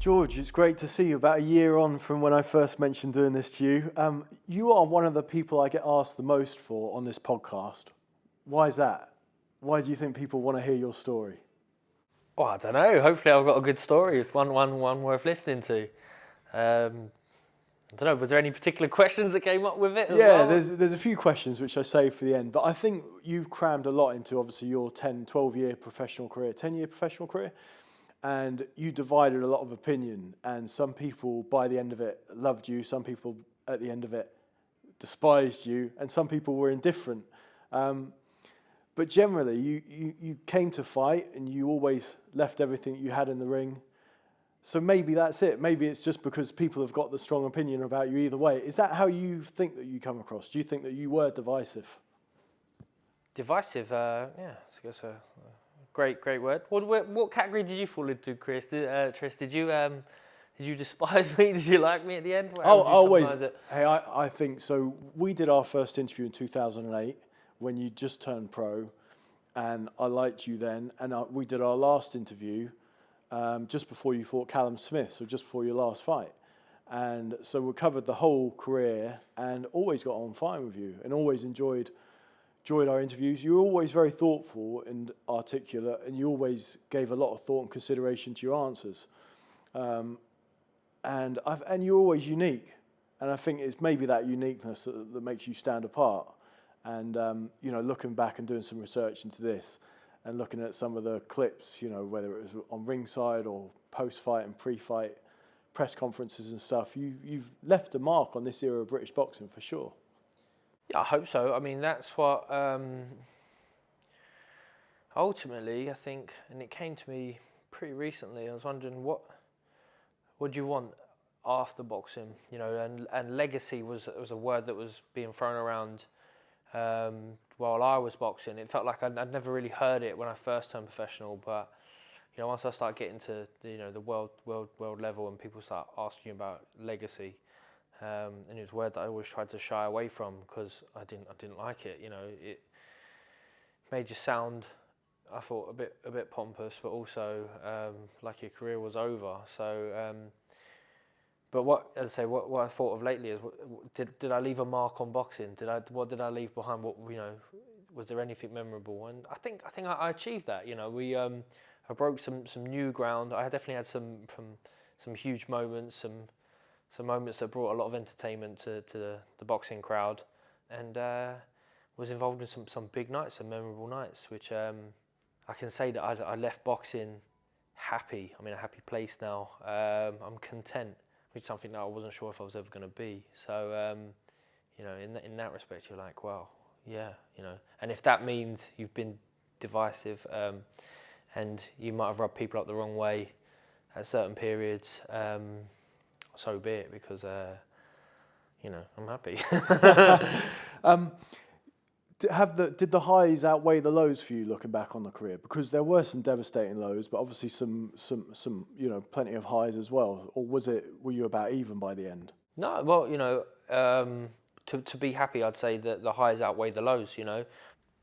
George, it's great to see you about a year on from when I first mentioned doing this to you. You are one of the people I get asked the most for on this podcast. Why is that? Why do you think people want to hear your story? Well, I don't know. Hopefully I've got a good story. It's one worth listening to. I don't know, was there any particular questions that came up with it as well? Yeah, there's a few questions which I saved for the end, but I think you've crammed a lot into obviously your 12-year professional career, 10-year professional career. And you divided a lot of opinion, and some people by the end of it loved you, some people at the end of it despised you, and some people were indifferent. But generally, you came to fight, and you always left everything you had in the ring. So maybe that's it. Maybe it's just because people have got the strong opinion about you either way. Is that how you think that you come across? Do you think that you were divisive? Divisive, yeah, I guess a great word. What category did you fall into, Chris? Tris, did you despise me? Did you like me at the end? I think so. We did our first interview in 2008 when you just turned pro, and I liked you then. And we did our last interview just before you fought Callum Smith, so just before your last fight. And so we covered the whole career and always got on fine with you and always enjoyed our interviews. You were always very thoughtful and articulate, and you always gave a lot of thought and consideration to your answers. And you're always unique. And I think it's maybe that uniqueness that makes you stand apart. And, looking back and doing some research into this and looking at some of the clips, whether it was on ringside or post-fight and pre-fight press conferences and stuff, you've left a mark on this era of British boxing for sure. Yeah, I hope so. I mean, that's what ultimately I think, and it came to me pretty recently. I was wondering what do you want after boxing, and legacy was a word that was being thrown around while I was boxing. It felt like I'd never really heard it when I first turned professional, but once I started getting to the world level and people start asking about legacy. And it was a word that I always tried to shy away from because I didn't like it. It made you sound, I thought, a bit pompous, but also like your career was over. So, but what I thought of lately is, did I leave a mark on boxing? What did I leave behind? Was there anything memorable? And I think I achieved that. I broke some new ground. I definitely had some huge moments, some moments that brought a lot of entertainment to the boxing crowd, and was involved in some big nights, some memorable nights, which I can say that I left boxing happy. I'm in a happy place now. I'm content, which is something that I wasn't sure if I was ever going to be. So, in that respect, you're like, wow, yeah, And if that means you've been divisive, and you might have rubbed people up the wrong way at certain periods, so be it, because I'm happy. Did the highs outweigh the lows for you looking back on the career? Because there were some devastating lows, but obviously some plenty of highs as well. Or were you about even by the end? No, well, to be happy, I'd say that the highs outweigh the lows.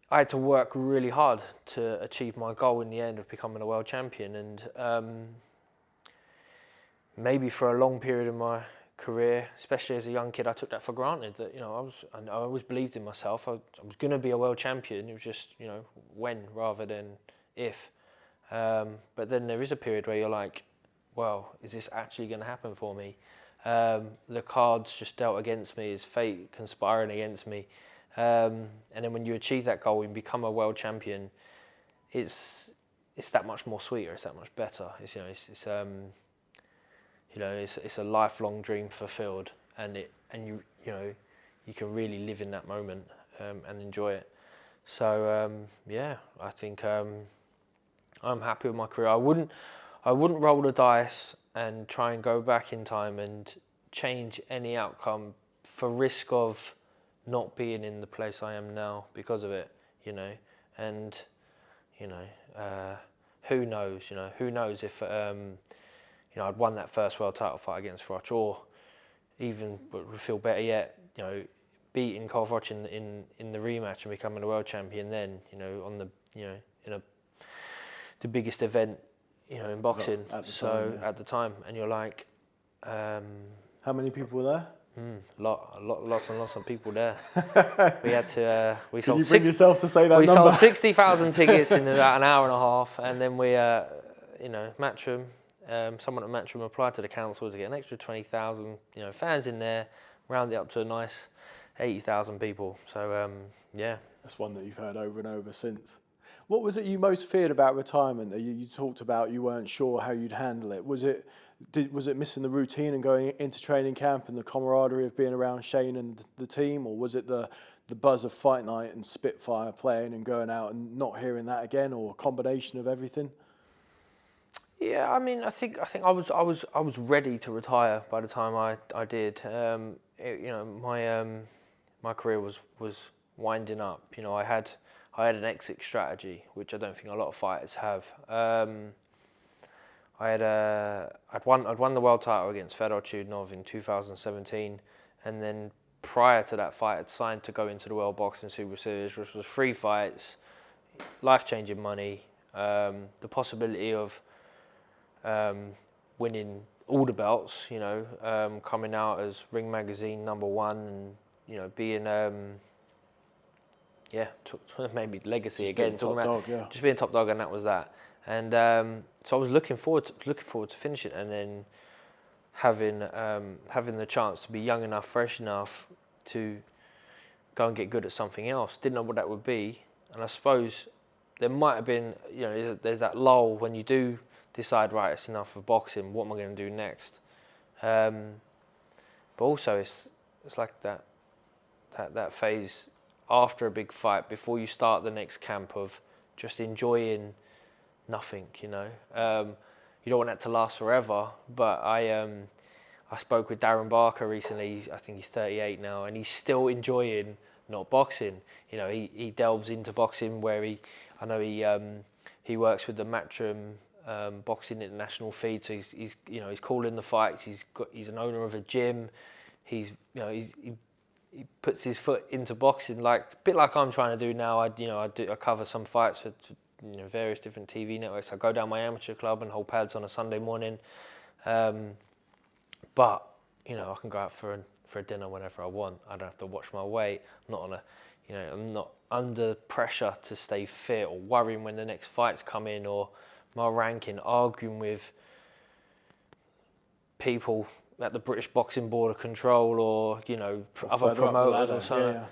I had to work really hard to achieve my goal in the end of becoming a world champion, and maybe for a long period of my career, especially as a young kid, I took that for granted. That I always believed in myself. I was going to be a world champion. It was just when rather than if. But then there is a period where you're like, well, is this actually going to happen for me? The cards just dealt against me. Is fate conspiring against me? And then when you achieve that goal and become a world champion, it's that much more sweeter. It's that much better. It's a lifelong dream fulfilled, and you can really live in that moment and enjoy it. So I think I'm happy with my career. I wouldn't roll the dice and try and go back in time and change any outcome for risk of not being in the place I am now because of it. And who knows? Who knows if I'd won that first world title fight against Froch, or even would feel better yet, beating Carl Froch in the rematch and becoming a world champion then, on the the biggest event you know, in boxing. At the time, and you're like, how many people were there? Lots and lots of people there. We had to. We Can sold. you bring yourself to say that we number? sold 60,000 tickets in about an hour and a half, and then we, you know, Matchroom. Someone at Matchroom applied to the council to get an extra 20,000, you know, fans in there, round it up to a nice 80,000 people. So yeah, that's one that you've heard over and over since. What was it you most feared about retirement? You talked about you weren't sure how you'd handle it. Was it missing the routine and going into training camp and the camaraderie of being around Shane and the team, or was it the buzz of fight night and Spitfire playing and going out and not hearing that again, or a combination of everything? Yeah, I mean, I think I was ready to retire by the time I did. You know, my career was winding up. You know, I had an exit strategy, which I don't think a lot of fighters have. I'd won the world title against Fedor Chudinov in 2017, and then prior to that fight, I'd signed to go into the World Boxing Super Series, which was 3 fights, life-changing money, the possibility of winning all the belts, you know, coming out as Ring Magazine #1, and you know, being maybe legacy just again, being top dog, yeah. Just being top dog, and that was that. And so I was looking forward to finishing, and then having the chance to be young enough, fresh enough to go and get good at something else. Didn't know what that would be, and I suppose there might have been, you know, there's that lull when you do decide, right, it's enough of boxing. What am I going to do next? But also, it's like that phase after a big fight, before you start the next camp, of just enjoying nothing. You know, you don't want that to last forever. But I spoke with Darren Barker recently. I think he's 38 now, and he's still enjoying not boxing. You know, he delves into boxing where I know he works with the Matchroom Boxing International feed, so he's calling the fights. He's an owner of a gym. He puts his foot into boxing, like a bit like I'm trying to do now. I cover some fights for various different TV networks. I go down my amateur club and hold pads on a Sunday morning, but you know, I can go out for a dinner whenever I want. I don't have to watch my weight. I'm not under pressure to stay fit, or worrying when the next fights come in, or my ranking, arguing with people at the British Boxing Board of Control, or other promoters or something. Yeah.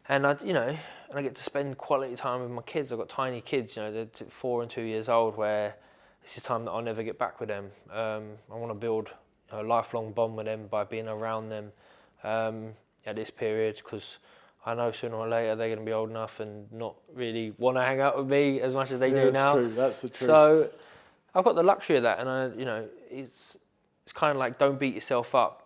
And I get to spend quality time with my kids. I've got tiny kids, they're 4 and 2 years old, where this is time that I'll never get back with them. I want to build a lifelong bond with them by being around them at this period, because I know sooner or later they're going to be old enough and not really want to hang out with me as much as they do now. That's the truth. So I've got the luxury of that, and it's kind of like, don't beat yourself up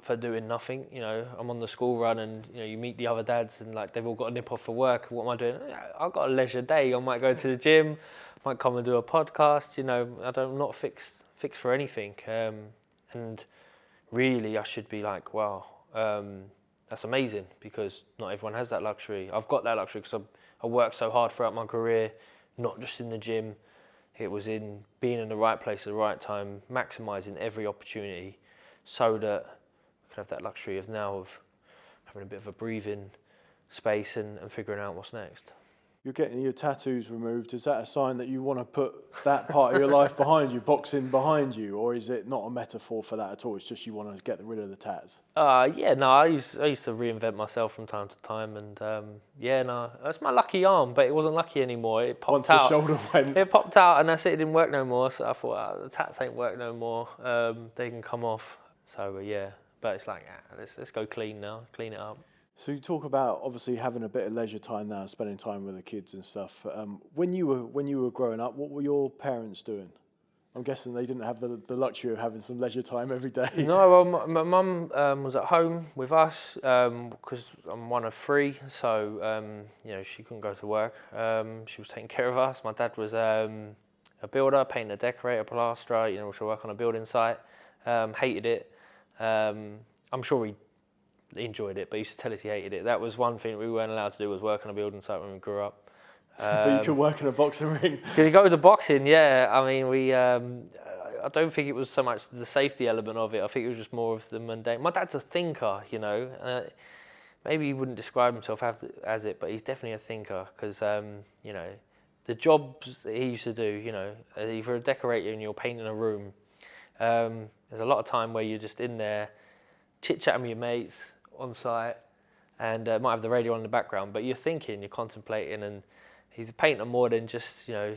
for doing nothing. I'm on the school run, and you meet the other dads, and like they've all got a nip off for work. What am I doing? I've got a leisure day. I might go to the gym, might come and do a podcast. I'm not fixed for anything. And really, I should be like, wow, that's amazing, because not everyone has that luxury. I've got that luxury because I worked so hard throughout my career, not just in the gym. It was in being in the right place at the right time, maximising every opportunity, so that I can have that luxury of having a bit of a breathing space and figuring out what's next. You're getting your tattoos removed. Is that a sign that you want to put that part of your life behind you, boxing behind you, or is it not a metaphor for that at all? It's just you want to get rid of the tats? I used to reinvent myself from time to time, and that's my lucky arm, but it wasn't lucky anymore. It popped out. Once the shoulder went. It popped out, and that's it. It didn't work no more. So I thought, the tats ain't work no more. They can come off. So but it's like, let's go clean now, clean it up. So you talk about obviously having a bit of leisure time now, spending time with the kids and stuff. When you were growing up, what were your parents doing? I'm guessing they didn't have the luxury of having some leisure time every day. No, well, my mum was at home with us because I'm one of 3, so she couldn't go to work. She was taking care of us. My dad was a builder, painter, decorator, plasterer. We work on a building site. Hated it. I'm sure he enjoyed it, but he used to tell us he hated it. That was one thing we weren't allowed to do, was work on a building site when we grew up. But you could work in a boxing ring. Could he go to boxing? Yeah. I mean, I don't think it was so much the safety element of it. I think it was just more of the mundane. My dad's a thinker, you know. Maybe he wouldn't describe himself as it, but he's definitely a thinker because, you know, the jobs that he used to do, you know, if you're a decorator and you're painting a room, there's a lot of time where you're just in there chit-chatting with your mates on site and might have the radio on in the background, but you're thinking, you're contemplating, and he's a painter more than just, you know,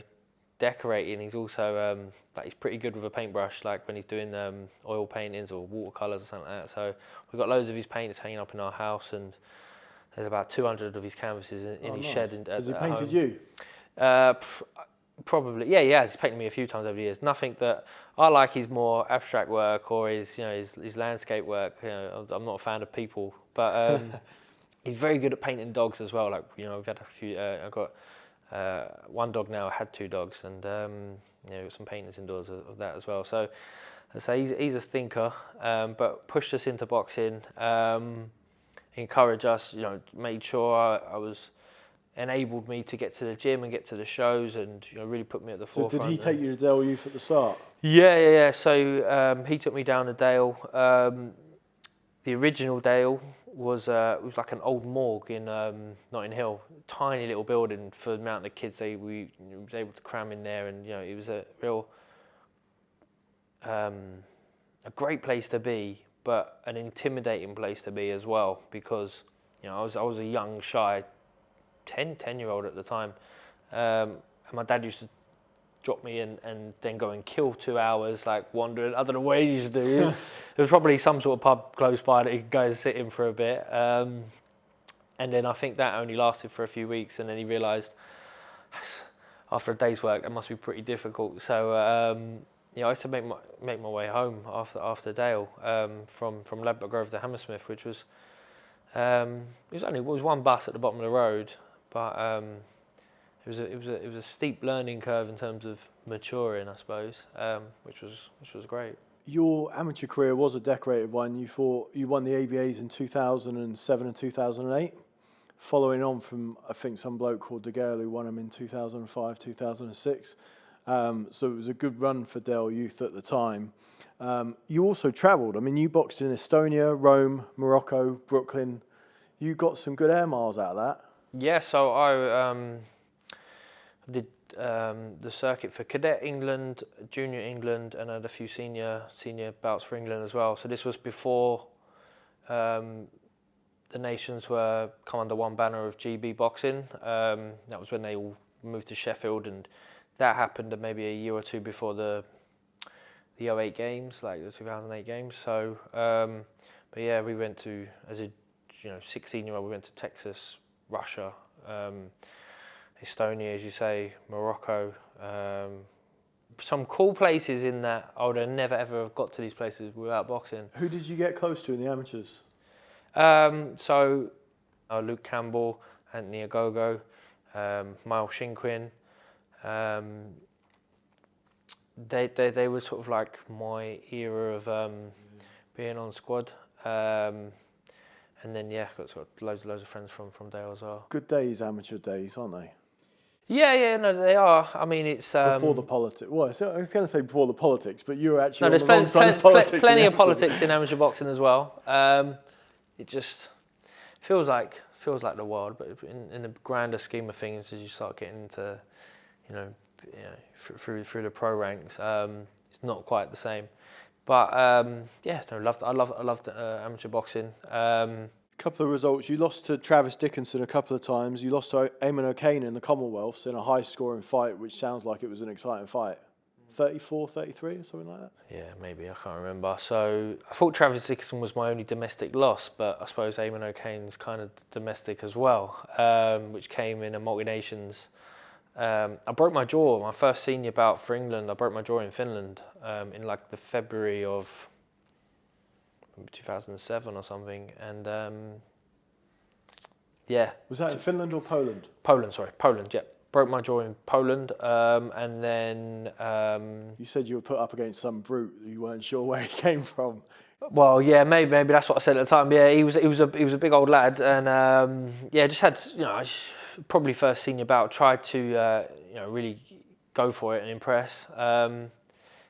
decorating. He's also, like, he's pretty good with a paintbrush, like when he's doing oil paintings or watercolours or something like that. So we've got loads of his paintings hanging up in our house, and there's about 200 of his canvases in his shed. Has he painted you? Probably, yeah, he has. He's painted me a few times over the years. Nothing that I like his more abstract work or his, you know, his landscape work. You know, I'm not a fan of people, but he's very good at painting dogs as well. Like, you know, we've had a few. I've got one dog now. I had 2 dogs, and you know, some paintings indoors of that as well. So, I say he's a thinker, but pushed us into boxing, encouraged us. You know, made sure I was. Enabled me to get to the gym and get to the shows, and, you know, really put me at the forefront. So did he take you to Dale Youth at the start? Yeah. So he took me down to Dale. The original Dale was like an old morgue in Notting Hill, tiny little building for the amount of kids we was able to cram in there, and, you know, it was a real a great place to be, but an intimidating place to be as well, because, you know, I was a young, shy 10-year-old at the time, and my dad used to drop me and then go and kill 2 hours, like wandering. I don't know what he used to do. There was probably some sort of pub close by that he could go and sit in for a bit, and then I think that only lasted for a few weeks, and then he realised after a day's work that must be pretty difficult. So you know, I used to make my way home after Dale, from Ladbroke Grove to Hammersmith, which was it was one bus at the bottom of the road. But it was a steep learning curve in terms of maturing, I suppose, which was great. Your amateur career was a decorated one. You won the ABAs in 2007 and 2008, following on from, I think, some bloke called DeGale who won them in 2005, 2006. So it was a good run for Dale Youth at the time. You also travelled. I mean, you boxed in Estonia, Rome, Morocco, Brooklyn. You got some good air miles out of that. Yeah, so I did the circuit for Cadet England, Junior England, and had a few senior bouts for England as well. So this was before the nations were come under one banner of GB boxing. That was when they all moved to Sheffield, and that happened maybe a year or two before the 08 games, like the 2008 games. So, but yeah, we went to, as a 16-year-old, we went to Texas, Russia, Estonia, as you say, Morocco, some cool places in that I would have never ever have got to these places without boxing. Who did you get close to in the amateurs? So Luke Campbell, Anthony Agogo, Miles Shinquin. They were sort of like my era of being on squad. And then, yeah, got sort of loads of friends from Dale as well. Good days, amateur days, aren't they? Yeah, no, they are. I mean, it's... before the politics. Well, I was going to say before the politics, but you were actually on the wrong side of politics. Plenty of politics in amateur boxing as well. It just feels like the world, but in the grander scheme of things, as you start getting into, through the pro ranks, it's not quite the same. But I loved amateur boxing. Couple of results. You lost to Travis Dickinson a couple of times. You lost to Eamon O'Kane in the Commonwealths in a high-scoring fight, which sounds like it was an exciting fight. 34, 33 or something like that? Yeah, maybe. I can't remember. So I thought Travis Dickinson was my only domestic loss, but I suppose Eamon O'Kane's kind of domestic as well, which came in a multi-nations. I broke my jaw, my first senior bout for England. I broke my jaw in Finland in like the February of 2007 or something, and yeah. Was that in Finland or Poland? Poland. Yeah, broke my jaw in Poland, and then. You said you were put up against some brute. You weren't sure where he came from. Well, yeah, maybe that's what I said at the time. Yeah, he was a big old lad, and just had probably first senior bout, tried to really go for it and impress.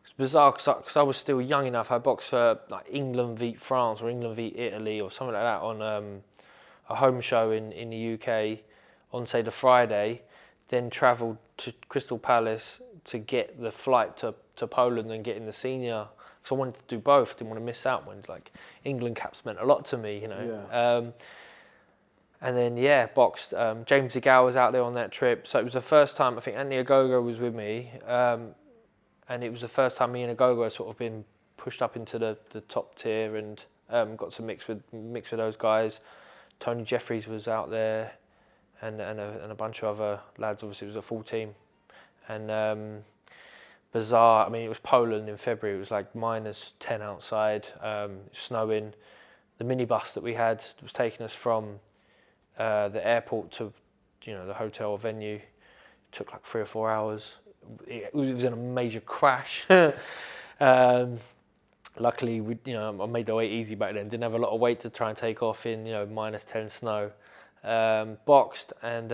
It's bizarre because I was still young enough. I boxed for like England v France or England v Italy or something like that on a home show in the UK on, say, the Friday, then travelled to Crystal Palace to get the flight to Poland and get in the senior. Because I wanted to do both, didn't want to miss out when like England caps meant a lot to me, Yeah. And then, boxed. James DeGale was out there on that trip. So it was the first time, I think Anthony Ogogo was with me. And it was the first time me and Ogogo had sort of been pushed up into the top tier and got to mix with those guys. Tony Jeffries was out there and a bunch of other lads. Obviously, it was a full team. And bizarre, I mean, it was Poland in February. It was like -10 outside, snowing. The minibus that we had was taking us from the airport to, the hotel or venue. It took like 3 or 4 hours. It was in a major crash. Luckily, I made the weight easy back then. Didn't have a lot of weight to try and take off in, -10 snow. Boxed and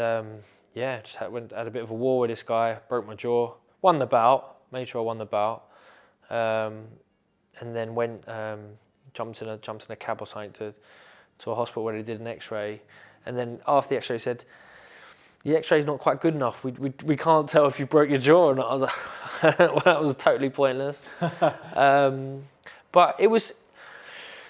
just had a bit of a war with this guy. Broke my jaw. Won the bout. Made sure I won the bout. And then went jumped in a cab or something to a hospital where they did an X-ray. And then after the X-ray, said, the X-ray's not quite good enough. We can't tell if you broke your jaw or not. I was like, well, that was totally pointless. But it was,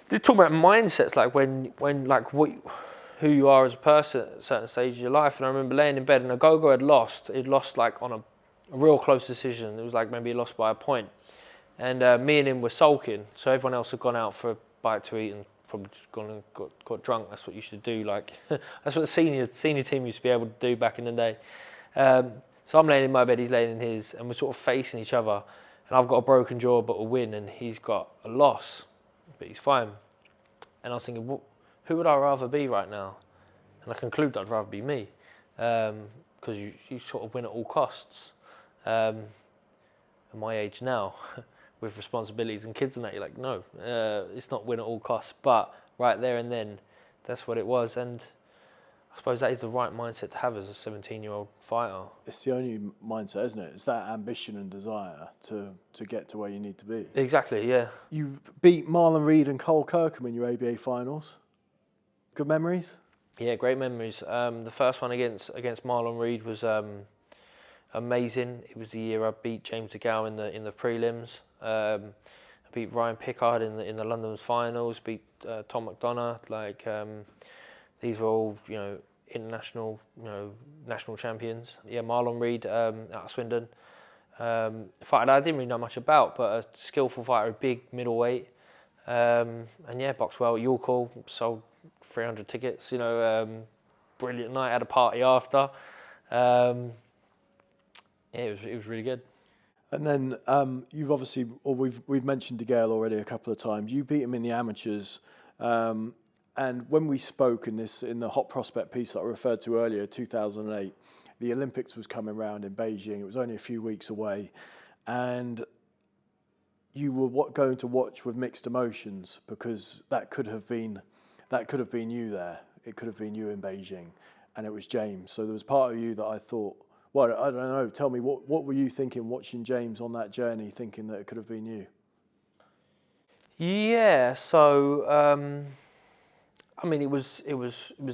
they're talking about mindsets, like when like who you are as a person at a certain stage of your life. And I remember laying in bed and Ogogo had lost. He'd lost like on a real close decision. It was like maybe he lost by a point. And me and him were sulking. So everyone else had gone out for a bite to eat and probably just gone and got drunk. That's what you should do. Like that's what the senior team used to be able to do back in the day. So I'm laying in my bed, he's laying in his, and we're sort of facing each other. And I've got a broken jaw but a win, and he's got a loss, but he's fine. And I was thinking, who would I rather be right now? And I concluded I'd rather be me, because you sort of win at all costs. At my age now, with responsibilities and kids and that, you're like, no, it's not win at all costs. But right there and then, that's what it was. And I suppose that is the right mindset to have as a 17-year-old fighter. It's the only mindset, isn't it? It's that ambition and desire to get to where you need to be. Exactly, yeah. You beat Marlon Reed and Cole Kirkham in your ABA finals. Good memories? Yeah, great memories. The first one against Marlon Reed was amazing. It was the year I beat James DeGale in the prelims. I beat Ryan Pickard in the London finals. Beat Tom McDonough. These were all international national champions. Yeah, Marlon Reed out of Swindon. Fighter that I didn't really know much about, but a skillful fighter, a big middleweight. And yeah, boxed well at York Hall. Sold 300 tickets. Brilliant night. Had a party after. Yeah, it was really good. And then you've obviously, or we've mentioned DeGale already a couple of times. You beat him in the amateurs, and when we spoke in the Hot Prospect piece that I referred to earlier, 2008, the Olympics was coming round in Beijing. It was only a few weeks away, and you were going to watch with mixed emotions because that could have been you there. It could have been you in Beijing, and it was James. So there was part of you that I thought, well, I don't know. Tell me, what were you thinking watching James on that journey, thinking that it could have been you? Yeah. So I mean, it was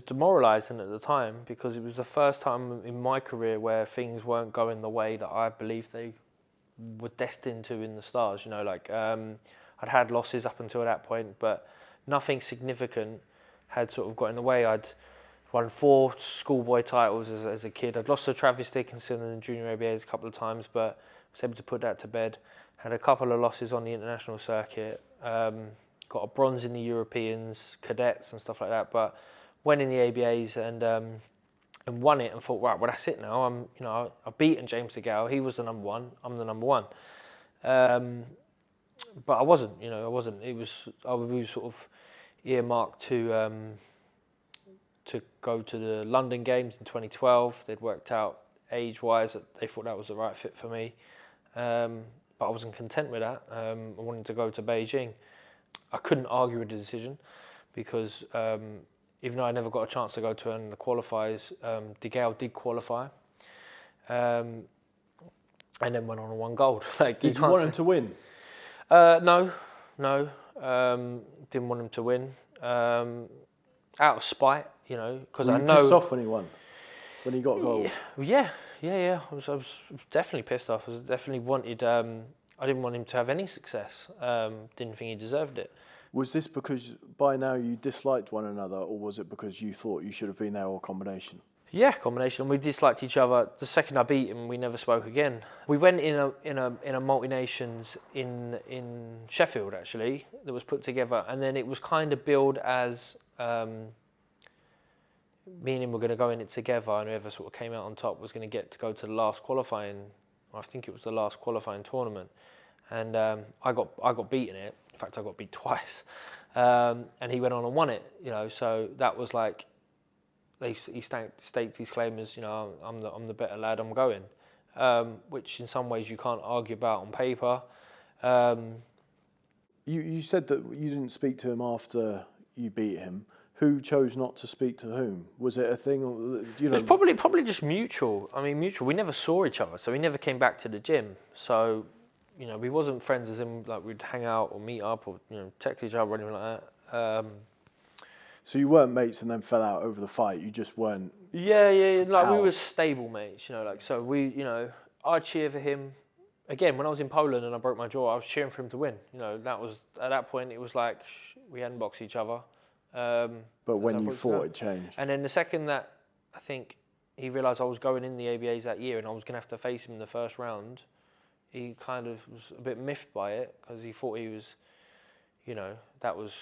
demoralising at the time because it was the first time in my career where things weren't going the way that I believed they were destined to in the stars. I'd had losses up until that point, but nothing significant had sort of got in the way. I'd won 4 schoolboy titles as a kid. I'd lost to Travis Dickinson in the junior ABAs a couple of times, but was able to put that to bed. Had a couple of losses on the international circuit. Got a bronze in the Europeans, cadets and stuff like that, but went in the ABAs and won it and thought, right, well that's it now. I've beaten James DeGale. He was the number one. I'm the number one. But I wasn't. I wasn't. I was sort of earmarked to go to the London Games in 2012. They'd worked out age-wise that they thought that was the right fit for me. But I wasn't content with that. I wanted to go to Beijing. I couldn't argue with the decision because even though I never got a chance to go to any of the qualifiers, DeGale did qualify. And then went on and won gold. Like, Did you want him to win? No. Didn't want him to win. Out of spite, because I know. Were you pissed off when he won? When he got gold? Yeah. I was definitely pissed off. I definitely wanted. I didn't want him to have any success. Didn't think he deserved it. Was this because by now you disliked one another, or was it because you thought you should have been there, or a combination? Yeah, combination. We disliked each other. The second I beat him, we never spoke again. We went in a multi-nations in Sheffield, actually, that was put together, and then it was kind of billed as me and him were going to go in it together, and whoever sort of came out on top was going to get to go to the last qualifying. I think it was the last qualifying tournament, and I got beaten in it. In fact, I got beat twice, and he went on and won it. So that was like. He staked his claim as, I'm the better lad, I'm going, which in some ways you can't argue about on paper. You said that you didn't speak to him after you beat him. Who chose not to speak to whom? Was it a thing? It's probably just mutual. I mean, mutual. We never saw each other, so we never came back to the gym. So, we wasn't friends as in like we'd hang out or meet up or text each other or anything like that. So you weren't mates and then fell out over the fight. You just weren't. Yeah. Like we were stable mates. So we, I'd cheer for him. Again, when I was in Poland and I broke my jaw, I was cheering for him to win. That was at that point. It was like we hadn't boxed each other. But when you fought, it changed. And then the second that I think he realised I was going in the ABAs that year and I was going to have to face him in the first round, he kind of was a bit miffed by it because he thought he was, that was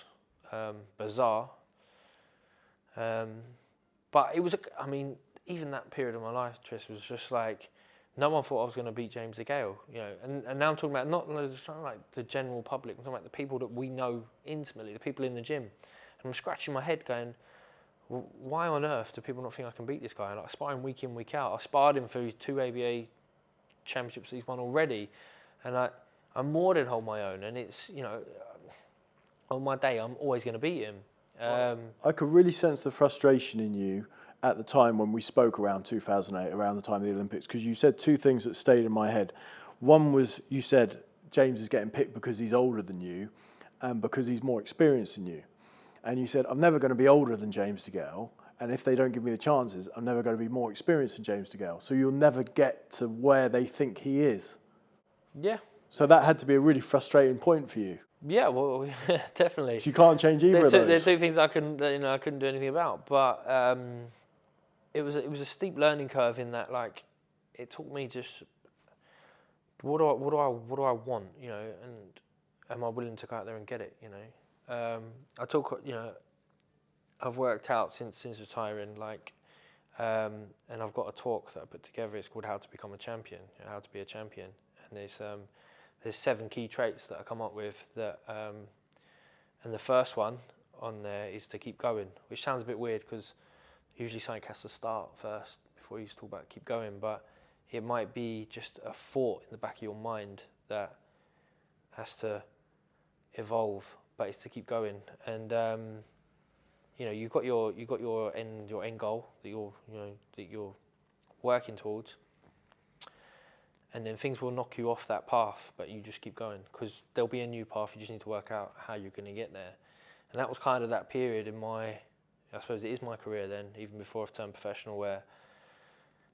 bizarre. But it was, even that period of my life, Tris, was just like, no one thought I was going to beat James DeGale, and now I'm talking about not like the general public, I'm talking about the people that we know intimately, the people in the gym. And I'm scratching my head going, well, why on earth do people not think I can beat this guy? Like, I spar him week in, week out. I sparred him for his 2 ABA championships that he's won already. And I more than hold my own. And it's, on my day, I'm always going to beat him. I could really sense the frustration in you at the time when we spoke around 2008, around the time of the Olympics, because you said two things that stayed in my head. One was you said James is getting picked because he's older than you and because he's more experienced than you. And you said, I'm never going to be older than James DeGale, and if they don't give me the chances, I'm never going to be more experienced than James DeGale. So you'll never get to where they think he is. Yeah. So that had to be a really frustrating point for you. Yeah, well, definitely. So you can't change either of those. There's two things I couldn't do anything about, but it was a steep learning curve in that, like, it took me just what do I want, and am I willing to go out there and get it, I've worked out since retiring, like, and I've got a talk that I put together. It's called How to Become a Champion, How to Be a Champion, and there's 7 key traits that I come up with that, and the first one on there is to keep going, which sounds a bit weird because usually something has to start first before you talk about keep going, but it might be just a thought in the back of your mind that has to evolve, but it's to keep going. And you've got your end goal that you're working towards, and then things will knock you off that path, but you just keep going because there'll be a new path. You just need to work out how you're going to get there. And that was kind of that period in I suppose it is my career then, even before I've turned professional, where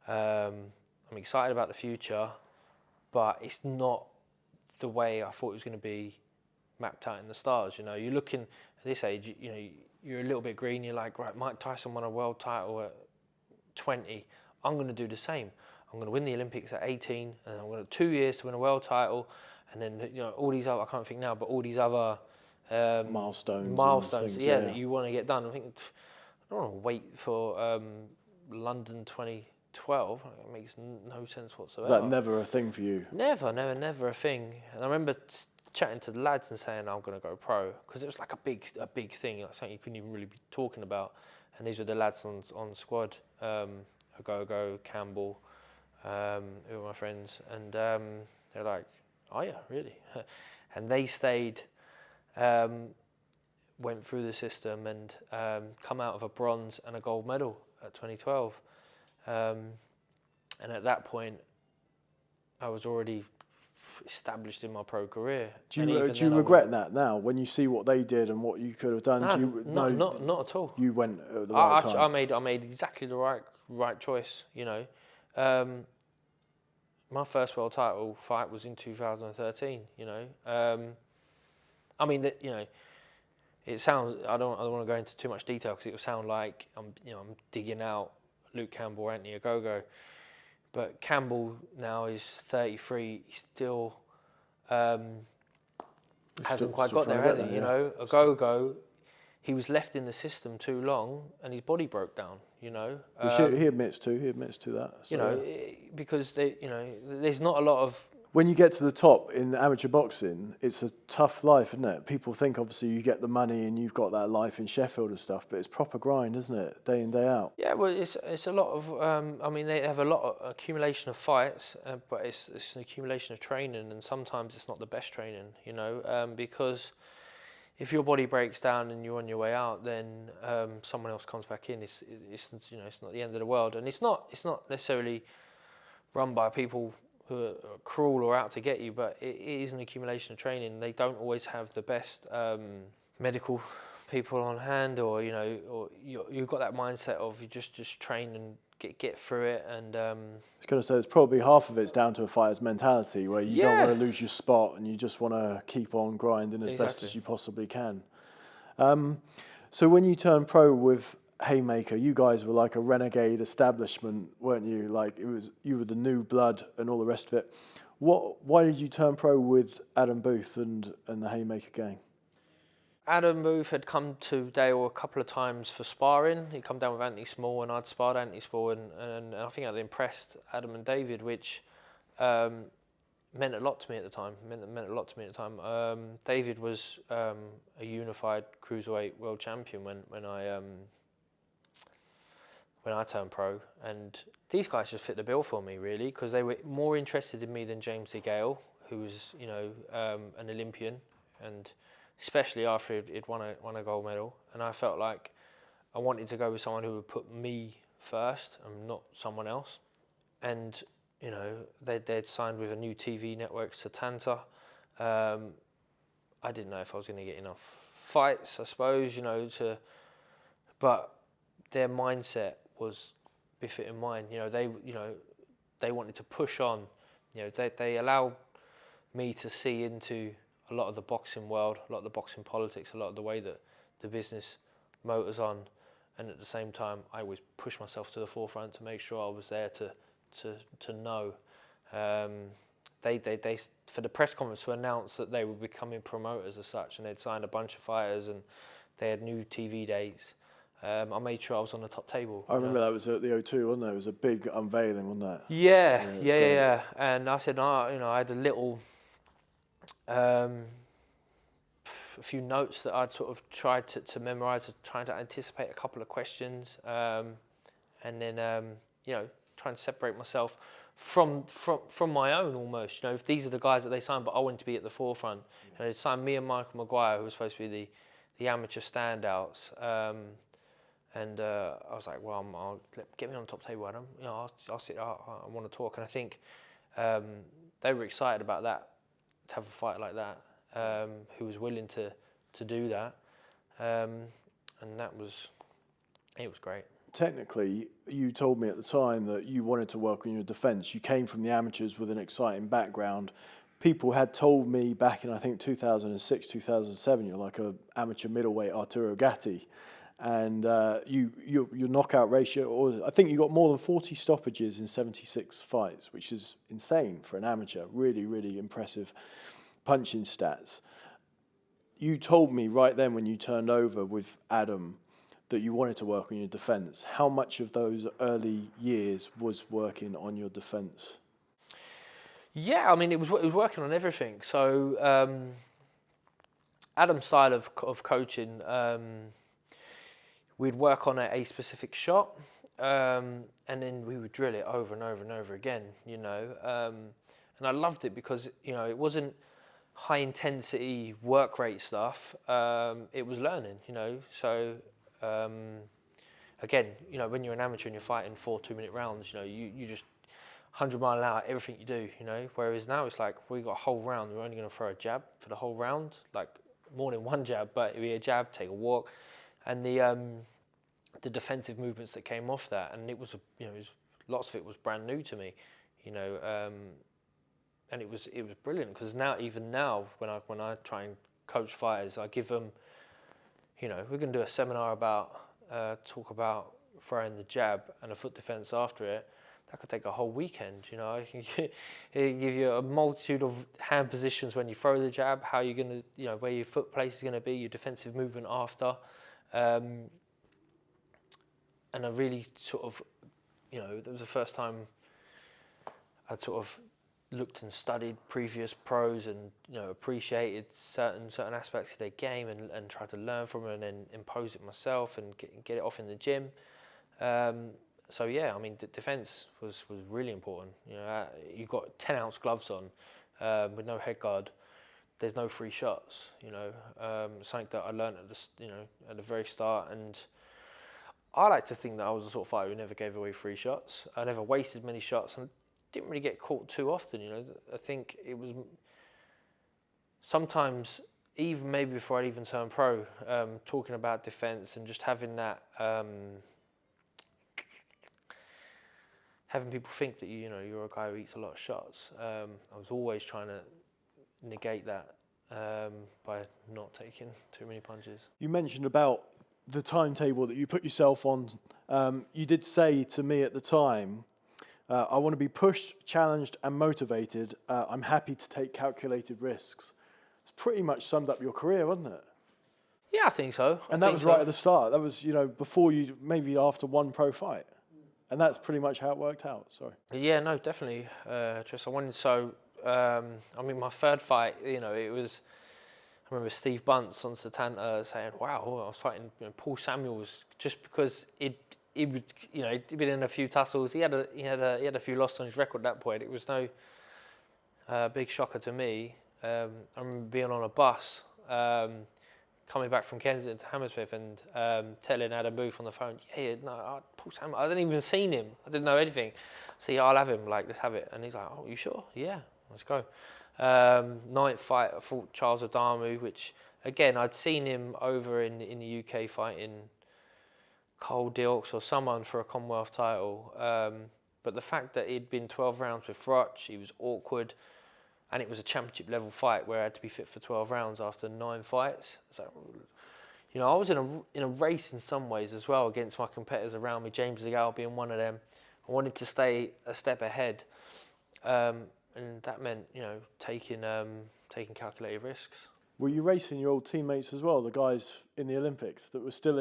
I'm excited about the future, but it's not the way I thought it was going to be mapped out in the stars. You're looking at this age, you're a little bit green. You're like, right, Mike Tyson won a world title at 20. I'm going to do the same. I'm going to win the Olympics at 18, and I'm going to 2 years to win a world title, and then all these other, I can't think now, but all these other milestones, things, that you want to get done. I think I don't want to wait for London 2012. It makes no sense whatsoever. Was that never a thing for you? Never a thing. And I remember chatting to the lads and saying I'm going to go pro because it was like a big thing, like something you couldn't even really be talking about. And these were the lads on squad, Agogo, Campbell, who were my friends, and they're like, "Oh yeah, really?" And they stayed went through the system and come out of a bronze and a gold medal at 2012. And at that point, I was already established in my pro career. Do you regret that now when you see what they did and what you could have done? Not at all. You went at the right time. I made exactly the right choice. You know, my first world title fight was in 2013. You know, I mean that. You know, it sounds. I don't want to go into too much detail because it will sound like I'm digging out Luke Campbell, Anthony Ogogo. But Campbell now is 33. He still hasn't quite got there, has he? You know, Ogogo, he was left in the system too long, and his body broke down. You know, he admits to that. So. You know, because there's not a lot of. When you get to the top in amateur boxing, it's a tough life, isn't it? People think obviously you get the money and you've got that life in Sheffield and stuff, but it's proper grind, isn't it? Day in, day out. Yeah, well, it's a lot of. I mean, they have a lot of accumulation of fights, but it's an accumulation of training, and sometimes it's not the best training, you know, because if your body breaks down and you're on your way out, then someone else comes back in. It's not the end of the world, and it's not necessarily run by people who are cruel or out to get you, but it is an accumulation of training. They don't always have the best medical people on hand, or you've got that mindset of you just train and get through it. And I was going to say, it's probably half of it's down to a fighter's mentality, where you don't want to lose your spot and you just want to keep on grinding as best as you possibly can. So when you turned pro with Hayemaker, you guys were like a renegade establishment, weren't you? Like you were the new blood and all the rest of it. Why did you turn pro with Adam Booth and the Hayemaker gang? Adam Booth had come to Dale a couple of times for sparring. He'd come down with Anthony Small, and I'd sparred Anthony Small, and I think I'd impressed Adam and David, which meant a lot to me at the time. David was a unified cruiserweight world champion when I turned pro, and these guys just fit the bill for me, really, because they were more interested in me than James DeGale, who was an Olympian, and especially after he'd won a gold medal. And I felt like I wanted to go with someone who would put me first and not someone else. And they'd signed with a new TV network, Satanta. I didn't know if I was going to get enough fights, I suppose, but their mindset was befitting mine. They wanted to push on. They allowed me to see into a lot of the boxing world, a lot of the boxing politics, a lot of the way that the business motors on, and at the same time, I always pushed myself to the forefront to make sure I was there to know. They for the press conference to announce that they were becoming promoters as such, and they'd signed a bunch of fighters, and they had new TV dates. I made sure I was on the top table. I remember that was at the O2, wasn't there? It was a big unveiling, wasn't that? Yeah. And I said, I had a little, a few notes that I'd sort of tried to memorise, trying to anticipate a couple of questions, and then trying to separate myself from my own almost. If these are the guys that they signed, but I wanted to be at the forefront. They signed me and Michael Maguire, who was supposed to be the amateur standouts. And I was like, well, get me on the top table, Adam. I'll sit. I want to talk. And I think they were excited about that, to have a fight like that, who was willing to do that, and it was great. Technically, you told me at the time that you wanted to work on your defence. You came from the amateurs with an exciting background. People had told me back in, I think, 2006, 2007, you're like an amateur middleweight Arturo Gatti. And your knockout ratio, or I think you got more than 40 stoppages in 76 fights, which is insane for an amateur. Really, really impressive punching stats. You told me right then when you turned over with Adam that you wanted to work on your defence. How much of those early years was working on your defence? Yeah, I mean, it was working on everything. So Adam's style of coaching, we'd work on a specific shot, and then we would drill it over and over and over again, and I loved it because, it wasn't high intensity work rate stuff, it was learning, you know. So again, you know, when you're an amateur and you're fighting 4 2-minute rounds, you know, you just 100 mile an hour, everything you do, you know. Whereas now it's like we got a whole round, we're only going to throw a jab for the whole round, like more than one jab, but it'd be a jab, take a walk, and the defensive movements that came off that, and it was, you know, lots of it was brand new to me, you know, and it was brilliant, because even now when I try and coach fighters, I give them, you know, we're going to do a seminar about talk about throwing the jab and a foot defense after it. That could take a whole weekend, you know. It can give you a multitude of hand positions when you throw the jab, how you're going to, you know, where your foot place is going to be, your defensive movement after. And I really sort of, you know, that was the first time I'd sort of looked and studied previous pros and, you know, appreciated certain aspects of their game and tried to learn from it and then impose it myself and get it off in the gym. So yeah, I mean, defence was really important. You know, you've got 10-ounce gloves on with no head guard. There's no free shots. You know, something that I learned at the very start. And I like to think that I was the sort of fighter who never gave away free shots. I never wasted many shots and didn't really get caught too often. You know, I think it was sometimes, even maybe before I'd even turned pro, talking about defence and just having that. Having people think that you know you're a guy who eats a lot of shots. I was always trying to negate that by not taking too many punches. You mentioned about the timetable that you put yourself on. You did say to me at the time, I want to be pushed, challenged and motivated. I'm happy to take calculated risks. It's pretty much summed up your career, wasn't it? Yeah, I think so. And that was right at the start. That was, you know, before you, maybe after one pro fight. And that's pretty much how it worked out, sorry. Yeah, no, definitely, Tris. I wanted I mean, my third fight, you know, it was, I remember Steve Bunce on Satanta saying, wow, I was fighting, you know, Paul Samuels, just because he would, you know, he'd been in a few tussles. He had a few losses on his record at that point. It was no big shocker to me. I remember being on a bus, coming back from Kensington to Hammersmith and telling Adam Booth on the phone, Paul Samuels, I hadn't even seen him. I didn't know anything. So yeah, I'll have him, like, let's have it. And he's like, oh, you sure? Yeah, let's go. Ninth fight, I fought Charles Adamu, which, again, I'd seen him over in the UK fighting Cole Dilks or someone for a Commonwealth title. But the fact that he'd been 12 rounds with Froch, he was awkward. And it was a championship level fight where I had to be fit for 12 rounds after 9 fights. So, you know, I was in a race in some ways as well against my competitors around me, James DeGale being one of them. I wanted to stay a step ahead. And that meant, you know, taking calculated risks. Were you racing your old teammates as well, the guys in the Olympics that were still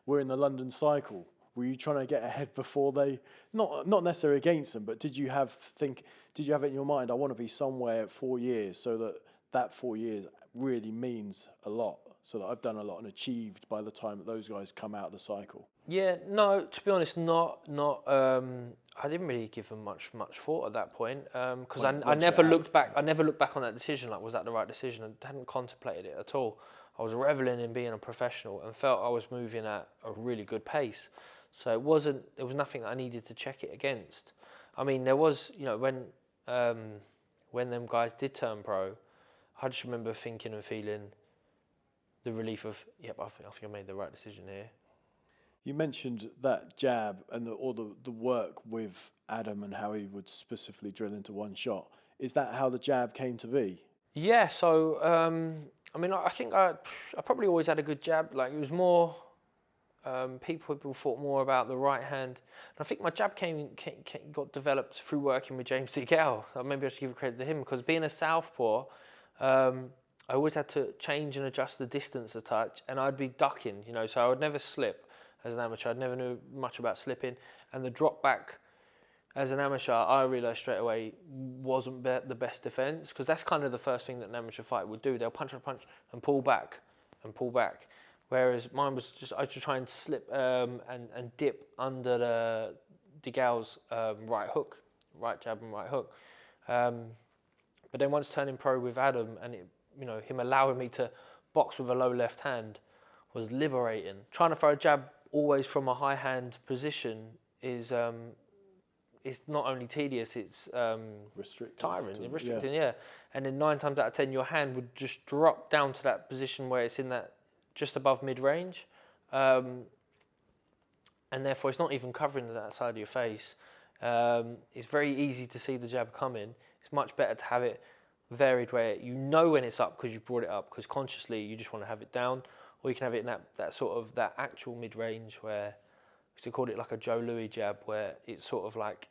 were in the London cycle? Were you trying to get ahead before they, not necessarily against them, but did you have it in your mind, I want to be somewhere at 4 years, so that 4 years really means a lot, so that I've done a lot and achieved by the time that those guys come out of the cycle? Yeah, no, to be honest, not. I didn't really give them much thought at that point, because I never looked back. I never looked back on that decision. Like, was that the right decision? I hadn't contemplated it at all. I was reveling in being a professional and felt I was moving at a really good pace. So there was nothing that I needed to check it against. I mean, there was, you know, when them guys did turn pro, I just remember thinking and feeling the relief of, yep, I think I made the right decision here. You mentioned that jab and the work with Adam and how he would specifically drill into one shot. Is that how the jab came to be? Yeah, so, I mean, I think I probably always had a good jab. Like, it was more... People thought more about the right hand. And I think my jab got developed through working with James DeGale. Maybe I should give credit to him, because being a southpaw, I always had to change and adjust the distance a touch, and I'd be ducking, you know, so I would never slip as an amateur. I never knew much about slipping. And the drop back as an amateur, I realised straight away wasn't the best defence, because that's kind of the first thing that an amateur fighter would do. They'll punch and pull back and pull back. Whereas mine was I was just trying to slip and dip under DeGale's right hook, right jab and right hook. But then once turning pro with Adam and him allowing me to box with a low left hand was liberating. Trying to throw a jab always from a high hand position is not only tedious, it's restricting, yeah. And then 9 times out of 10, your hand would just drop down to that position where it's in that just above mid-range. And therefore, it's not even covering that side of your face. It's very easy to see the jab coming. It's much better to have it varied where you know when it's up because you brought it up, because consciously you just want to have it down, or you can have it in that actual mid-range where, we called it like a Joe Louis jab, where it's sort of like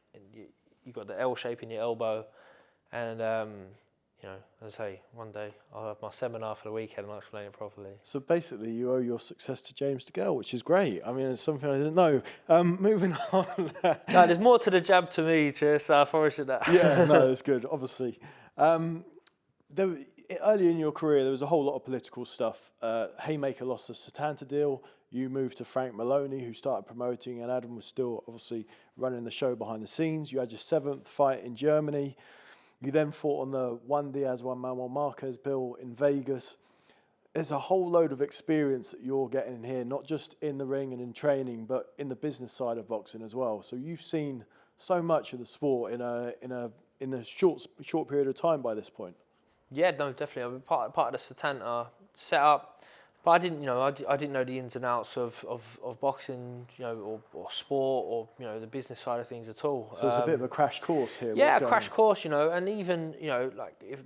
you got the L shape in your elbow, and as I say, one day I'll have my seminar for the weekend and I'll explain it properly. So basically, you owe your success to James DeGale, which is great. I mean, it's something I didn't know. Moving on. No, there's more to the jab to me, Tris. I promise you that. Yeah, no, that's good. Obviously, early in your career, there was a whole lot of political stuff. Hayemaker lost the Satanta deal. You moved to Frank Maloney, who started promoting, and Adam was still obviously running the show behind the scenes. You had your 7th fight in Germany. You then fought on the Juan Diaz, Juan Manuel Marquez bill in Vegas. There's a whole load of experience that you're getting here, not just in the ring and in training, but in the business side of boxing as well. So you've seen so much of the sport in a short period of time by this point. Yeah, no, definitely. I've been part of the Satanta setup. But I didn't know the ins and outs of boxing, or sport, or the business side of things at all. So it's a bit of a crash course here. Yeah, a crash course, and even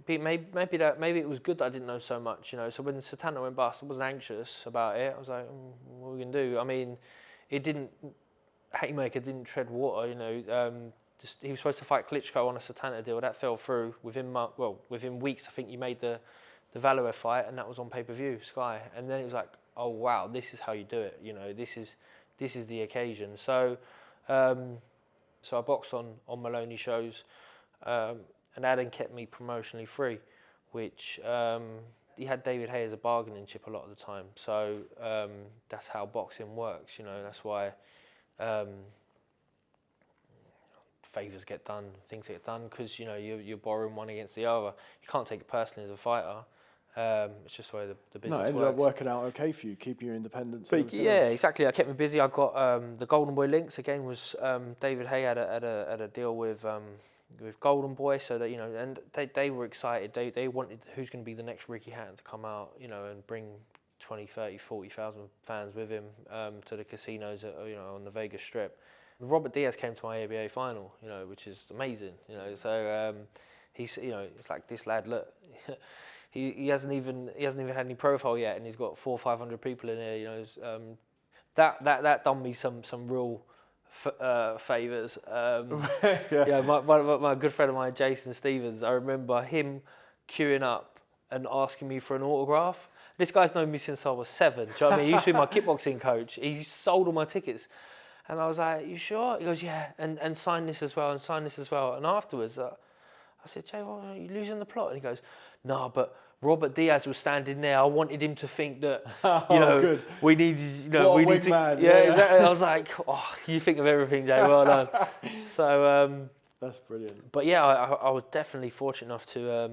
maybe it was good that I didn't know so much, So when Satanta went bust, I wasn't anxious about it. I was like, what are we gonna do? I mean, Hayemaker didn't tread water, he was supposed to fight Klitschko on a Satanta deal. That fell through within weeks. I think he made the Valor fight, and that was on pay-per-view, Sky. And then it was like, oh wow, this is how you do it. This is the occasion. So, I boxed on Maloney shows, and that then kept me promotionally free, which he had David Haye as a bargaining chip a lot of the time. So that's how boxing works. That's why favours get done, things get done, because you're borrowing one against the other. You can't take it personally as a fighter. It's just the way the business works. No, it ended up working out okay for you, keeping your independence. Yeah, exactly. I kept me busy. I got the Golden Boy links again. Was David Haye had a deal with Golden Boy, so that and they were excited. They wanted who's going to be the next Ricky Hatton to come out, and bring 20, 30, 40,000 fans with him to the casinos, on the Vegas Strip. Robert Diaz came to my ABA final, which is amazing, So he's, it's like, this lad, look, he hasn't even had any profile yet, and he's got 400 or 500 people in here, That done me some real favours. Yeah, my good friend of mine, Jason Stevens, I remember him queuing up and asking me for an autograph. This guy's known me since I was 7. Do you know what I mean? He used to be my kickboxing coach. He sold all my tickets. And I was like, you sure? He goes, yeah, and sign this as well, and sign this as well. And afterwards, I said, Jay, well, are you losing the plot? And he goes, no, but Robert Diaz was standing there. I wanted him to think that, good. we need, we need to. Man. Yeah, exactly. I was like, oh, you think of everything, Jay. Well done. So that's brilliant. But yeah, I was definitely fortunate enough to.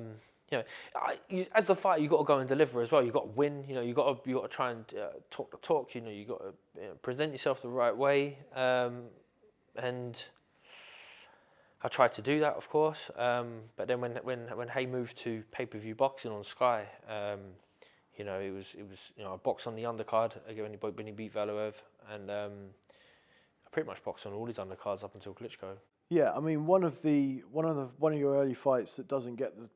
As a fighter, you got to go and deliver as well. You got to win. You got to try and talk the talk. You got to present yourself the right way. And I tried to do that, of course. But then when Haye moved to pay-per-view boxing on Sky, it was I boxed on the undercard again when he beat Valoev, and I pretty much boxed on all his undercards up until Klitschko. Yeah, I mean one of your early fights that doesn't get the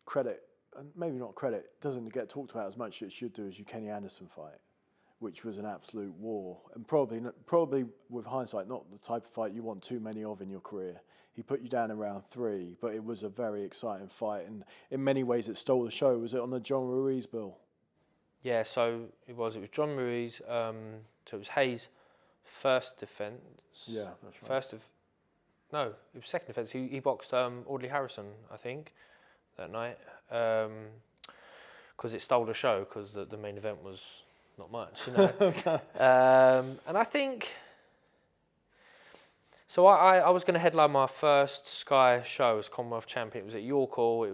credit, and maybe not credit, doesn't get talked about as much as it should do, is your Kenny Anderson fight, which was an absolute war, and probably with hindsight, not the type of fight you want too many of in your career. He put you down in round 3, but it was a very exciting fight, and in many ways it stole the show. Was it on the John Ruiz bill? Yeah, so it was John Ruiz, so it was Haye's first defence. Yeah, that's right. No, it was second defence. He boxed Audley Harrison, I think, that night, because it stole the show, because the main event was not much, And I think So I was going to headline my first Sky show as Commonwealth champion. It was at York Hall. It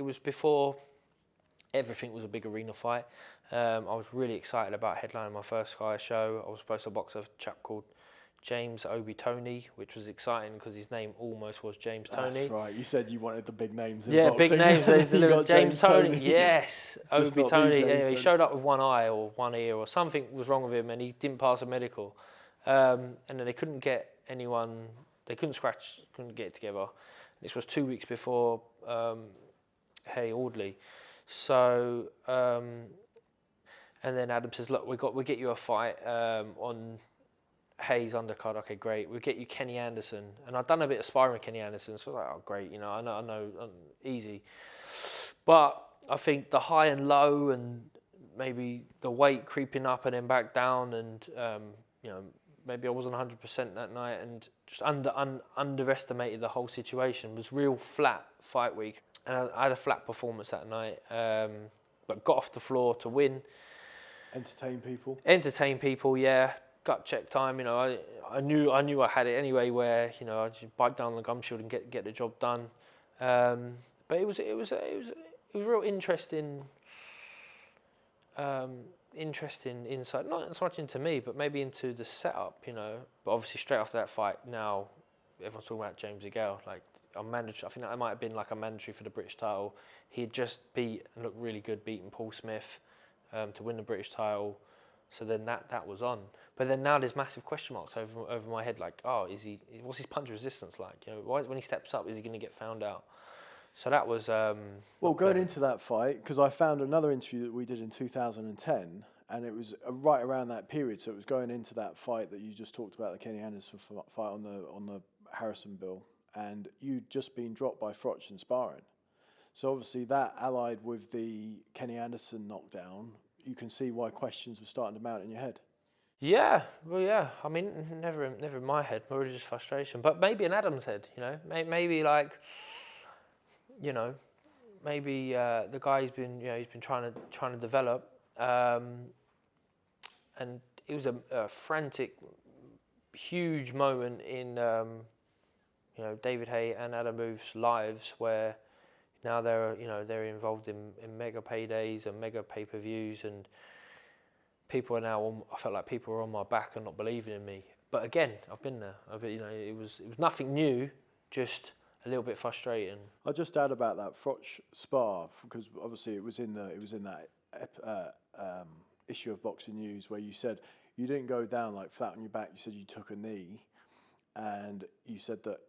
was before everything was a big arena fight. I was really excited about headlining my first Sky show. I was supposed to box a chap called James Obi Tony, which was exciting because his name almost was James Tony. That's right. You said you wanted the big names in boxing. boxing. Big names. They You delivered got James Tony. Tony. Yes, Just Obi not me, Tony. James Yeah, he Tony. showed up with one eye or one ear or something was wrong with him, and he didn't pass a medical. And then they couldn't get anyone. They couldn't get it together. This was 2 weeks before Haye Audley. So and then Adam says, "Look, we'll get you a fight on Haye's undercard." Okay, great. We'll get you Kenny Anderson, and I'd done a bit of sparring with Kenny Anderson, so I was like, "Oh, great, you know, I know, easy." But I think the high and low, and maybe the weight creeping up and then back down, and you know, maybe I wasn't 100% that night, and just underestimated the whole situation. It was real flat fight week, and I had a flat performance that night, but got off the floor to win. Entertain people, yeah. Gut check time, you know. I knew I had it anyway. Where, you know, I just bite down the gum shield and get the job done. But it was real interesting. Interesting insight, not so much into me, but maybe into the setup, you know. But obviously, straight after that fight, now everyone's talking about James DeGale. Like, I'm mandatory. I think that might have been like a mandatory for the British title. He had just beaten really good, beating Paul Smith to win the British title. So then that was on. But then now there's massive question marks over my head. Like, oh, what's his punch resistance like? You know, when he steps up, is he going to get found out? So that was... well, going into that fight, because I found another interview that we did in 2010, and it was right around that period. So it was going into that fight that you just talked about, the Kenny Anderson fight on the Harrison bill, and you'd just been dropped by Froch in sparring. So obviously that allied with the Kenny Anderson knockdown, you can see why questions were starting to mount in your head. Yeah, well, yeah. I mean, never in my head, more just frustration. But maybe in Adam's head, you know, maybe like, you know, maybe the guy he's been trying to develop, and it was a frantic, huge moment in you know, David Haye and Adam Booth's lives, where now they're involved in mega paydays and mega pay-per-views, and people are now I felt like people were on my back and not believing in me. But again, I've been there. You know, it was nothing new, just a little bit frustrating. I'll just add about that Froch spar, because obviously it was in that issue of Boxing News where you said you didn't go down like flat on your back. You said you took a knee, and you said that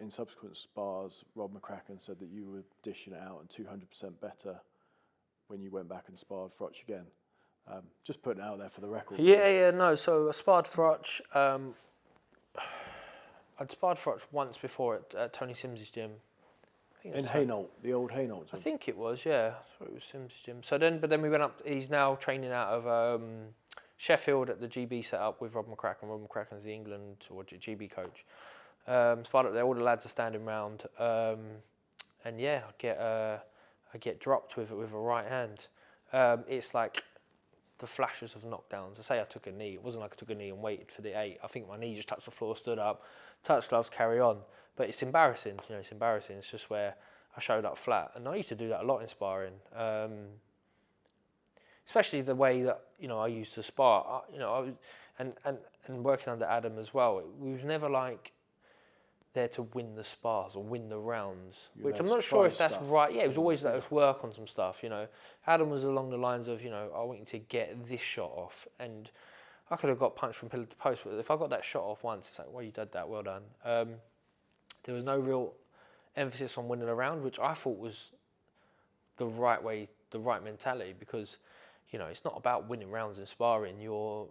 in subsequent spars, Rob McCracken said that you were dishing it out and 200% better when you went back and sparred Froch again. Just putting it out there for the record. Yeah, no. So I sparred Froch. I'd sparred Froch once before at Tony Sims's gym. In Hainault, the old Hainault gym. I think it was, yeah. I thought it was Sims's gym. But then we went up. He's now training out of Sheffield at the GB setup with Rob McCracken. Rob McCracken's the England or GB coach. Sparred up there. All the lads are standing round, and yeah, I get dropped with a right hand. It's like the flashes of knockdowns. I say I took a knee. It wasn't like I took a knee and waited for the 8. I think my knee just touched the floor, stood up, touched gloves, carry on. But it's embarrassing. You know, it's embarrassing. It's just where I showed up flat, and I used to do that a lot in sparring. Especially the way that, you know, I used to spar. And working under Adam as well. We was never like there to win the spars or win the rounds, which I'm not sure if that's right. Yeah, it was always let us work on some stuff, you know. Adam was along the lines of, you know, I want you to get this shot off, and I could have got punched from pillar to post, but if I got that shot off once, it's like, well, you did that, well done. There was no real emphasis on winning a round, which I thought was the right way, the right mentality, because, you know, it's not about winning rounds in sparring. You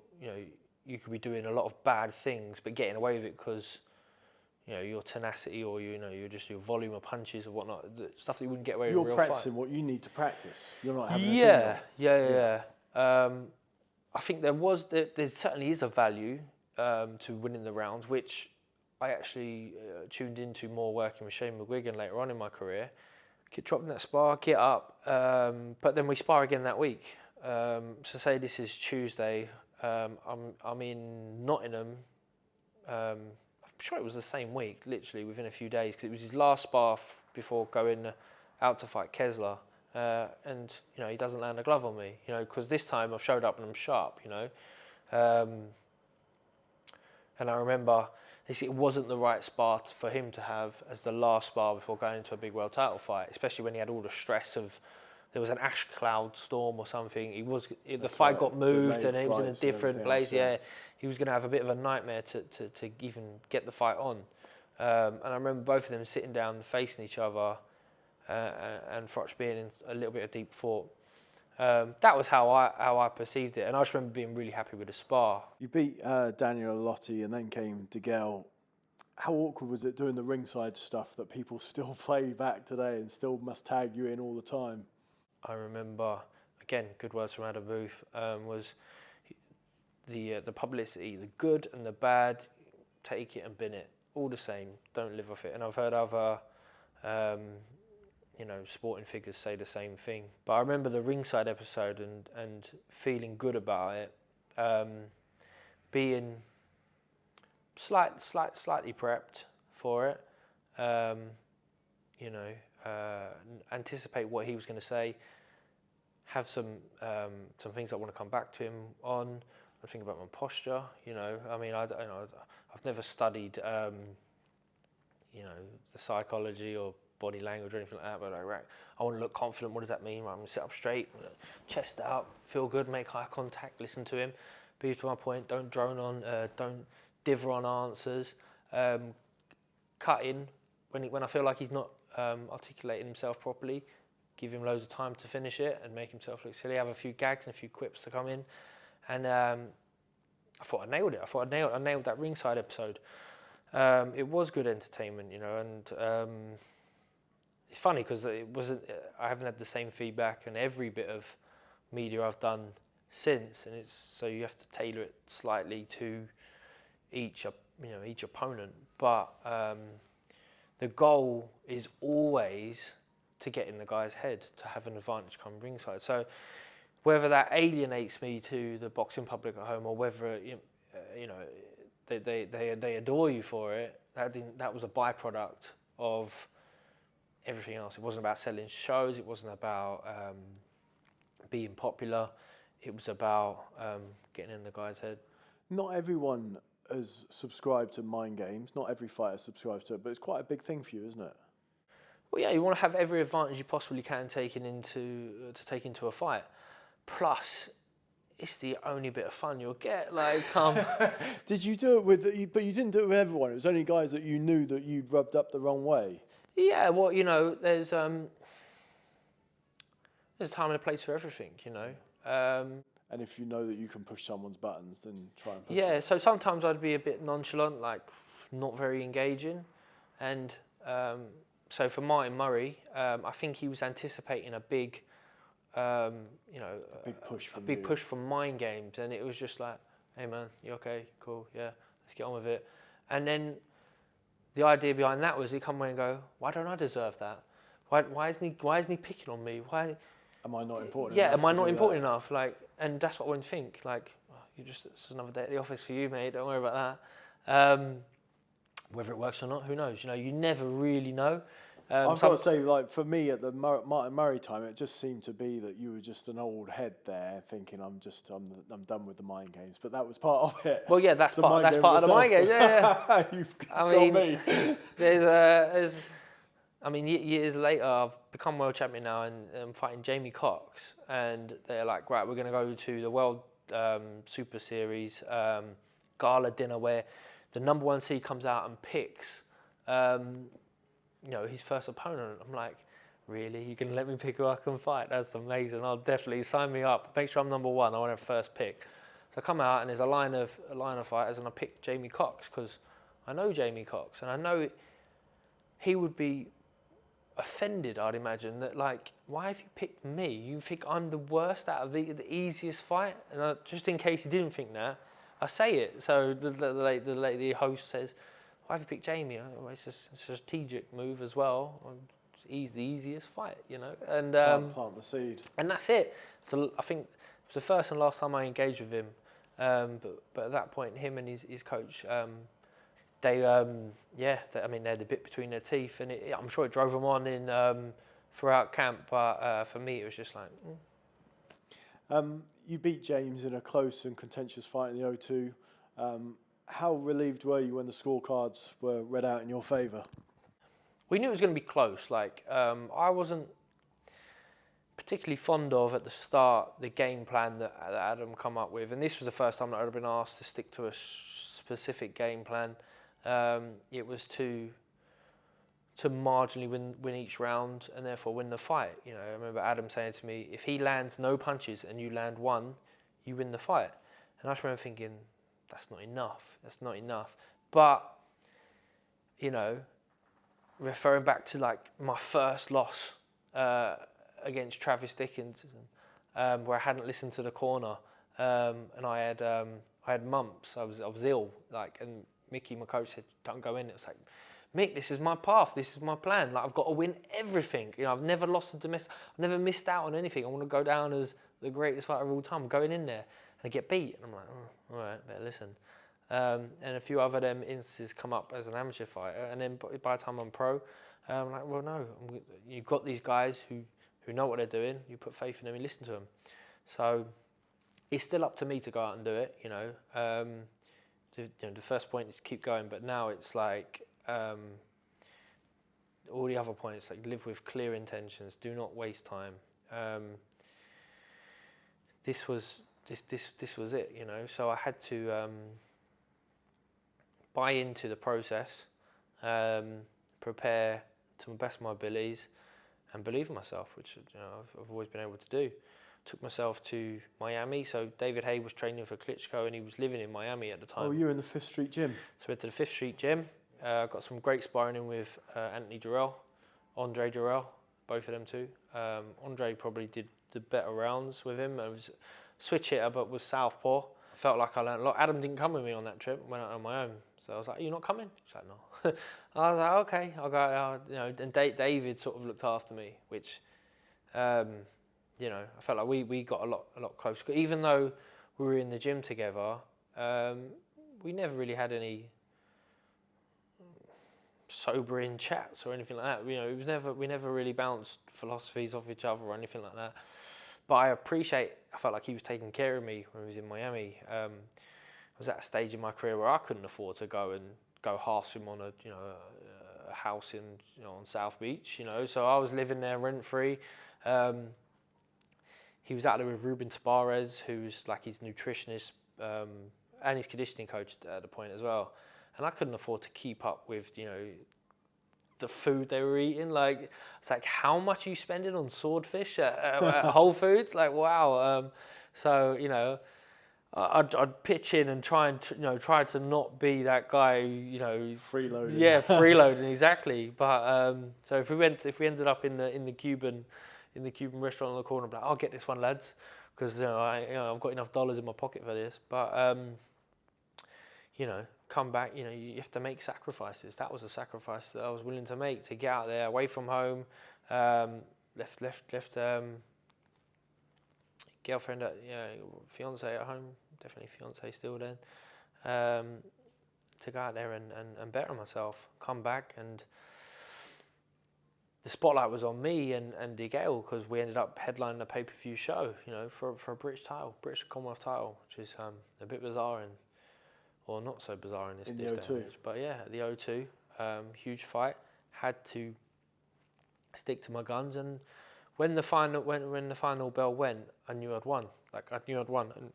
could be doing a lot of bad things, but getting away with it because, you know, your tenacity or, you know, your volume of punches or whatnot, the stuff that you wouldn't get away with in a real fight. You're practicing what you need to practice. You're not having Yeah. I think there certainly is a value to winning the rounds, which I actually tuned into more working with Shane McGuigan later on in my career. Get dropped in that spar, get up, but then we spar again that week. So say this is Tuesday, I'm in Nottingham. sure it was the same week, literally within a few days, because it was his last spar before going out to fight Kessler. And, you know, he doesn't land a glove on me, you know, because this time I've showed up and I'm sharp, you know. And I remember it wasn't the right spar for him to have as the last spar before going into a big world title fight, especially when he had all the stress of, there was an ash cloud storm or something. The fight got moved and he was in a different place. Yeah, he was going to have a bit of a nightmare to even get the fight on. And I remember both of them sitting down facing each other, and Froch being in a little bit of deep thought. That was how I perceived it, and I just remember being really happy with the spar. You beat Daniel Lotti and then came DeGale. How awkward was it doing the ringside stuff that people still play back today and still must tag you in all the time? I remember, again, good words from Adam Booth, was the publicity, the good and the bad, take it and bin it, all the same, don't live off it. And I've heard other sporting figures say the same thing. But I remember the ringside episode and feeling good about it, being slightly prepped for it, anticipate what he was going to say, have some things I want to come back to him on. I think about my posture, you know. I mean, I've never studied, the psychology or body language or anything like that, but I want to look confident. What does that mean? Right, I'm going to sit up straight, chest out, feel good, make eye contact, listen to him, be to my point, don't drone on, don't dither on answers, cut in when I feel like he's not articulating himself properly, give him loads of time to finish it and make himself look silly, have a few gags and a few quips to come in. And I thought I nailed it. I nailed that ringside episode. It was good entertainment, you know, and it's funny because it wasn't. I haven't had the same feedback in every bit of media I've done since, and so you have to tailor it slightly to each opponent. But the goal is always to get in the guy's head, to have an advantage come ringside. So whether that alienates me to the boxing public at home, or whether they adore you for it, that was a byproduct of everything else. It wasn't about selling shows. It wasn't about being popular. It was about getting in the guy's head. Not everyone has subscribed to Mind Games. Not every fighter subscribes to it, but it's quite a big thing for you, isn't it? Well, yeah, you want to have every advantage you possibly can take into a fight. Plus, it's the only bit of fun you'll get. Did you do it but you didn't do it with everyone. It was only guys that you knew that you rubbed up the wrong way. Yeah, well, you know, there's a time and a place for everything, you know. And if you know that you can push someone's buttons, then try and push it. So sometimes I'd be a bit nonchalant, like not very engaging. And so for Martin Murray, I think he was anticipating a big, a big push from Mind Games. And it was just like, hey man, you okay? Cool, yeah, let's get on with it. And then the idea behind that was he'd come away and go, why don't I deserve that? Why isn't he picking on me? Why am I not important enough? Yeah, am I not important enough? And that's what I wouldn't think. It's another day at the office for you, mate. Don't worry about that. Whether it works or not, who knows? You know, you never really know. I've got to say, for me at the Martin Murray time, it just seemed to be that you were just an old head there, thinking I'm done with the Mind Games. But that was part of it. Well, yeah, that's part of the Mind Games. Yeah. You've got me. Years later, I've become world champion now, and I'm fighting Jamie Cox, and they're like, right, we're going to go to the World Super Series gala dinner where the number one seed comes out and picks. His first opponent. I'm like, really? You're going to let me pick who I can fight? That's amazing. I'll definitely sign me up. Make sure I'm number one. I want to have first pick. So I come out and there's a line of fighters, and I pick Jamie Cox because I know Jamie Cox and I know he would be offended, I'd imagine, that why have you picked me? You think I'm the worst out of the easiest fight? And just in case you didn't think that, I say it. So the host says, why have you picked Jamie? It's a strategic move as well. He's the easiest fight, you know. And plant the seed. And that's it. So I think it was the first and last time I engaged with him. But at that point, him and his coach they I mean, they had a bit between their teeth, and I'm sure it drove them on in throughout camp. But for me, it was just like. You beat James in a close and contentious fight in the O2. How relieved were you when the scorecards were read out in your favour? We knew it was going to be close. Like, I wasn't particularly fond of, at the start, the game plan that Adam come up with. And this was the first time that I'd have been asked to stick to a specific game plan. It was to marginally win each round and therefore win the fight. You know, I remember Adam saying to me, if he lands no punches and you land one, you win the fight. And I just remember thinking, that's not enough. That's not enough. But, you know, referring back to like my first loss against Tris Dixon, where I hadn't listened to the corner, and I had mumps. I was ill. Like, and Mickey, my coach, said, "Don't go in." It was like, Mick, this is my path. This is my plan. Like, I've got to win everything. You know, I've never lost a domestic. I've never missed out on anything. I want to go down as the greatest fighter of all time. I'm going in there and I get beat, and I'm like, oh, all right, better listen. And a few other them instances come up as an amateur fighter, and then by the time I'm pro, I'm like, well, no, you've got these guys who know what they're doing. You put faith in them and listen to them. So it's still up to me to go out and do it. You know, the first point is keep going, but now it's like all the other points, like live with clear intentions, do not waste time. This was it, you know. So I had to buy into the process, prepare to the best of my abilities, and believe in myself, which, you know, I've always been able to do. Took myself to Miami. So David Haye was training for Klitschko, and he was living in Miami at the time. Oh, you were in the 5th Street gym? So we went to the 5th Street gym. Got some great sparring in with Anthony Durrell, Andre Durrell, both of them two. Andre probably did the better rounds with him. I was switch hitter, but was southpaw. I felt like I learned a lot. Adam didn't come with me on that trip. Went out on my own. So I was like, "Are you not coming?" He's like, "No." I was like, "Okay, I'll go." You know, and David sort of looked after me, which, you know, I felt like we got a lot closer. Even though we were in the gym together, we never really had any sobering chats or anything like that. You know, we never really bounced philosophies off each other or anything like that. But I felt like he was taking care of me when he was in Miami. I was at a stage in my career where I couldn't afford to go halves him on a house on South Beach, you know. So I was living there rent free. He was out there with Ruben Tabarez, who's like his nutritionist and his conditioning coach at the point as well. And I couldn't afford to keep up with, you know, the food they were eating. Like, it's like, how much are you spending on swordfish at Whole Foods? Like, wow. So, you know, I'd pitch in and try to not be that guy, you know, freeloading. Yeah, freeloading, exactly. But so if we ended up in the Cuban restaurant on the corner, like, I'll get this one, lads, because I've got enough dollars in my pocket for this. But you know, come back. You know, you have to make sacrifices. That was a sacrifice that I was willing to make to get out there, away from home. Left girlfriend, fiance at home, definitely fiance still then. To go out there and better myself. Come back, and the spotlight was on me and DeGale, because we ended up headlining a pay-per-view show, you know, for a British Commonwealth title, which is a bit bizarre or not so bizarre in this day and age. But yeah, the O2, huge fight. Had to stick to my guns, and when the final bell went, I knew I'd won. Like, I knew I'd won, and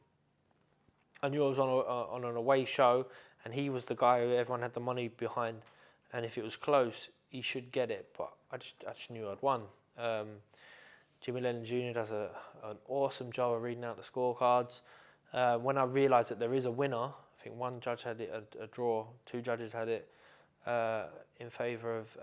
I knew I was on an away show, and he was the guy who everyone had the money behind, and if it was close, he should get it. But I just knew I'd won. Jimmy Lennon Jr. does an awesome job of reading out the scorecards. When I realised that there is a winner, I think one judge had it a draw, two judges had it in favour of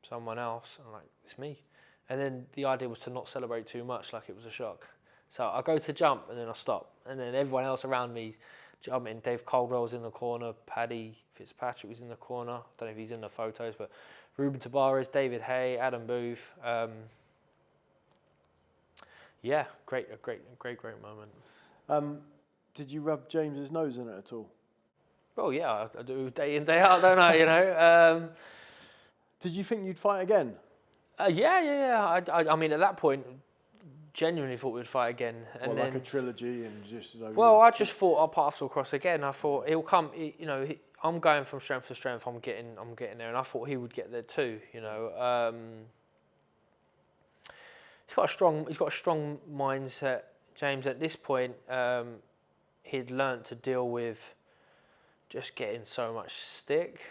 someone else. I'm like, it's me. And then the idea was to not celebrate too much, like it was a shock. So I go to jump, and then I stop. And then everyone else around me jumping. Dave Caldwell was in the corner. Paddy Fitzpatrick was in the corner. I don't know if he's in the photos, but Ruben Tabarez, David Haye, Adam Booth. Yeah, a great moment. Did you rub James's nose in it at all? Well, yeah, I do day in, day out, don't I? Did you think you'd fight again? Yeah. I mean, at that point, genuinely thought we'd fight again. And Well, then, like a trilogy and just... Well, I just thought our paths will cross again. I thought he'll come. I'm going from strength to strength. I'm getting there, and I thought he would get there too. He's got a strong mindset. James, at this point, he'd learnt to deal with just getting so much stick.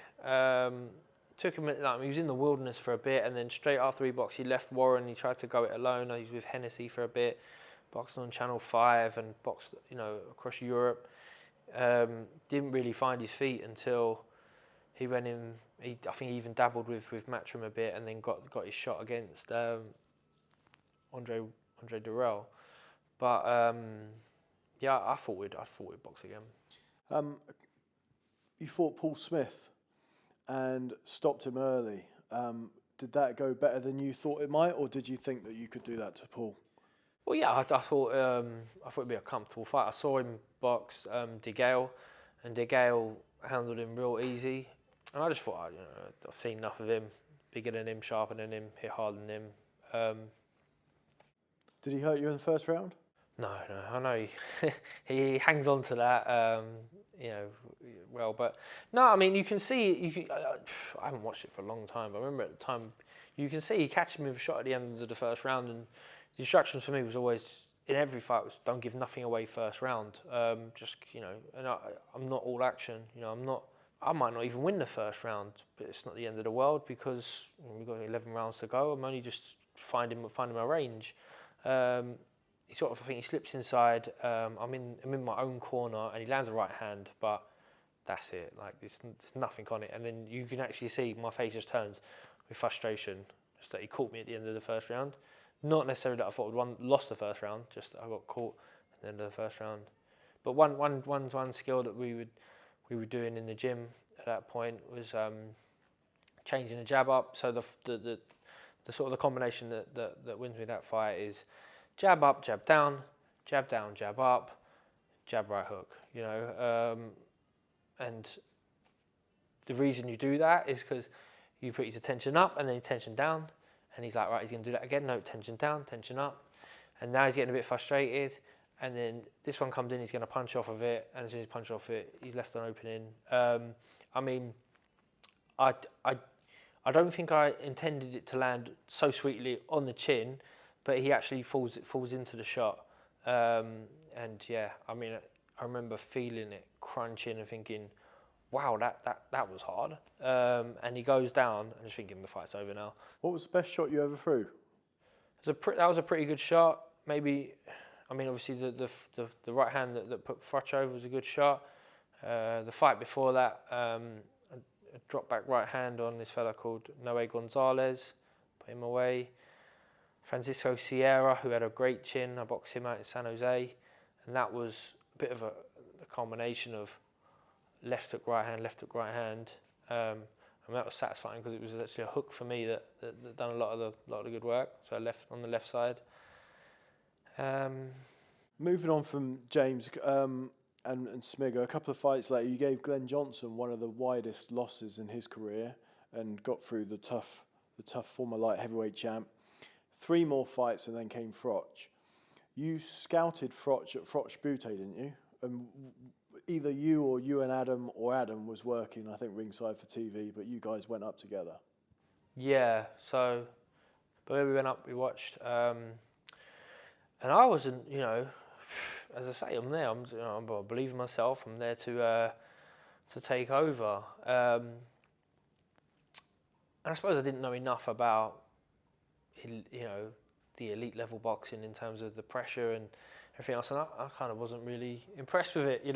Took him, he was in the wilderness for a bit, and then straight after he boxed, he left Warren. He tried to go it alone. He was with Hennessy for a bit, boxing on Channel 5 and boxed, across Europe. Didn't really find his feet until he went in. I think he even dabbled with Matchroom a bit, and then got his shot against Andre Durrell. But I thought we'd box again. You fought Paul Smith and stopped him early. Did that go better than you thought it might, or did you think that you could do that to Paul? Well, yeah, I thought it'd be a comfortable fight. I saw him box DeGale, and DeGale handled him real easy. And I just thought, I've seen enough of him, bigger than him, sharper than him, hit harder than him. Did he hurt you in the first round? No, I know he hangs on to that, well, but no, I mean, you can see, I haven't watched it for a long time, but I remember at the time, you can see he catches me with a shot at the end of the first round, and the instructions for me was always, in every fight, was don't give nothing away first round, and I'm not all action, I might not even win the first round, but it's not the end of the world, because we've got 11 rounds to go. I'm only just finding my range. I think he slips inside. I'm in my own corner, and he lands a right hand, but that's it. Like there's nothing on it, and then you can actually see my face just turns with frustration, just that he caught me at the end of the first round. Not necessarily that I thought I'd lost the first round, just that I got caught at the end of the first round. But one skill that we were doing in the gym at that point was changing the jab up. So the sort of the combination that wins me that fight is jab up, jab down, jab up, jab right hook. And the reason you do that is because you put his attention up and then his tension down, and he's like, right, he's going to do that again. No, tension down, tension up, and now he's getting a bit frustrated. And then this one comes in, he's going to punch off of it, and as soon as he punches off it, he's left an opening. I don't think I intended it to land so sweetly on the chin, but he actually falls into the shot. I remember feeling it crunching and thinking, wow, that was hard. And he goes down, and just thinking the fight's over now. What was the best shot you ever threw? That was a pretty good shot. Maybe, obviously the right hand that put Froch over was a good shot. The fight before that, a drop back right hand on this fella called Noé Gonzalez, put him away. Francisco Sierra, who had a great chin, I boxed him out in San Jose, and that was a bit of a combination of left hook, right hand. And that was satisfying because it was actually a hook for me that done a lot of the good work. So on the left side. Moving on from James and Smigger, a couple of fights later, you gave Glenn Johnson one of the widest losses in his career and got through the tough former light heavyweight champ. 3 more fights, and then came Froch. You scouted Froch at Froch Butte, didn't you? And either you and Adam, or Adam was working, I think, ringside for TV, but you guys went up together. Yeah, so but we went up, we watched, and I wasn't, as I say, I'm there. I believe in myself. I'm there to take over. And I suppose I didn't know enough about, the elite level boxing in terms of the pressure and everything else, and I kind of wasn't really impressed with it. You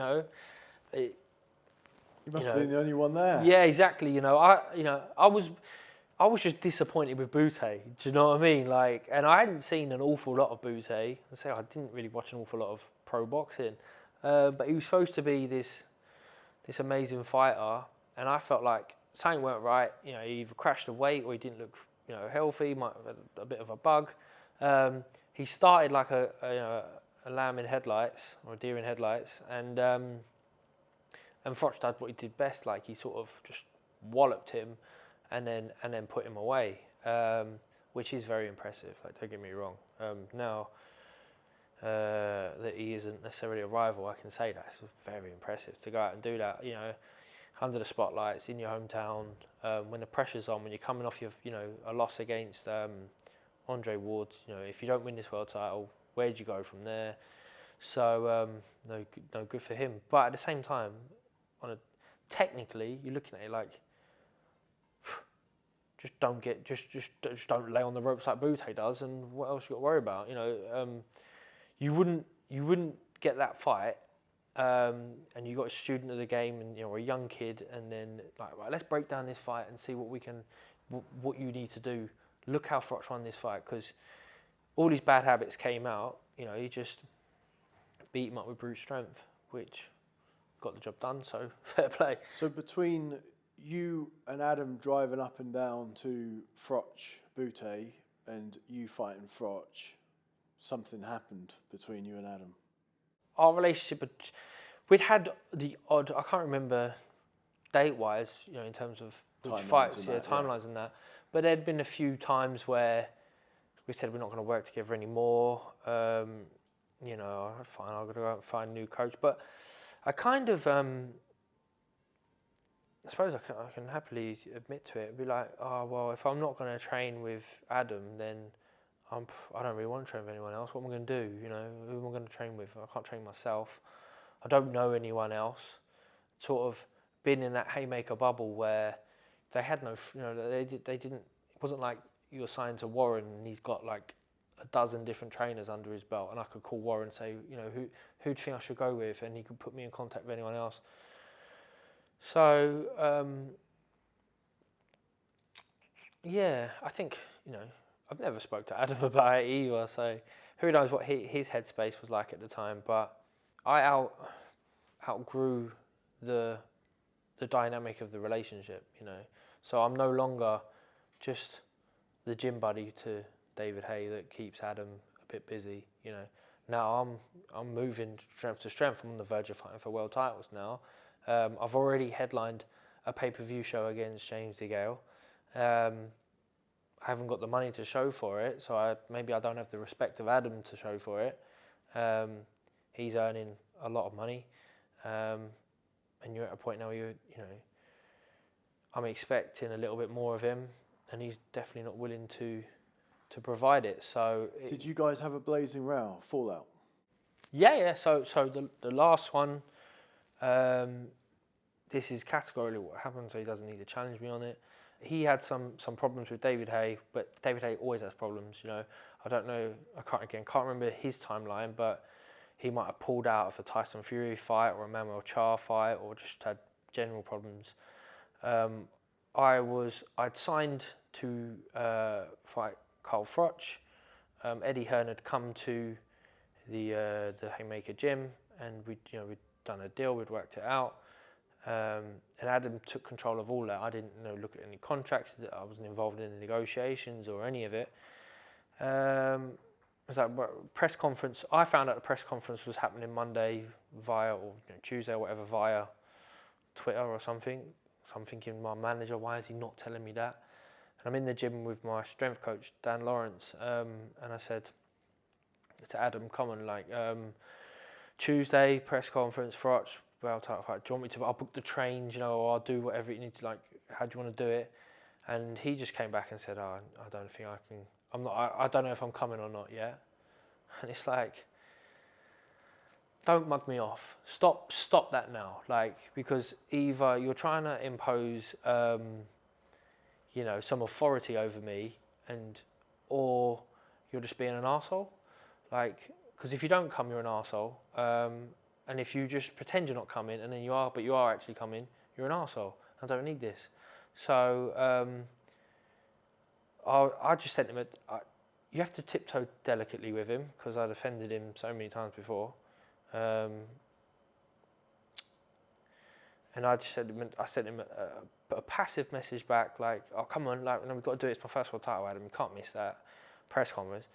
must have been the only one there. Yeah, exactly. I was just disappointed with Butte. Do you know what I mean? And I hadn't seen an awful lot of Butte. I didn't really watch an awful lot of pro boxing, but he was supposed to be this amazing fighter, and I felt like something weren't right. He either crashed the weight or he didn't look, healthy. Might have had a bit of a bug. He started like a lamb in headlights or a deer in headlights, and And Froch did what he did best, like he sort of just walloped him and then put him away, which is very impressive, like, don't get me wrong. Now that he isn't necessarily a rival, I can say that it's very impressive to go out and do that, you know, under the spotlights in your hometown, when the pressure's on, when you're coming off your, you know, a loss against Andre Ward. You know, if you don't win this world title, where do you go from there? So no good for him. But at the same time, technically, you're looking at it like, just don't lay on the ropes like Bute does, and what else you got to worry about? You know, you wouldn't get that fight, and you got a student of the game, and, you know, a young kid, and then like, right, let's break down this fight and see what you need to do. Look how Froch won this fight, because all these bad habits came out. You know, he just beat him up with brute strength, which got the job done. So fair play. So between you and Adam driving up and down to Froch Bute and you fighting Froch, something happened between you and Adam. Our relationship, we'd had the odd, I can't remember date-wise, you know, in terms of which fights, timelines and that. But there'd been a few times where we said we're not going to work together anymore. You know, fine, I've got to go out and find a new coach. But I kind of, I suppose I can happily admit to it. Be like, oh, well, if I'm not going to train with Adam, then I don't really want to train with anyone else. What am I going to do? You know, who am I going to train with? I can't train myself. I don't know anyone else. Sort of been in that Hayemaker bubble where they had no, you know, they didn't. It wasn't like you were signed to Warren and he's got like a dozen different trainers under his belt, and I could call Warren and say, you know, who do you think I should go with, and he could put me in contact with anyone else. So yeah, I think, you know, I've never spoke to Adam about it either, so who knows what his headspace was like at the time. But I outgrew the dynamic of the relationship, you know. So I'm no longer just the gym buddy to David Haye that keeps Adam a bit busy, you know. Now I'm moving strength to strength. I'm on the verge of fighting for world titles now. I've already headlined a pay-per-view show against James DeGale. I haven't got the money to show for it, so maybe I don't have the respect of Adam to show for it. He's earning a lot of money, and you're at a point now where you know, I'm expecting a little bit more of him, and he's definitely not willing to provide it. So did you guys have a blazing row, fallout? Yeah. So the last one, this is categorically what happened, so he doesn't need to challenge me on it. He had some problems with David Haye, but David Haye always has problems, you know. I don't know, can't remember his timeline, but he might have pulled out of a Tyson Fury fight or a Manuel Charr fight, or just had general problems. I'd signed to fight Carl Froch. Eddie Hearn had come to the Hayemaker gym, and we'd done a deal, we'd worked it out. And Adam took control of all that. I didn't look at any contracts. I wasn't involved in the negotiations or any of it. It was like press conference. I found out the press conference was happening Monday or Tuesday or whatever via Twitter or something. So I'm thinking, my manager, why is he not telling me that? And I'm in the gym with my strength coach, Dan Lawrence, and I said to Adam, come on, like Tuesday press conference, Froch, world title fight. Do you want me to? I'll book the trains, or I'll do whatever you need to. Like, how do you want to do it? And he just came back and said, "Oh, I don't think I can. I'm not. I don't know if I'm coming or not yet." And it's like, don't mug me off. Stop that now. Like, because either you're trying to impose, some authority over me, or you're just being an arsehole. Like, because if you don't come, you're an arsehole. And if you just pretend you're not coming, and then you are, but you are actually coming, you're an arsehole. I don't need this. So I just sent him you have to tiptoe delicately with him, because I'd offended him so many times before. And I sent him a passive message back, like, oh, come on, like, we've got to do it. It's my first world title, Adam. You can't miss that press conference.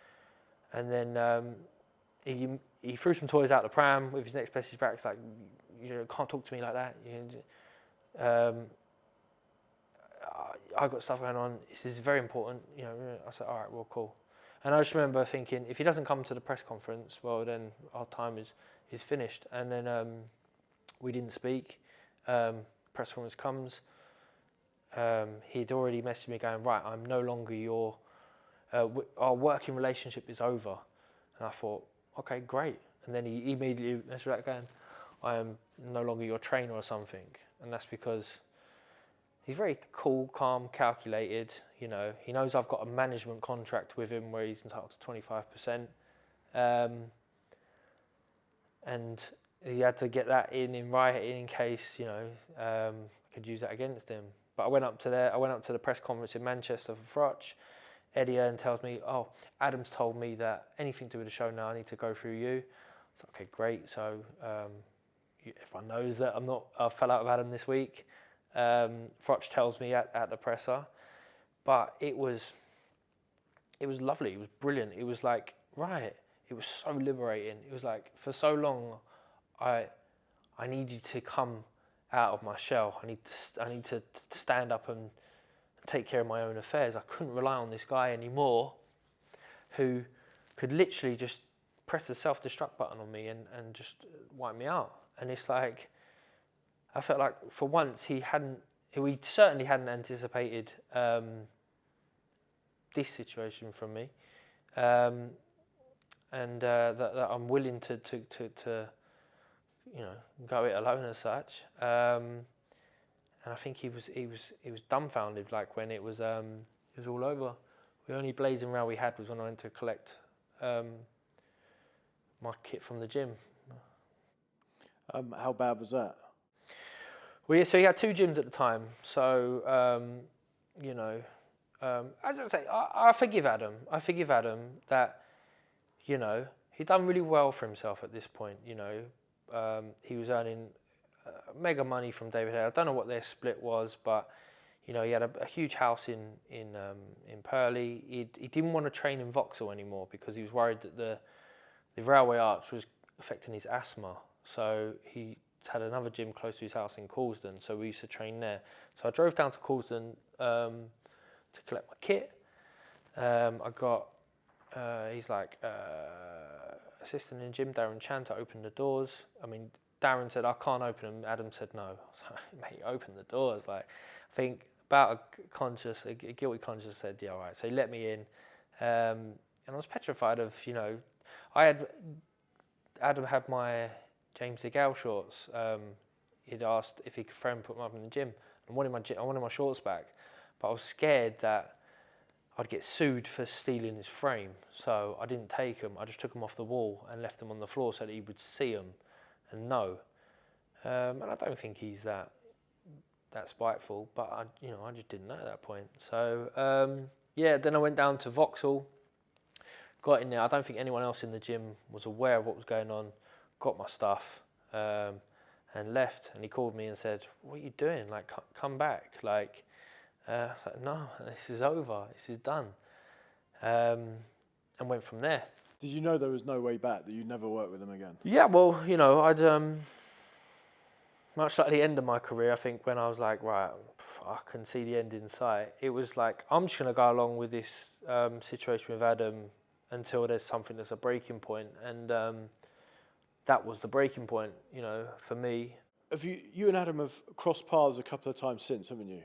And then he threw some toys out the pram with his next message back. It's like, you can't talk to me like that. I got stuff going on. This is very important. I said, all right, well, cool. And I just remember thinking, if he doesn't come to the press conference, well, then our time is finished. And then we didn't speak. Press conference comes. He'd already messaged me going, right, I'm no longer your, our working relationship is over. And I thought, okay, great. And then he immediately messaged back going, I am no longer your trainer or something. And that's because he's very cool, calm, calculated. He knows I've got a management contract with him where he's entitled to 25%. And he had to get that in writing in case, I could use that against him. But I went up to the press conference in Manchester for Froch. Eddie Hearn tells me, oh, Adam's told me that anything to do with the show now, I need to go through you. I was like, okay, great. So everyone knows that I fell out of Adam this week. Froch tells me at the presser. But it was lovely. It was brilliant. It was like, right. It was so liberating. It was like, for so long, I needed to come out of my shell. I need to stand up and take care of my own affairs. I couldn't rely on this guy anymore who could literally just press the self-destruct button on me and just wipe me out. And it's like, I felt like for once he certainly hadn't anticipated this situation from me. And that I'm willing to go it alone as such. And I think he was dumbfounded, like when it was all over. The only blazing row we had was when I went to collect my kit from the gym. How bad was that? Well, yeah, so he had two gyms at the time. So, as I say, I forgive Adam. I forgive Adam that, he'd done really well for himself at this point. He was earning mega money from David Haye. I don't know what their split was, but he had a huge house in Purley. He didn't want to train in Vauxhall anymore because he was worried that the railway arch was affecting his asthma. So he had another gym close to his house in Coulsdon, so we used to train there. So I drove down to Coulsdon to collect my kit. I got he's like assistant in gym, Darren Chanta opened the doors. I mean, Darren said, I can't open them. Adam said no. I was like, mate, open the doors. Like, I think about a guilty conscience said, yeah, all right. So he let me in. And I was petrified of, Adam had my James DeGale shorts. He'd asked if he could throw and put them up in the gym. I wanted my shorts back. But I was scared that I'd get sued for stealing his frame. So I didn't take them. I just took them off the wall and left them on the floor so that he would see them and know. And I don't think he's that spiteful, but I just didn't know at that point. So then I went down to Vauxhall, got in there. I don't think anyone else in the gym was aware of what was going on. Got my stuff and left. And he called me and said, "What are you doing? Like, come back." Like, I was like, "No, this is over. This is done." And went from there. Did you know there was no way back, that you'd never work with him again? Yeah, well, I'd much like the end of my career, I think when I was like, right, I can see the end in sight, it was like, I'm just going to go along with this situation with Adam until there's something that's a breaking point. And that was the breaking point, for me. Have you and Adam have crossed paths a couple of times since, haven't you? Like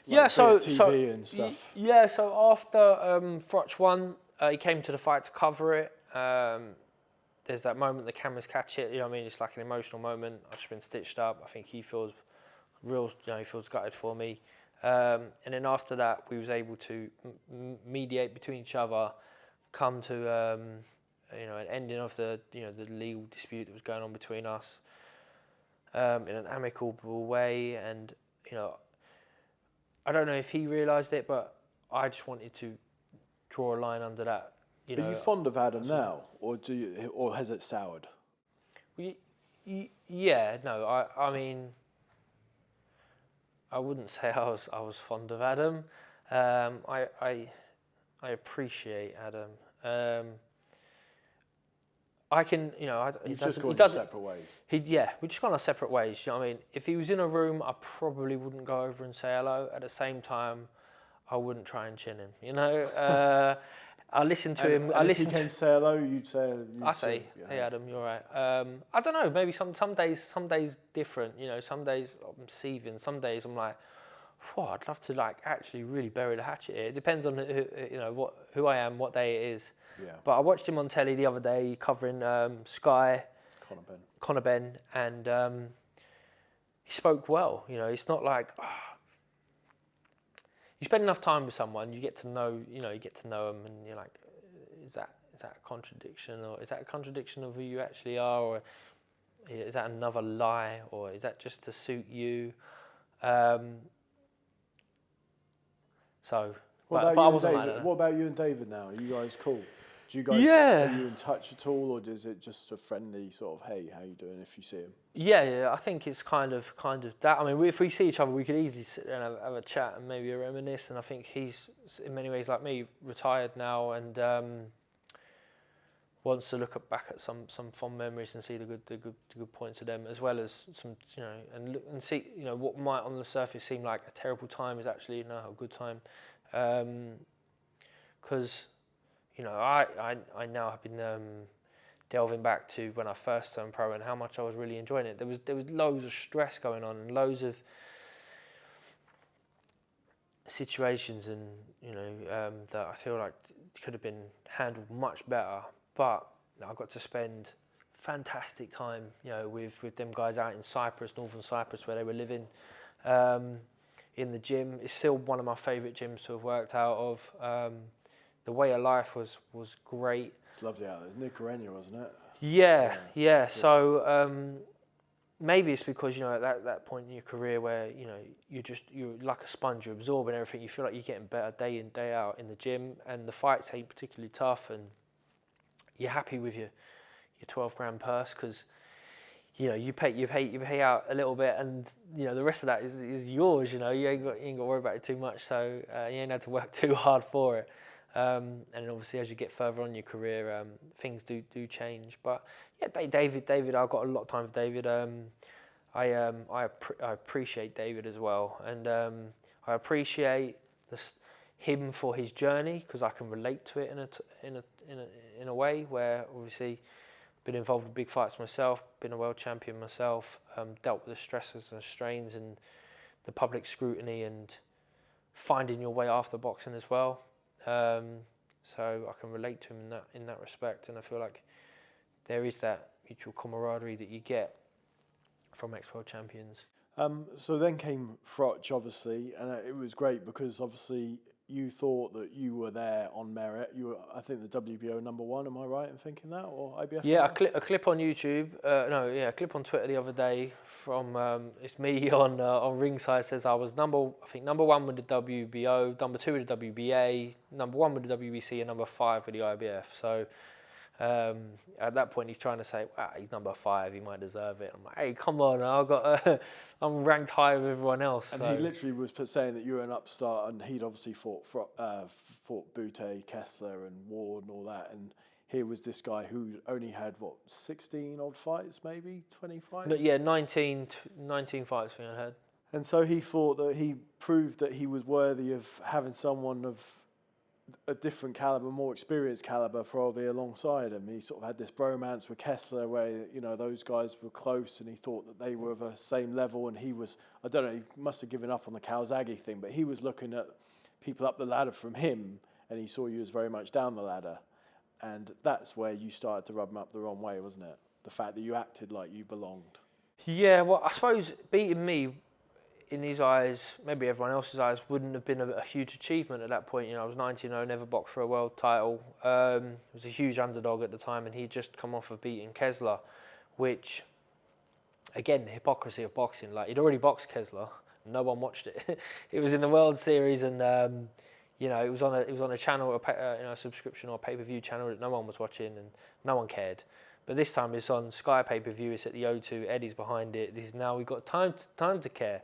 yeah, so TV and stuff. Yeah, so after Froch won, he came to the fight to cover it. There's that moment the cameras catch it. It's like an emotional moment. I've just been stitched up. I think he feels he feels gutted for me. And then after that, we was able to mediate between each other, come to an ending of the the legal dispute that was going on between us in an amicable way. And I don't know if he realised it, but I just wanted to draw a line under that. Are you fond of Adam now, or has it soured? Yeah, no. I mean, I wouldn't say I was fond of Adam. I appreciate Adam. I can, you know, You've just gone your separate ways. We just gone our separate ways. You know what I mean? If he was in a room, I probably wouldn't go over and say hello. At the same time, I wouldn't try and chin him. You know, I listen to him. And if he came to say hello, you'd say. I say, "Hey Adam, you're right." I don't know. Maybe some days different. You know, some days I'm seething. Some days I'm like, "Whoa, I'd love to like actually really bury the hatchet here." It depends on who I am, what day it is. Yeah. But I watched him on telly the other day covering Sky, Conor Ben, and he spoke well. You know, it's not like you spend enough time with someone, you get to know them, and you're like, is that a contradiction, or is that a contradiction of who you actually are, or is that another lie, or is that just to suit you? What about you and David now? Are you guys cool? Do you guys are you in touch at all, or is it just a friendly sort of, hey, how you doing if you see him? Yeah, I think it's kind of that. I mean, if we see each other, we could easily sit and have a chat and maybe reminisce. And I think he's in many ways like me, retired now, and wants to look back at some fond memories and see the good points of them, as well as some, you know, and look and see, you know, what might on the surface seem like a terrible time is actually a good time, because. You know, I now have been delving back to when I first turned pro and how much I was really enjoying it. There was loads of stress going on and loads of situations, and you know that I feel like could have been handled much better. But I got to spend fantastic time, you know, with them guys out in Cyprus, northern Cyprus, where they were living. In the gym, it's still one of my favourite gyms to have worked out of. The way of life was great. It's lovely out there. It's Nicaragua, wasn't it? Yeah. So maybe it's because, you know, at that point in your career where, you know, you're like a sponge, you're absorbing everything. You feel like you're getting better day in, day out in the gym, and the fights ain't particularly tough, and you're happy with your 12 grand purse because, you know, you pay out a little bit, and you know the rest of that is yours. You know, you ain't got to worry about it too much, so you ain't had to work too hard for it. And obviously, as you get further on in your career, things do change. But yeah, David, I've got a lot of time for David. I appreciate David as well, and I appreciate him for his journey because I can relate to it in a way where obviously been involved with big fights myself, been a world champion myself, dealt with the stresses and strains and the public scrutiny and finding your way after boxing as well. So I can relate to him in that respect, and I feel like there is that mutual camaraderie that you get from ex-world champions. So then came Froch, obviously, and it was great because obviously you thought that you were there on merit. You were, I think, the WBO #1. Am I right in thinking that, or IBF? Yeah, a clip on YouTube. A clip on Twitter the other day from it's me on Ringside says I was number 1 with the WBO, number 2 with the WBA, number 1 with the WBC, and number 5 with the IBF. So at that point he's trying to say, wow, he's number 5, he might deserve it. I'm like, hey, come on, I'm ranked higher with everyone else. And he literally was saying that you were an upstart, and he'd obviously fought Butte, Kessler and Ward and all that, and here was this guy who only had 16 odd fights, maybe 20 fights. But yeah, 19 fights I think I had. And so he thought that he proved that he was worthy of having someone of a different caliber, more experienced caliber, probably alongside him. He sort of had this bromance with Kessler, where you know those guys were close, and he thought that they were of a same level. And he was, I don't know, he must have given up on the Calzaghe thing, but he was looking at people up the ladder from him, and he saw you as very much down the ladder, and that's where you started to rub him up the wrong way, wasn't it? The fact that you acted like you belonged. Yeah, well, I suppose beating me in his eyes, maybe everyone else's eyes, wouldn't have been a huge achievement at that point. You know, I was 19-0, never boxed for a world title. Was a huge underdog at the time, and he'd just come off of beating Kessler, which, again, the hypocrisy of boxing. Like, he'd already boxed Kessler, no one watched it. It was in the World Series, and you know, it was on a channel, a subscription or a pay-per-view channel that no one was watching and no one cared. But this time it's on Sky pay-per-view. It's at the O2. Eddie's behind it. This is now we've got time to care.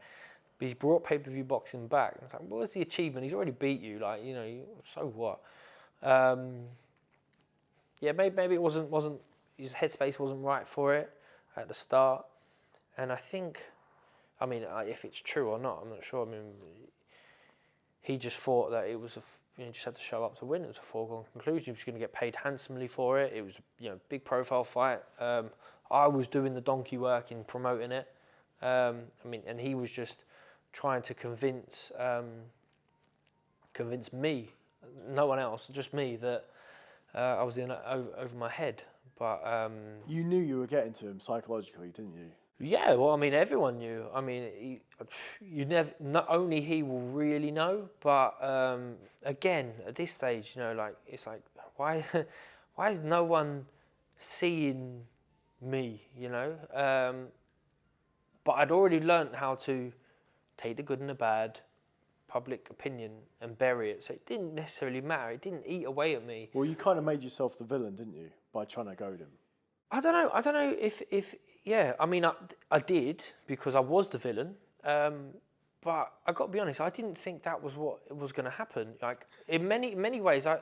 But he brought pay-per-view boxing back. And it's like, what's the achievement? He's already beat you. Like, you know, so what? Yeah, maybe it wasn't his headspace wasn't right for it at the start, and I think, I mean, if it's true or not, I'm not sure. I mean, he just thought that it was you just had to show up to win. It was a foregone conclusion. He was going to get paid handsomely for it. It was, big profile fight. I was doing the donkey work in promoting it. And he was just trying to convince me, no one else, just me, that I was in over my head. But you knew you were getting to him psychologically, didn't you? Yeah, well, I mean, everyone knew. I mean, not only he will really know, but again, at this stage, it's like, why is no one seeing me, But I'd already learnt how to take the good and the bad, public opinion, and bury it. So it didn't necessarily matter. It didn't eat away at me. Well, you kind of made yourself the villain, didn't you, by trying to goad him? I don't know if yeah. I mean, I did, because I was the villain. But I got to be honest, I didn't think that was what was going to happen. Like, in many ways, I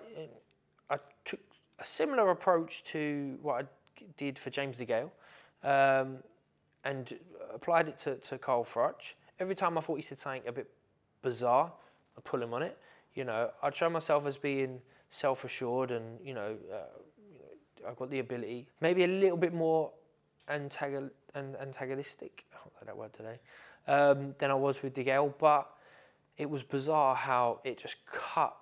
took a similar approach to what I did for James DeGale, and applied it to Carl Froch. Every time I thought he said something a bit bizarre, I'd pull him on it. I'd show myself as being self-assured, and I've got the ability, maybe a little bit more antagonistic, I don't know that word today, than I was with DeGale, but it was bizarre how it just cut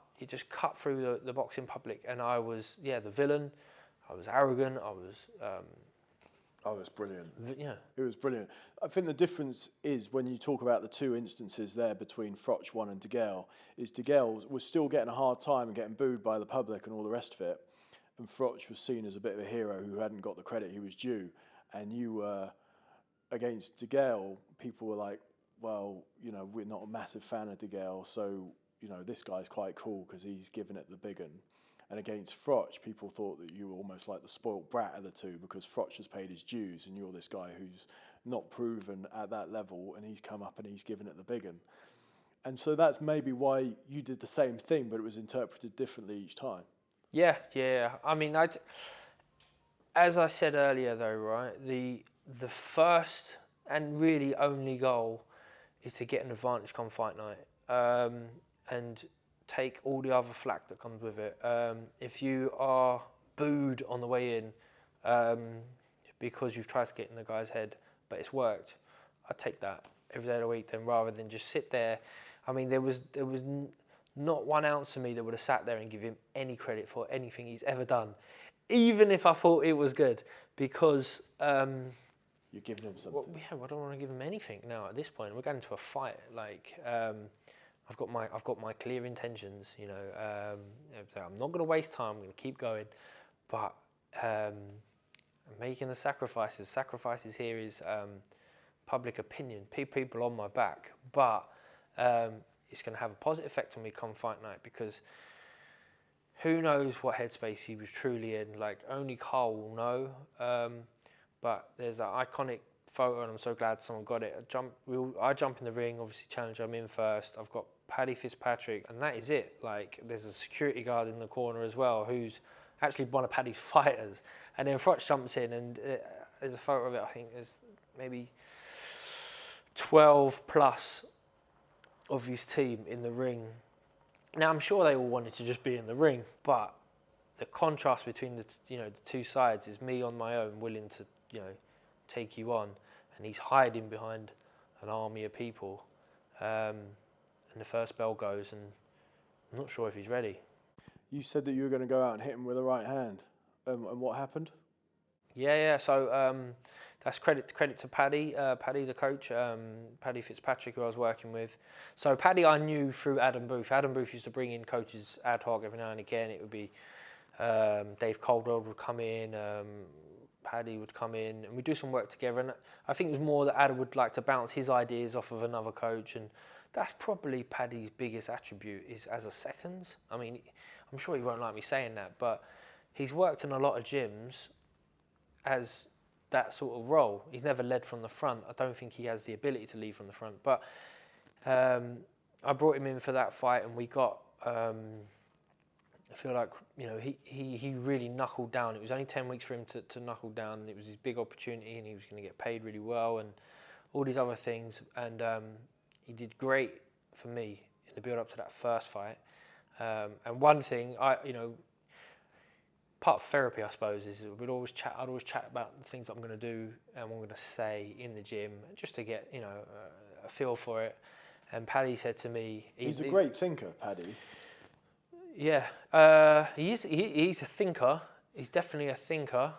through the boxing public, and I was, the villain. I was arrogant, I was brilliant. Yeah. It was brilliant. I think the difference is, when you talk about the two instances there between Froch 1 and DeGale, is DeGale was still getting a hard time and getting booed by the public and all the rest of it. And Froch was seen as a bit of a hero who hadn't got the credit he was due. And you were, against DeGale, people were like, well, we're not a massive fan of DeGale, so, this guy's quite cool because he's giving it the big un. And against Froch, people thought that you were almost like the spoilt brat of the two, because Froch has paid his dues and you're this guy who's not proven at that level, and he's come up and he's given it the big un. And so that's maybe why you did the same thing, but it was interpreted differently each time. Yeah. I mean, as I said earlier, though, right, the first and really only goal is to get an advantage come fight night, and take all the other flack that comes with it. If you are booed on the way in because you've tried to get in the guy's head, but it's worked, I'd take that every day of the week, then, rather than just sit there. I mean, there was not 1 ounce of me that would have sat there and give him any credit for anything he's ever done, even if I thought it was good, because you're giving him something. Well, I don't want to give him anything now at this point. We're going into a fight. Like, I've got my clear intentions. So I'm not going to waste time. I'm going to keep going, but making the sacrifices. Sacrifices here is public opinion, people on my back, but it's going to have a positive effect on me come fight night, because who knows what headspace he was truly in. Like, only Carl will know. But there's that iconic photo, and I'm so glad someone got it. I jump in the ring, obviously challenge, I'm in first. I've got Paddy Fitzpatrick, and that is it. Like, there's a security guard in the corner as well, who's actually one of Paddy's fighters. And then Froch jumps in, and there's a photo of it. I think there's maybe 12 plus of his team in the ring. Now, I'm sure they all wanted to just be in the ring, but the contrast between the two sides is me on my own, willing to take you on, and he's hiding behind an army of people. And the first bell goes, and I'm not sure if he's ready. You said that you were going to go out and hit him with a right hand, and what happened? Yeah. So that's credit to Paddy, the coach, Paddy Fitzpatrick, who I was working with. So Paddy I knew through Adam Booth. Adam Booth used to bring in coaches ad hoc every now and again. It would be Dave Caldwell would come in, Paddy would come in, and we'd do some work together. And I think it was more that Adam would like to bounce his ideas off of another coach, and that's probably Paddy's biggest attribute, is as a seconds. I mean, I'm sure he won't like me saying that, but he's worked in a lot of gyms as that sort of role. He's never led from the front. I don't think he has the ability to lead from the front, but I brought him in for that fight, and we got a feel like, you know, he really knuckled down. It was only 10 weeks for him to knuckle down. It was his big opportunity, and he was going to get paid really well and all these other things. And he did great for me in the build up to that first fight. And one thing, you know, part of therapy, I suppose, is I'd always chat about the things that I'm going to do and what I'm going to say in the gym, just to get, you know, a feel for it. And Paddy said to me, he's a great thinker, Paddy. Yeah, he's a thinker. He's definitely a thinker.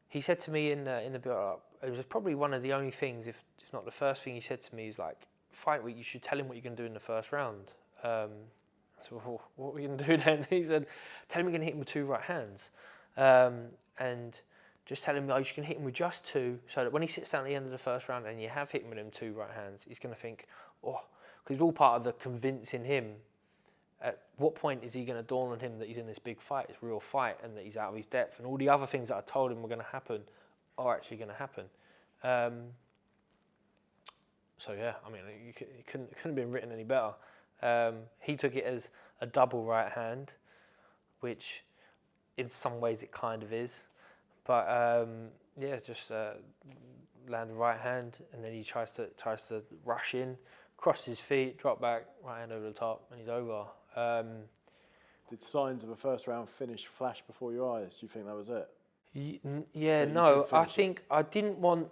He said to me in the build-up, it was probably one of the only things, if not the first thing he said to me, is like, fight week, you should tell him what you're going to do in the first round. So, well, what are we going to do then? He said, tell him you're going to hit him with 2 right hands. And just tell him, oh, you can hit him with just 2, so that when he sits down at the end of the first round and you have hit him with them 2 right hands, he's going to think, oh, because it's all part of the convincing him. At what point is he going to dawn on him that he's in this big fight, this real fight, and that he's out of his depth, and all the other things that I told him were going to happen are actually going to happen. So yeah, I mean, it couldn't have been written any better. He took it as a double right hand, which in some ways it kind of is, but yeah, just land the right hand, and then he tries to rush in, cross his feet, drop back, right hand over the top, and he's over. Did signs of a first round finish flash before your eyes? Do you think that was it? Yeah, no, I think I didn't want.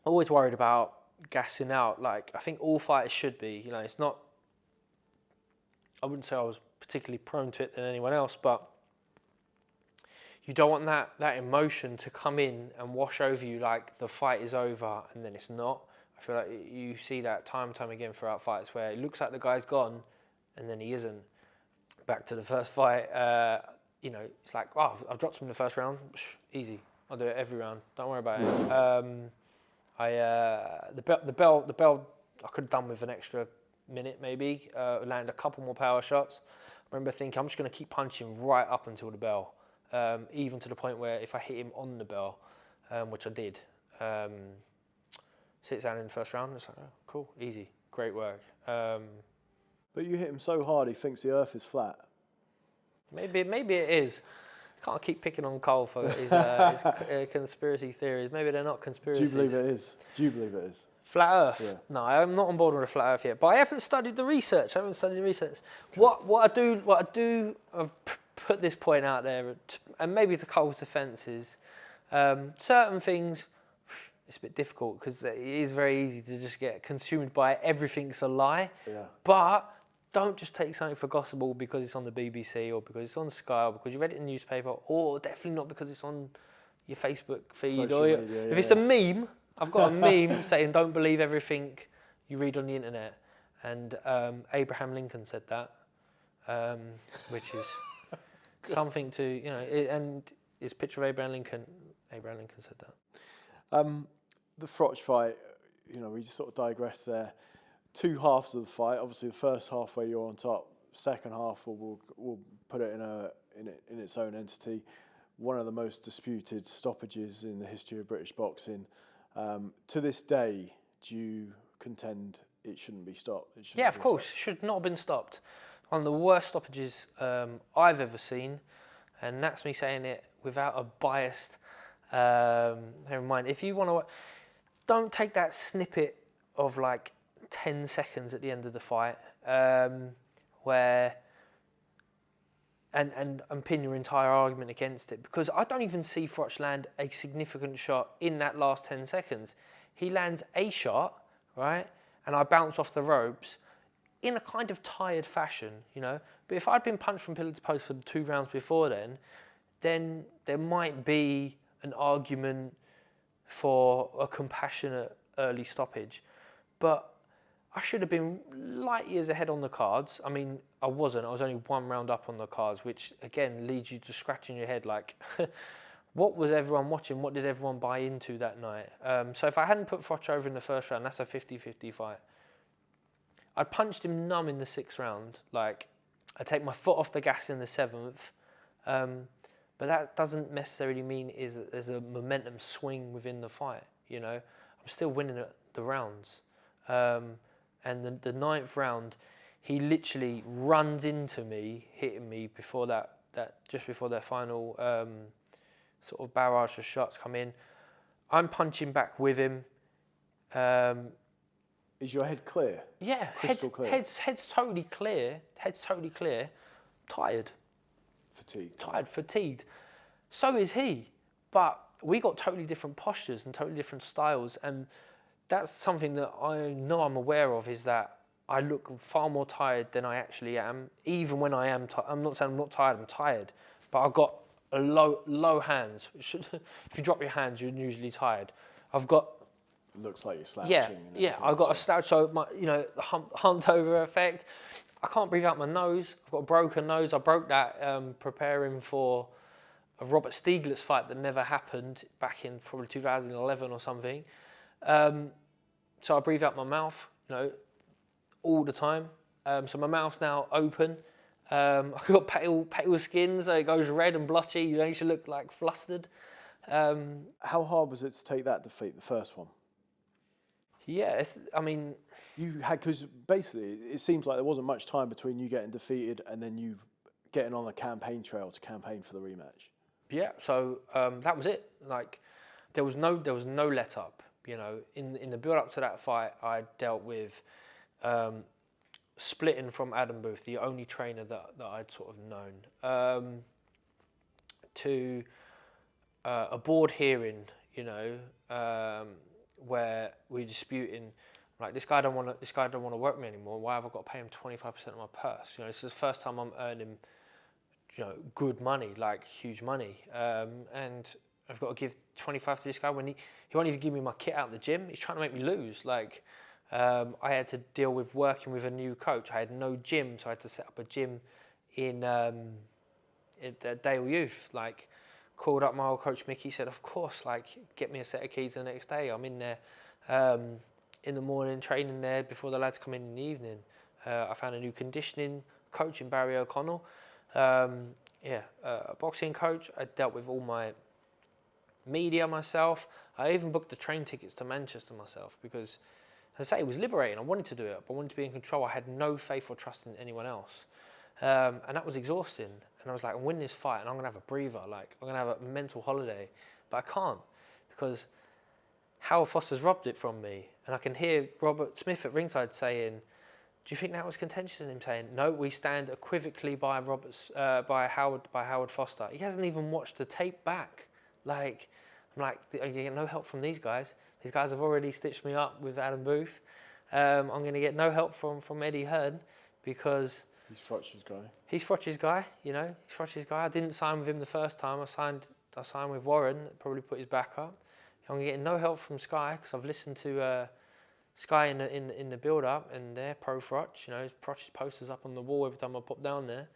Always worried about gassing out. Like, I think all fighters should be. You know, it's not. I wouldn't say I was particularly prone to it than anyone else, but you don't want that emotion to come in and wash over you like the fight is over and then it's not. I feel like you see that time and time again throughout fights where it looks like the guy's gone and then he isn't. Back to the first fight, you know, it's like, oh, I've dropped him in the first round. Easy. I'll do it every round. Don't worry about it. The bell I could have done with an extra minute maybe. Landed a couple more power shots. I remember thinking, I'm just going to keep punching right up until the bell. Even to the point where if I hit him on the bell, which I did, sits down in the first round, it's like, oh, cool, easy, great work. But you hit him so hard he thinks the earth is flat. Maybe it is. Can't keep picking on Cole for his conspiracy theories. Maybe they're not conspiracies. Do you believe it is? Flat Earth? Yeah. No, I'm not on board with a flat Earth yet. But I haven't studied the research. Okay. What I do, I've put this point out there, and maybe to Cole's defence is, certain things, it's a bit difficult because it is very easy to just get consumed by everything's a lie. Yeah. But don't just take something for gospel because it's on the BBC or because it's on Sky or because you read it in the newspaper, or definitely not because it's on your Facebook feed. If it's a meme, I've got a meme saying don't believe everything you read on the internet. And Abraham Lincoln said that, which is something to, you know, and it's a picture of Abraham Lincoln. Abraham Lincoln said that. The Froch fight, you know, we just sort of digressed there. 2 halves of the fight. Obviously, the first half where you're on top. Second half, we'll put it in its own entity. One of the most disputed stoppages in the history of British boxing. To this day, do you contend it shouldn't be stopped? Yeah, of course, it should not have been stopped. One of the worst stoppages I've ever seen, and that's me saying it without a biased. Never mind. If you want to, don't take that snippet of like 10 seconds at the end of the fight, where and pin your entire argument against it, because I don't even see Froch land a significant shot in that last 10 seconds. He lands a shot, right, and I bounce off the ropes in a kind of tired fashion, you know. But if I'd been punched from pillar to post for the 2 rounds before then there might be an argument for a compassionate early stoppage. But I should have been light years ahead on the cards. I mean, I wasn't. I was only 1 round up on the cards, which, again, leads you to scratching your head like, what was everyone watching? What did everyone buy into that night? So if I hadn't put Froch over in the first round, that's a 50-50 fight. I punched him numb in the 6th round. Like, I take my foot off the gas in the 7th. But that doesn't necessarily mean there's a momentum swing within the fight, you know. I'm still winning the rounds. And the 9th round, he literally runs into me, hitting me before just before their final sort of barrage of shots come in. I'm punching back with him. Is your head clear? Yeah, Crystal clear. Head's totally clear. Head's totally clear. Tired. Fatigued. Tired, fatigued. So is he. But we got totally different postures and totally different styles, and that's something that I know I'm aware of, is that I look far more tired than I actually am, even when I am tired. I'm not saying I'm not tired, I'm tired, but I've got a low hands. If you drop your hands, you're usually tired. I've got... Looks like you're slouching. Yeah, I've got a slouch, so the humped over effect. I can't breathe out my nose. I've got a broken nose. I broke that preparing for a Robert Stieglitz fight that never happened back in probably 2011 or something. So I breathe out my mouth, all the time. So my mouth's now open. I've got pale skin, so it goes red and blotchy. You should look like flustered. How hard was it to take that defeat, the first one? Yeah, you had, because basically it seems like there wasn't much time between you getting defeated and then you getting on the campaign trail to campaign for the rematch. Yeah, so that was it. Like, there was no let up. In the build up to that fight, I dealt with splitting from Adam Booth, the only trainer that I'd sort of known, to a board hearing, where we're disputing, like, this guy don't want to work with me anymore. Why have I got to pay him 25% of my purse? This is the first time I'm earning, good money, like huge money, and I've got to give 25 to this guy when he won't even give me my kit out of the gym. He's trying to make me lose. Like, I had to deal with working with a new coach. I had no gym, so I had to set up a gym in Dale Youth. Like, called up my old coach Mickey, said, of course, like, get me a set of keys the next day. I'm in there in the morning, training there before the lads come in the evening. I found a new conditioning coach in Barry O'Connell. A boxing coach. I dealt with all my media myself. I even booked the train tickets to Manchester myself because, as I say, it was liberating. I wanted to do it, but I wanted to be in control. I had no faith or trust in anyone else. And that was exhausting. And I was like, I'm winning this fight and I'm going to have a breather. Like, I'm going to have a mental holiday. But I can't, because Howard Foster's robbed it from me. And I can hear Robert Smith at ringside saying, do you think that was contentious? And him saying, no, we stand equivocally by Howard Foster. He hasn't even watched the tape back. Like, I'm like, I get no help from these guys. These guys have already stitched me up with Adam Booth. I'm going to get no help from Eddie Hearn because he's Froch's guy. He's Froch's guy. He's Froch's guy. I didn't sign with him the first time. I signed with Warren. Probably put his back up. I'm getting no help from Sky because I've listened to Sky in the build up, and they're pro Froch. Froch's posters up on the wall every time I pop down there.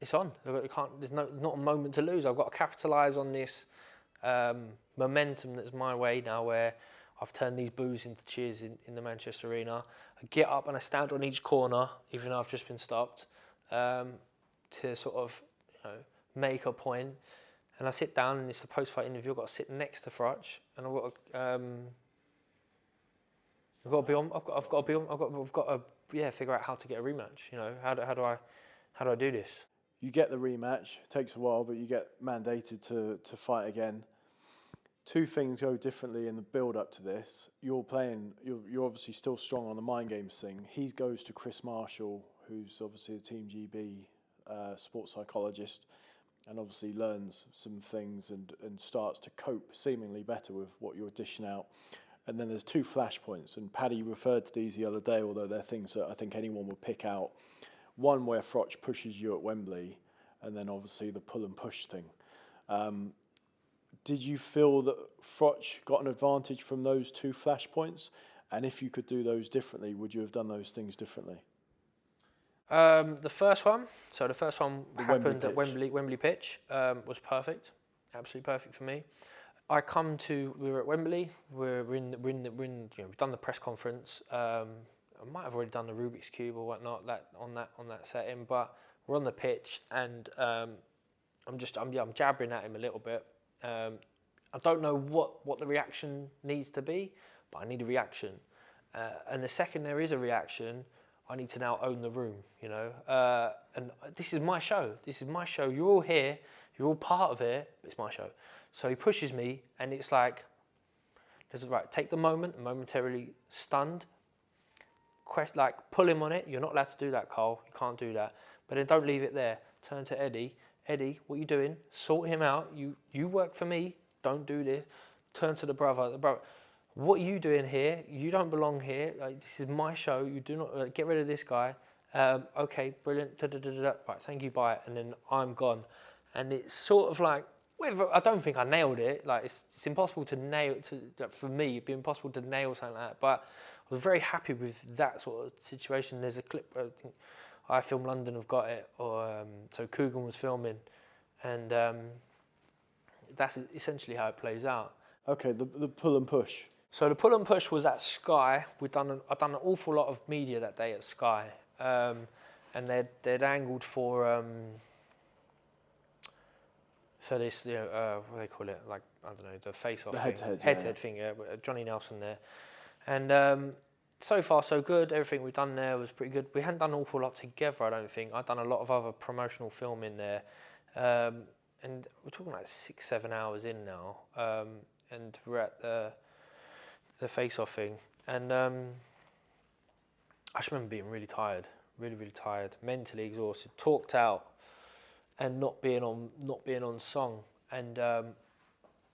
It's on. There's not a moment to lose. I've got to capitalise on this momentum that's my way now, where I've turned these boos into cheers in the Manchester Arena. I get up and I stand on each corner, even though I've just been stopped, to sort of make a point. And I sit down, and it's the post-fight interview. I've got to sit next to Froch, and I've got to figure out how to get a rematch. How do I do this? You get the rematch. It takes a while, but you get mandated to fight again. Two things go differently in the build-up to this. You're obviously still strong on the mind games thing. He goes to Chris Marshall, who's obviously a Team GB sports psychologist, and obviously learns some things and starts to cope seemingly better with what you're dishing out. And then there's two flashpoints, and Paddy referred to these the other day, although they're things that I think anyone would pick out. One where Froch pushes you at Wembley, and then obviously the pull and push thing. Did you feel that Froch got an advantage from those two flashpoints? And if you could do those differently, would you have done those things differently? The first one happened at Wembley pitch, was perfect, absolutely perfect for me. We were at Wembley, we've done the press conference. I might have already done the Rubik's Cube or whatnot on that setting, but we're on the pitch, and I'm jabbering at him a little bit. I don't know what the reaction needs to be, but I need a reaction. And the second there is a reaction, I need to now own the room, you know. And this is my show. This is my show. You're all here. You're all part of it. But it's my show. So he pushes me, and it's like, right, take the moment, momentarily stunned. Like, pull him on it. You're not allowed to do that, Carl. You can't do that. But then don't leave it there. Turn to Eddie. Eddie, what are you doing? Sort him out. You work for me. Don't do this. Turn to the brother. The brother. What are you doing here? You don't belong here. Like, this is my show. You do not get rid of this guy. Okay, brilliant. Right, thank you. Bye. And then I'm gone. And it's sort of like, I don't think I nailed it. Like, it's impossible to nail. For me, it'd be impossible to nail something like that. But I was very happy with that sort of situation. There's a clip. I think I Film London have got it, or so Coogan was filming, and that's essentially how it plays out. Okay, the pull and push. So the pull and push was at Sky. I'd done an awful lot of media that day at Sky, and they'd angled for this, you know, what do they call it? Like, I don't know, the face-off the thing. Head-to-head thing, yeah. Johnny Nelson there. And so far so good. Everything we've done there was pretty good. We hadn't done an awful lot together, I don't think. I'd done a lot of other promotional filming there. And we're talking like 6-7 hours in now. And we're at the face-off thing. And I just remember being really tired, really tired, mentally exhausted, talked out, and not being on song. And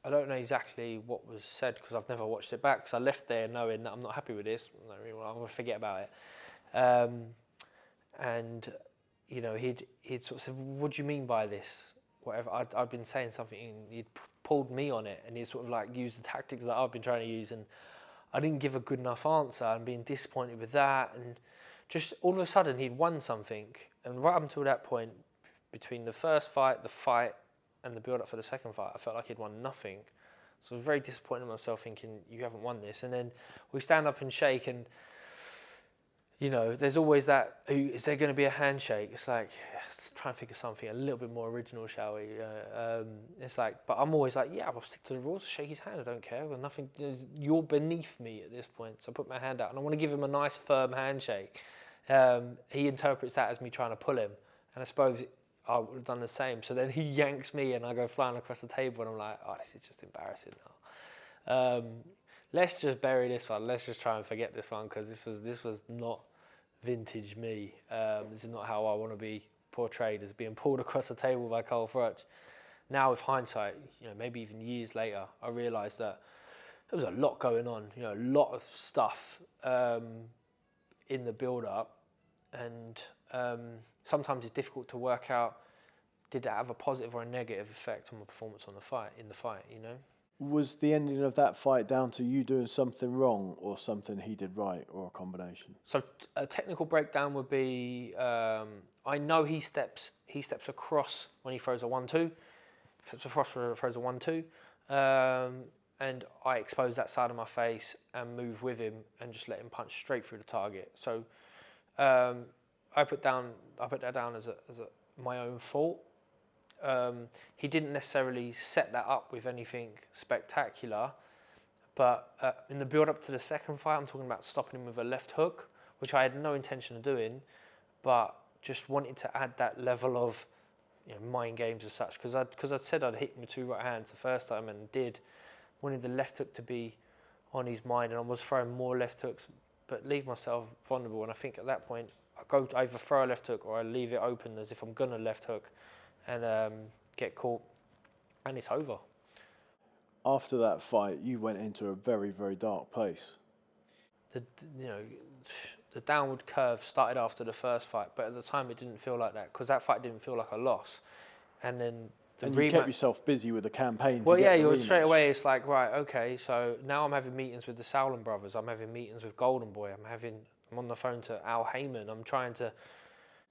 I don't know exactly what was said because I've never watched it back, because I left there knowing that I'm not happy with this. I'm going to forget about it. And, you know, he'd sort of said, what do you mean by this? Whatever. I'd been saying something, and he'd pulled me on it, and he sort of like used the tactics that I've been trying to use, and I didn't give a good enough answer, and being disappointed with that, and just all of a sudden he'd won something. And right up until that point, between the first fight, the fight, and the build-up for the second fight, I felt like he'd won nothing. So I was very disappointed in myself, thinking, you haven't won this. And then we stand up and shake, and, you know, there's always that, is there going to be a handshake? It's like, let's try and think of something a little bit more original, shall we? It's like, but I'm always like, yeah, I'll stick to the rules, shake his hand, I don't care. Well, nothing, you're beneath me at this point. So I put my hand out, and I want to give him a nice, firm handshake. He interprets that as me trying to pull him. And I suppose I would have done the same. So then he yanks me, and I go flying across the table, and I'm like, oh, this is just embarrassing now. Let's just bury this one. Let's just try and forget this one, because this was not vintage me. This is not how I want to be portrayed, as being pulled across the table by Carl Froch. Now with hindsight, you know, maybe even years later, I realised that there was a lot going on, you know, a lot of stuff in the build-up, and sometimes it's difficult to work out, did it have a positive or a negative effect on my performance in the fight, you know? Was the ending of that fight down to you doing something wrong, or something he did right, or a combination? So a technical breakdown would be, I know he steps across when he throws a 1-2, throws a 1-2, and I expose that side of my face and move with him and just let him punch straight through the target. So I put that down as my own fault. He didn't necessarily set that up with anything spectacular, but in the build-up to the second fight, I'm talking about stopping him with a left hook, which I had no intention of doing, but just wanted to add that level of, you know, mind games as such, because I'd said I'd hit him with 2 right hands the first time, and wanted the left hook to be on his mind, and I was throwing more left hooks, but leave myself vulnerable. And I think at that point, I either throw a left hook, or I leave it open as if I'm gonna left hook, and get caught, and it's over. After that fight, you went into a very, very dark place. The downward curve started after the first fight, but at the time it didn't feel like that, because that fight didn't feel like a loss. And then you kept yourself busy with the campaign. Well, yeah, straight away. It's like, right, okay, so now I'm having meetings with the Sauerlands brothers. I'm having meetings with Golden Boy. I'm on the phone to Al Hayemaker. I'm trying to.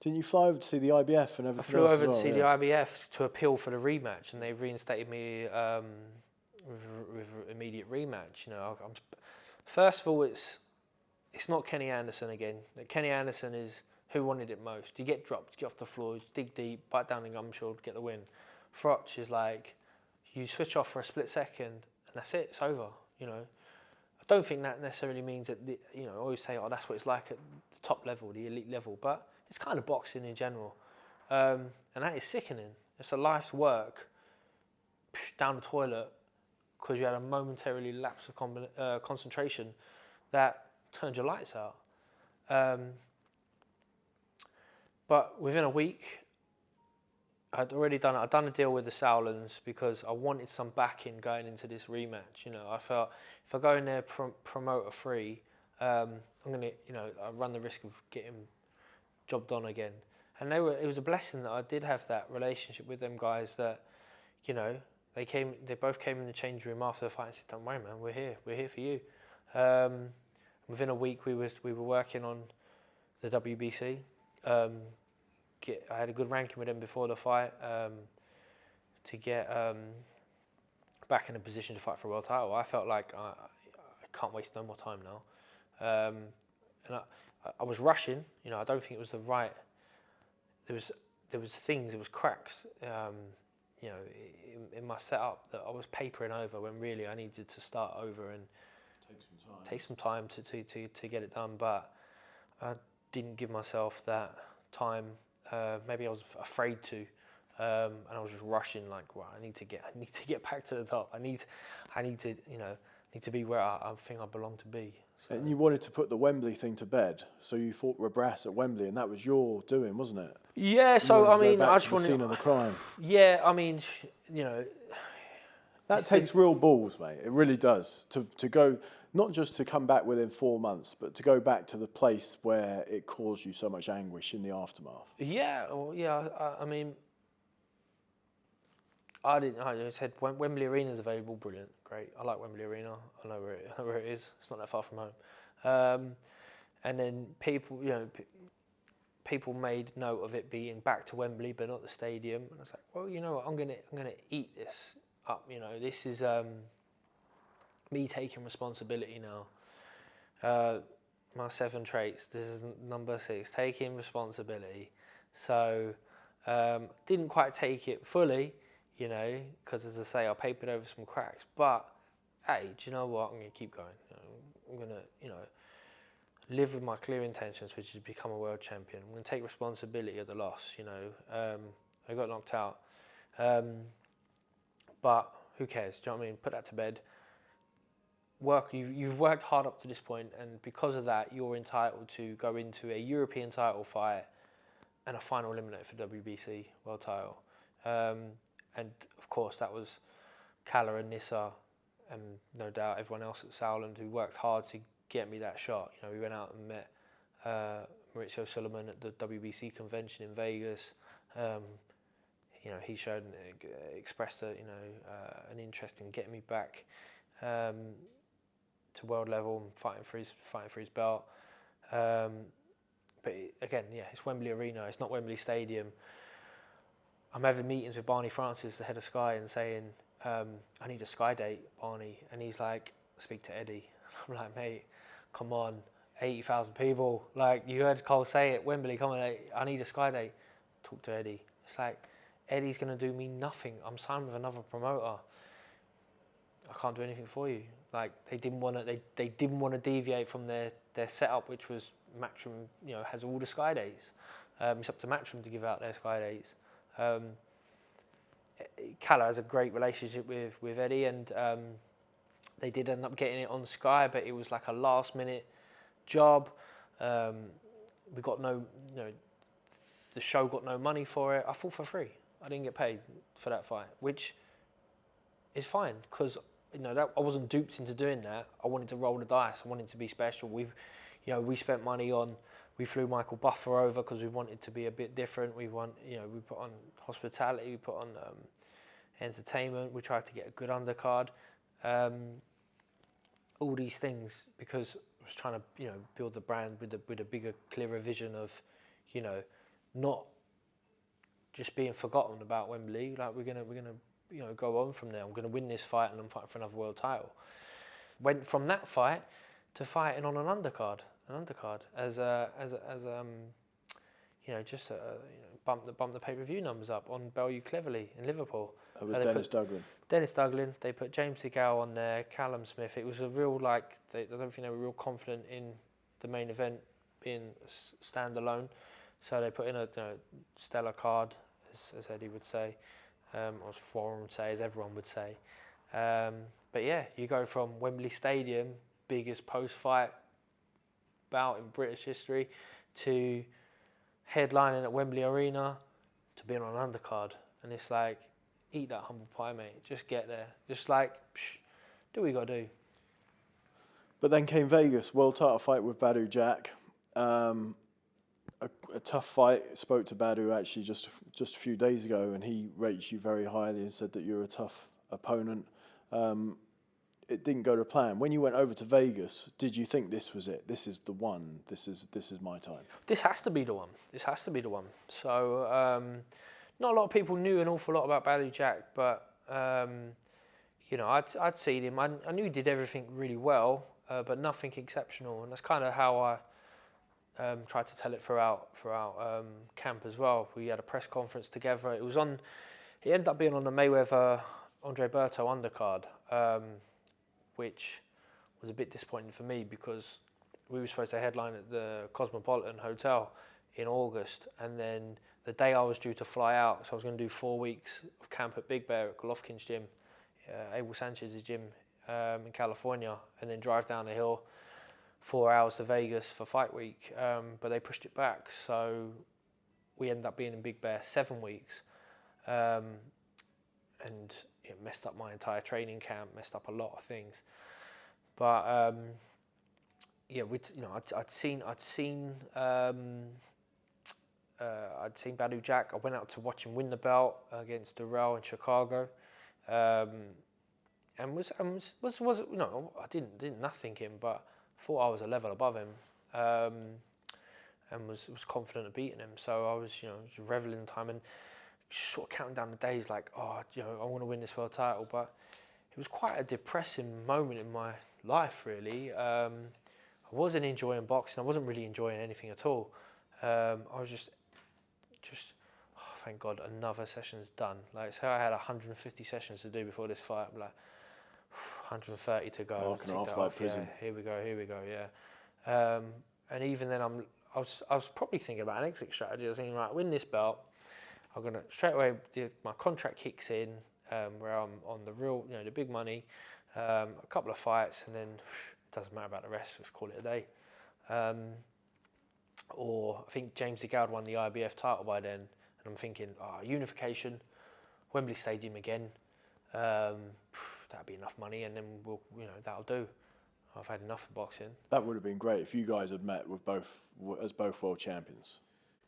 Didn't you fly over to see the IBF and everything? I flew over to see the IBF to appeal for the rematch, and they reinstated me with immediate rematch. You know, first of all, it's not Kenny Anderson again. Kenny Anderson is who wanted it most. You get dropped, get off the floor, dig deep, bite down the gum shield, get the win. Froch is like, you switch off for a split second, and that's it. It's over. You know, I don't think that necessarily means that. I always say, oh, that's what it's like at top level, the elite level, but it's kind of boxing in general. And that is sickening. It's a life's work down the toilet because you had a momentarily lapse of concentration that turned your lights out. But within a week, I'd already done it. I'd done a deal with the Sauerlands because I wanted some backing going into this rematch. You know, I felt if I go in there promoter free, I'm gonna, you know, I run the risk of getting job done again. And it was a blessing that I did have that relationship with them guys. That, you know, they both came in the change room after the fight and said, "Don't worry, man, we're here for you." Within a week, we were working on the WBC. I had a good ranking with them before the fight to get back in a position to fight for a world title. I felt like I can't waste no more time now, and I was rushing. You know, I don't think it was the right. There was cracks. You know, in my setup that I was papering over when really I needed to start over and take some time to get it done. But I didn't give myself that time. Maybe I was afraid to, and I was just rushing. Like, well, I need to get back to the top. I need to, you know, need to be where I think I belong to be. So. And you wanted to put the Wembley thing to bed, so you fought Rabras at Wembley, and that was your doing, wasn't it? Yeah. So I mean, I just wanted the scene of the crime. Yeah, I mean, you know, that takes real balls, mate. It really does. To go, not just to come back within 4 months, but to go back to the place where it caused you so much anguish in the aftermath. Yeah. Well, yeah. I mean, I said Wembley Arena's available. Brilliant, great. I like Wembley Arena. I know where it is. It's not that far from home. And then people, you know, people made note of it being back to Wembley, but not the stadium. And I was like, well, you know what? I'm gonna eat this up. You know, this is me taking responsibility now. My 7 traits. This is number 6. Taking responsibility. So didn't quite take it fully. You know, because as I say, I papered over some cracks. But hey, do you know what? I'm going to keep going. You know, I'm going to, you know, live with my clear intentions, which is become a world champion. I'm going to take responsibility of the loss. You know, I got knocked out, but who cares? Do you know what I mean? Put that to bed. You've worked hard up to this point, and because of that, you're entitled to go into a European title fight and a final eliminator for WBC world title. And of course, that was Kala and Nissa, and no doubt everyone else at Sauerland who worked hard to get me that shot. You know, we went out and met Maurizio Sulaiman at the WBC convention in Vegas. You know, he expressed an interest in getting me back to world level and fighting for his belt. But again, yeah, it's Wembley Arena. It's not Wembley Stadium. I'm having meetings with Barney Francis, the head of Sky, and saying, I need a Sky date, Barney. And he's like, speak to Eddie. I'm like, mate, come on, 80,000 people. Like, you heard Cole say it, Wembley, come on, I need a Sky date. Talk to Eddie. It's like, Eddie's going to do me nothing. I'm signed with another promoter. I can't do anything for you. Like, they didn't want to deviate from their setup, which was Matchroom, you know, has all the Sky dates. It's up to Matchroom to give out their Sky dates. Kala has a great relationship with Eddie, and they did end up getting it on Sky, but it was like a last minute job. We got no, you know, the show got no money for it. I fought for free. I didn't get paid for that fight, which is fine because, you know, I wasn't duped into doing that. I wanted to roll the dice. I wanted to be special. We spent money on. We flew Michael Buffer over because we wanted to be a bit different. We put on hospitality, we put on entertainment. We tried to get a good undercard. All these things because I was trying to, you know, build the brand with a bigger, clearer vision of, you know, not just being forgotten about Wembley. Like we're gonna you know, go on from there. I'm gonna win this fight and I'm fighting for another world title. Went from that fight to fighting on an undercard as you know, just bump the pay-per-view numbers up on Bellew Cleverly in Liverpool. That was Dennis Douglin. Dennis Douglin. They put James DeGale on there, Callum Smith. It was a real, like, I don't think they were real confident in the main event being standalone. So they put in a stellar card, as Eddie would say, or as Forum would say, as everyone would say. But yeah, you go from Wembley Stadium, biggest post-fight bout in British history, to headlining at Wembley Arena, to being on an undercard. And it's like, eat that humble pie, mate. Just get there. Just like, do what you got to do. But then came Vegas, world title fight with Badou Jack. A tough fight. Spoke to Badou actually just a few days ago, and he rates you very highly and said that you're a tough opponent. It didn't go to plan. When you went over to Vegas, did you think this was it? This is the one. This is my time. This has to be the one. This has to be the one. So not a lot of people knew an awful lot about Badou Jack, but I'd seen him. I knew he did everything really well, but nothing exceptional, and that's kind of how I tried to tell it throughout camp as well. We had a press conference together. He ended up being on the Mayweather Andre Berto undercard, which was a bit disappointing for me because we were supposed to headline at the Cosmopolitan Hotel in August, and then the day I was due to fly out, so I was going to do 4 weeks of camp at Big Bear at Golovkin's gym, Abel Sanchez's gym in California, and then drive down the hill 4 hours to Vegas for fight week, but they pushed it back, so we ended up being in Big Bear 7 weeks, and it messed up my entire training camp, messed up a lot of things. But I'd seen Badou Jack. I went out to watch him win the belt against Durrell in Chicago, and was I didn't nothing him, but thought I was a level above him, and was confident of beating him. So I was reveling in time and sort of counting down the days, like, I want to win this world title. But it was quite a depressing moment in my life, really. I wasn't enjoying boxing. I wasn't really enjoying anything at all. I was just thank God, another session's done. Like, so I had 150 sessions to do before this fight. I'm like, 130 to go. Prison. Yeah, here we go. Yeah. And even then, I was probably thinking about an exit strategy. I was thinking, right, win this belt. I'm gonna straight away. My contract kicks in, where I'm on the real, the big money. A couple of fights, and then it doesn't matter about the rest. Let's call it a day. Or I think James DeGale won the IBF title by then, and I'm thinking, unification, Wembley Stadium again. That'd be enough money, and then that'll do. I've had enough of boxing. That would have been great if you guys had met with both world champions.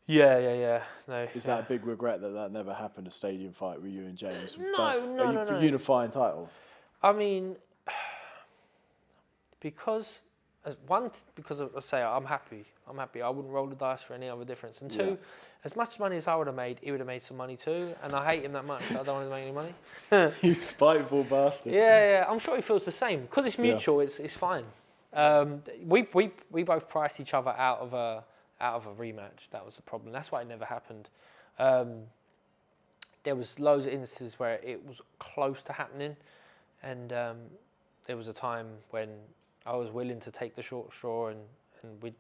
Yeah. No. Is that a big regret that never happened? A stadium fight with you and James? No. For unifying titles. I mean, because I say I'm happy. I wouldn't roll the dice for any other difference. And two, as much money as I would have made, he would have made some money too. And I hate him that much. I don't want to make any money. You spiteful bastard. Yeah. I'm sure he feels the same because it's mutual. Yeah. It's fine. We both priced each other out of a rematch. That was the problem. That's why it never happened. There was loads of instances where it was close to happening, and there was a time when I was willing to take the short straw, and we'd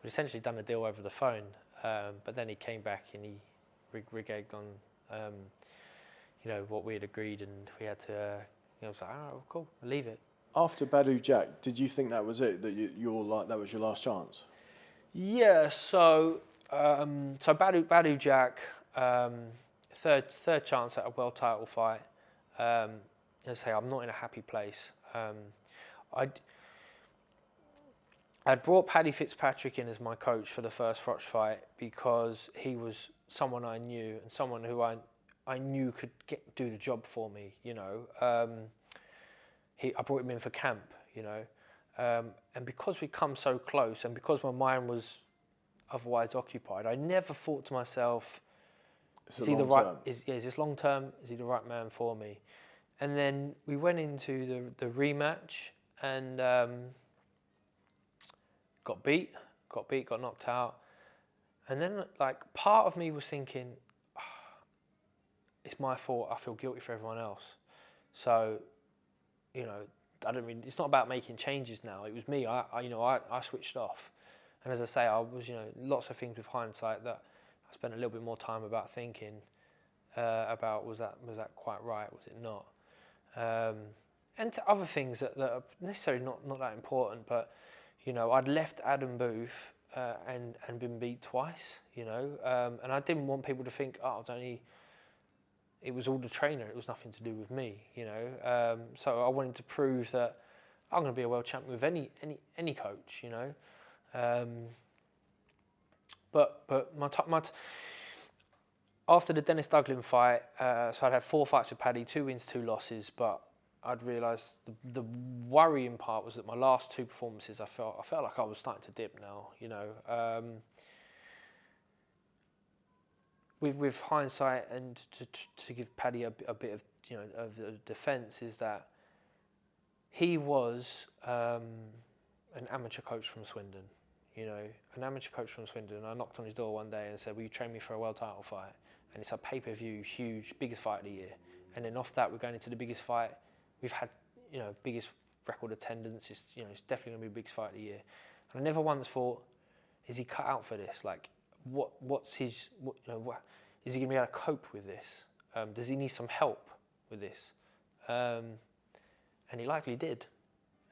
essentially done a deal over the phone. But then he came back and he reneged on what we had agreed, and we had to. I was like, cool, I'll leave it. After Badou Jack, did you think that was it? That that was your last chance? Yeah. So Badou Jack, third chance at a world title fight. As I say, I'm not in a happy place. I'd brought Paddy Fitzpatrick in as my coach for the first Froch fight because he was someone I knew and someone who I knew could do the job for me. I brought him in for camp. And because we'd come so close, and because my mind was otherwise occupied, I never thought to myself, is he the right? Is this long term? Is he the right man for me? And then we went into the rematch and got knocked out. And then, part of me was thinking, it's my fault. I feel guilty for everyone else. So, I don't mean, it's not about making changes now. It was me. I switched off, And as I say, I was, lots of things with hindsight that I spent a little bit more time about thinking about was that quite right, was it not? And other things that are necessarily not that important, but I'd left Adam Booth and been beat twice, and I didn't want people to think, it was all the trainer, it was nothing to do with me, so I wanted to prove that I'm going to be a world champion with any coach, but after the Dennis Duglin fight, so I'd had 4 fights with Paddy, 2 wins, 2 losses, but I'd realised the worrying part was that my last 2 performances, I felt like I was starting to dip now, With hindsight, and to give Paddy a bit of of defence, is that he was an amateur coach from Swindon, an amateur coach from Swindon. I knocked on his door one day and said, "Will you train me for a world title fight?" And it's a pay-per-view, huge, biggest fight of the year. And then off that, we're going into the biggest fight we've had, biggest record attendance. It's definitely going to be the biggest fight of the year. And I never once thought, is he cut out for this? Like, what's his, is he going to be able to cope with this? Does he need some help with this? And he likely did.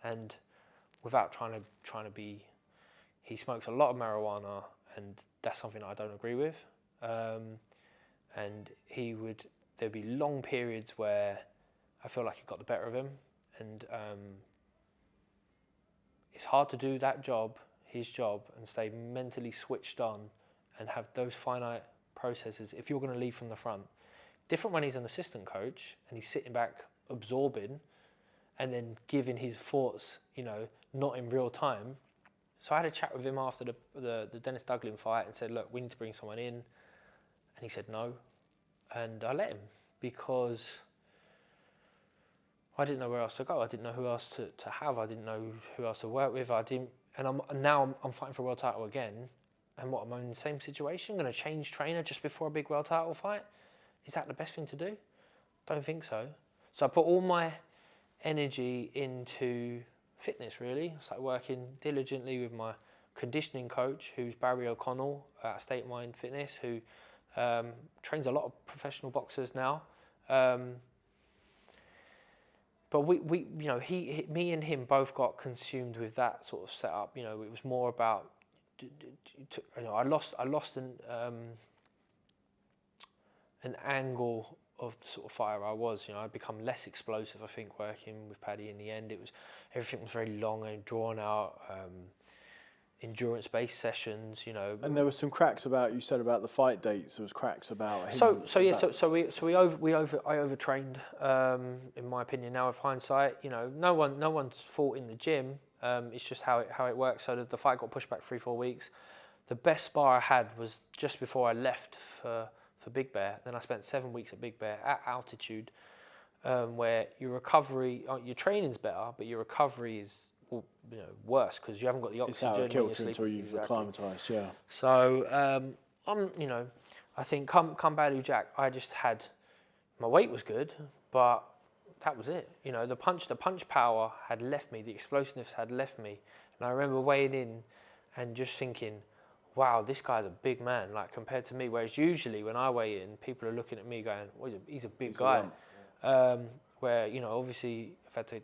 And without trying to be, he smokes a lot of marijuana, and that's something I don't agree with. And there'd be long periods where I feel like it got the better of him, and it's hard to do that job, his job, and stay mentally switched on and have those finite processes if you're going to lead from the front. Different when he's an assistant coach and he's sitting back absorbing and then giving his thoughts, not in real time. So I had a chat with him after the Dennis Duglin fight and said, look, we need to bring someone in. And he said no. And I let him, because I didn't know where else to go. I didn't know who else to have. I didn't know who else to work with. Now I'm fighting for a world title again. And what, am I in the same situation? Going to change trainer just before a big world title fight? Is that the best thing to do? Don't think so. So I put all my energy into fitness, really. I started working diligently with my conditioning coach, who's Barry O'Connell at State Mind Fitness, who trains a lot of professional boxers now. But me and him both got consumed with that sort of setup. It was more about, I lost an angle of the sort of fighter I was. I'd become less explosive, I think, working with Paddy. In the end, everything was very long and drawn out, endurance-based sessions. And there were some cracks about, you said about the fight dates. There was cracks about him. I overtrained, in my opinion. Now with hindsight, no one's fought in the gym. It's just how it works. So the fight got pushed back 3-4 weeks. The best spar I had was just before I left for Big Bear. Then I spent 7 weeks at Big Bear at altitude, where your recovery, your training's better, but your recovery is worse because you haven't got the oxygen. It's out of kilter until you've acclimatised, yeah. So I think come Badou Jack, I just had, my weight was good, but that was it. The punch power had left me, the explosiveness had left me, and I remember weighing in and just thinking, wow, this guy's a big man, like compared to me. Whereas usually when I weigh in, people are looking at me going, well, he's a big guy. Where, obviously I've had to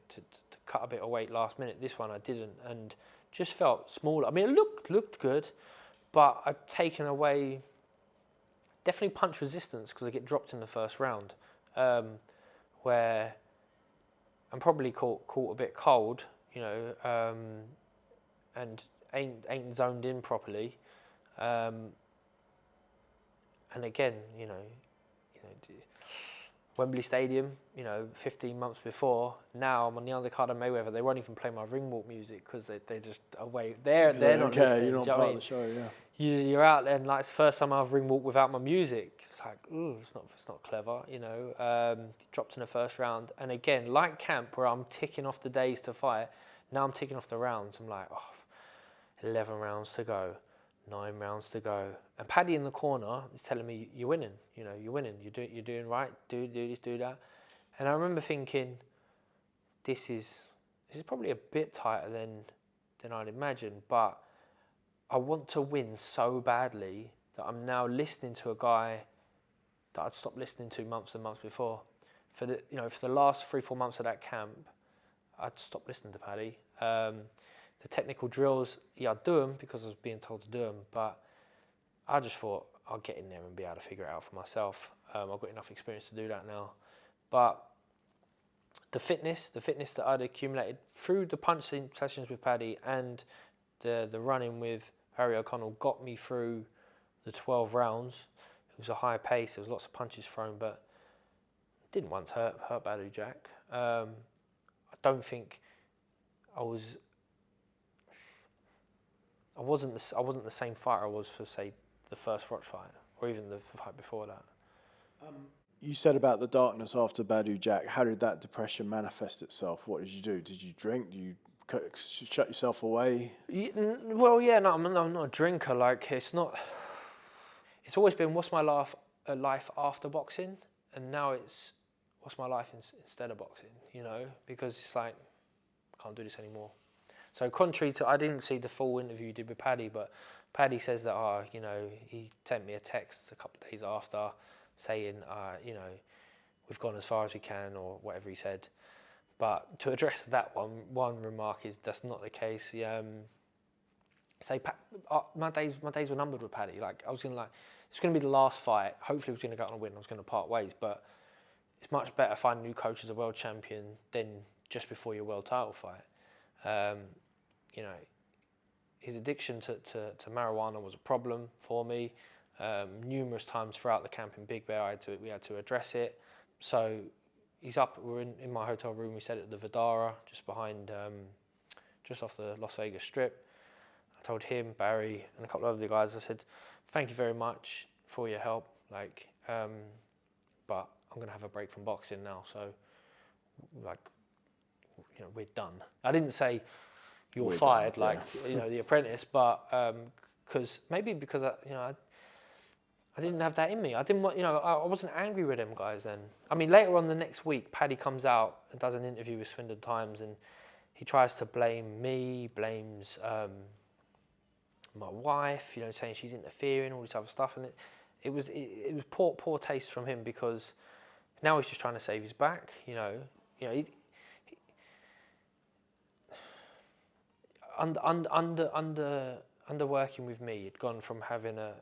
cut a bit of weight last minute. This one I didn't, and just felt smaller. I mean, it looked good, but I'd taken away definitely punch resistance because I get dropped in the first round, where I'm probably caught a bit cold, and ain't zoned in properly. And again, Wembley Stadium, 15 months before. Now I'm on the undercard of Mayweather. They won't even play my ring walk music because they're just away. They're not listening. You're not part of the show, yeah. You're out there, and like it's the first time I've ring walked without my music. It's like, it's not clever, Dropped in the first round, and again, like camp, where I'm ticking off the days to fight. Now I'm ticking off the rounds. I'm like, 11 rounds to go, 9 rounds to go, and Paddy in the corner is telling me, "You're winning. You're winning. You're doing right. Do this, do that." And I remember thinking, this is probably a bit tighter than I'd imagined, but I want to win so badly that I'm now listening to a guy that I'd stopped listening to months and months before. For the last 3-4 months of that camp, I'd stopped listening to Paddy. The technical drills, yeah, I'd do them because I was being told to do them, but I just thought I'll get in there and be able to figure it out for myself. I've got enough experience to do that now. But the fitness that I'd accumulated through the punching sessions with Paddy and the running with Harry O'Connell got me through the 12 rounds. It was a high pace, there was lots of punches thrown, but it didn't once hurt Badou Jack. I don't think I wasn't the same fighter I was for, say, the first Froch fight, or even the fight before that. You said about the darkness after Badou Jack. How did that depression manifest itself? What did you do? Did you drink? Did you shut yourself away? Well, yeah, no, I'm not a drinker. Like, it's always been what's my life after boxing, and now it's what's my life instead of boxing. You know, because it's like I can't do this anymore. So contrary to, I didn't see the full interview you did with Paddy, but Paddy says that, he sent me a text a couple of days after saying, we've gone as far as we can, or whatever he said. But to address that one remark is that's not the case. My days were numbered with Paddy. Like, I was going to it's going to be the last fight. Hopefully, I was going to go on a win. I was going to part ways, but it's much better finding a new coach as a world champion than just before your world title fight. His addiction to marijuana was a problem for me. Numerous times throughout the camp in Big Bear, we had to address it. So he's up. We're in my hotel room. We set it at the Vidara, just off the Las Vegas Strip. I told him, Barry, and a couple of other guys. I said, "Thank you very much for your help. But I'm going to have a break from boxing now. So, we're done." I didn't say you're fired, The Apprentice, but because I didn't have that in me. I didn't want, I wasn't angry with them guys then. I mean, later on the next week, Paddy comes out and does an interview with Swindon Times, and he tries to blame me, blames my wife, saying she's interfering, all this other stuff, and it was poor taste from him, because now he's just trying to save his back. Under working with me, he'd gone from having a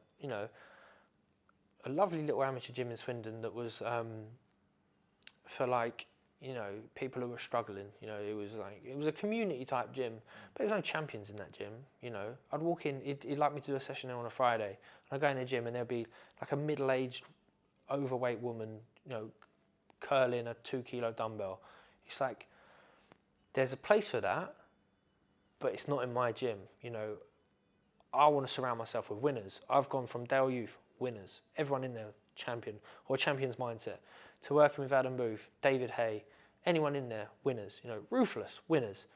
lovely little amateur gym in Swindon that was for people who were struggling. It was a community type gym, but there was no champions in that gym. I'd walk in, he'd like me to do a session there on a Friday, and I'd go in the gym and there'd be like a middle-aged, overweight woman, curling a 2-kilo dumbbell. It's like, there's a place for that, but it's not in my gym. I want to surround myself with winners. I've gone from Dale Youth, winners, everyone in there, champion, or champion's mindset, to working with Adam Booth, David Haye, anyone in there, winners, ruthless, winners.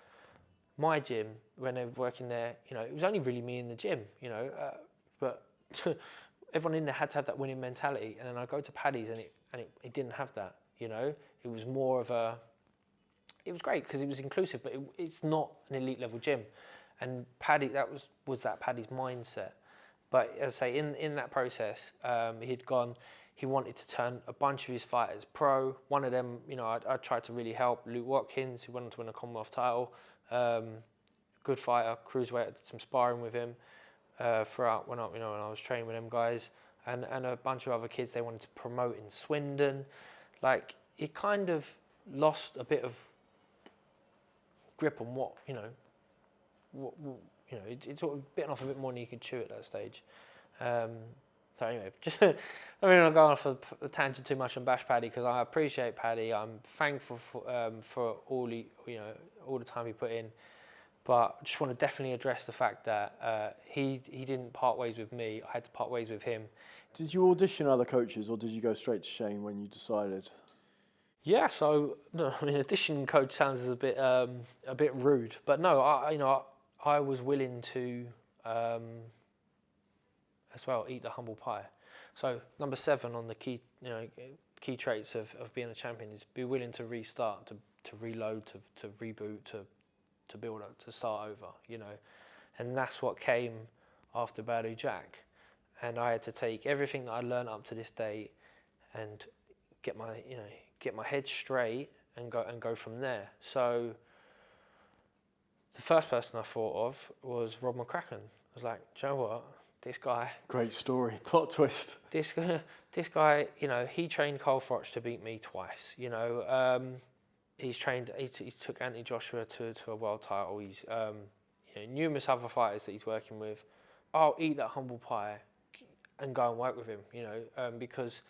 My gym, when they were working there, it was only really me in the gym, but everyone in there had to have that winning mentality. And then I go to Paddy's and it didn't have that, It was more of it was great because it was inclusive, but it's not an elite level gym. And Paddy, that was Paddy's mindset. But as I say, in that process, he wanted to turn a bunch of his fighters pro. One of them, I tried to really help, Luke Watkins, who wanted to win a Commonwealth title. Good fighter, cruiserweight, I did some sparring with him throughout when I was training with them guys. And a bunch of other kids they wanted to promote in Swindon. It kind of lost a bit of grip on what, it's sort of bitten off a bit more than you could chew at that stage. So anyway, I don't want to go on for the tangent too much on Bash Paddy, because I appreciate Paddy. I'm thankful for all the time he put in, but I just want to definitely address the fact that he didn't part ways with me. I had to part ways with him. Did you audition other coaches, or did you go straight to Shane when you decided? Yeah, so audition coach sounds a bit rude, but no, I was willing to as well eat the humble pie. So number 7 on the key traits of being a champion is be willing to restart, to reload, to reboot, to build up, to start over. And that's what came after Badou Jack, and I had to take everything that I learned up to this date and get my head straight and go from there. So the first person I thought of was Rob McCracken. I was like, do you know what? This guy. Great story, plot twist. This guy, he trained Carl Froch to beat me twice. He took Anthony Joshua to a world title. He's numerous other fighters that he's working with. I'll eat that humble pie and go and work with him. Because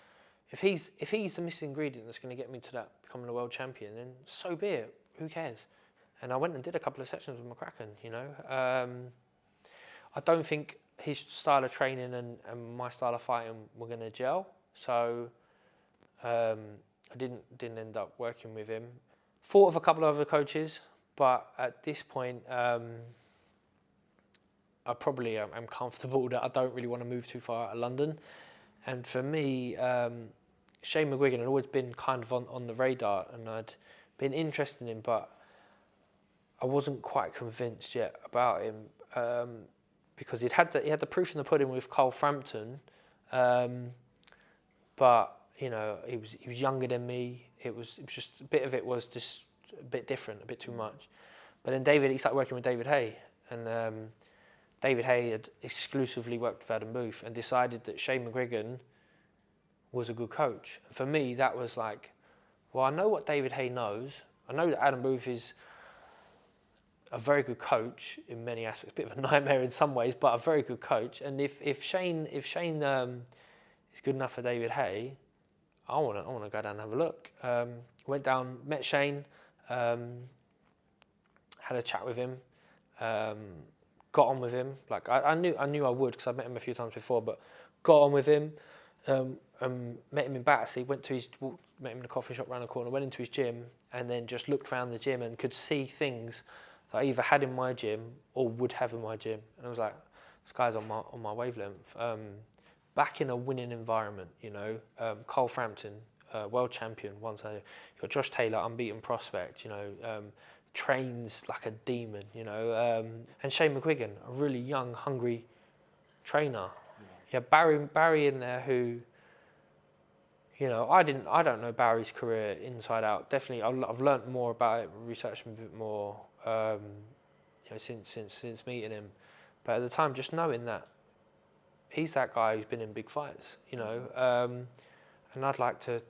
if he's the missing ingredient that's going to get me to that becoming a world champion, then so be it. Who cares? And I went and did a couple of sessions with McCracken. I don't think his style of training and my style of fighting were going to gel. So I didn't end up working with him. Thought of a couple of other coaches, but at this point, I probably am comfortable that I don't really want to move too far out of London. And for me, Shane McGuigan had always been kind of on the radar, and I'd been interested in him, but I wasn't quite convinced yet about him. Because he had the proof in the pudding with Carl Frampton, but he was younger than me. It was just a bit of it was just a bit different, a bit too much. But then he started working with David Haye, and David Haye had exclusively worked with Adam Booth and decided that Shane McGuigan was a good coach. And for me, that was like, well, I know what David Haye knows. I know that Adam Booth is a very good coach in many aspects, a bit of a nightmare in some ways, but a very good coach. And if Shane is good enough for David Haye, I want to go down and have a look. Went down, met Shane, had a chat with him, got on with him. Like I knew I would, because I'd met him a few times before, but got on with him. Met him in Battersea, met him in a coffee shop around the corner, went into his gym, and then just looked around the gym and could see things that I either had in my gym or would have in my gym. And I was like, this guy's on my wavelength. Back in a winning environment, Carl Frampton, world champion once. You got Josh Taylor, unbeaten prospect, trains like a demon, and Shane McGuigan, a really young, hungry trainer. Yeah, Barry in there who, I don't know Barry's career inside out. Definitely, I've learnt more about it, researched him a bit more, since meeting him. But at the time, just knowing that he's that guy who's been in big fights, and I'd like to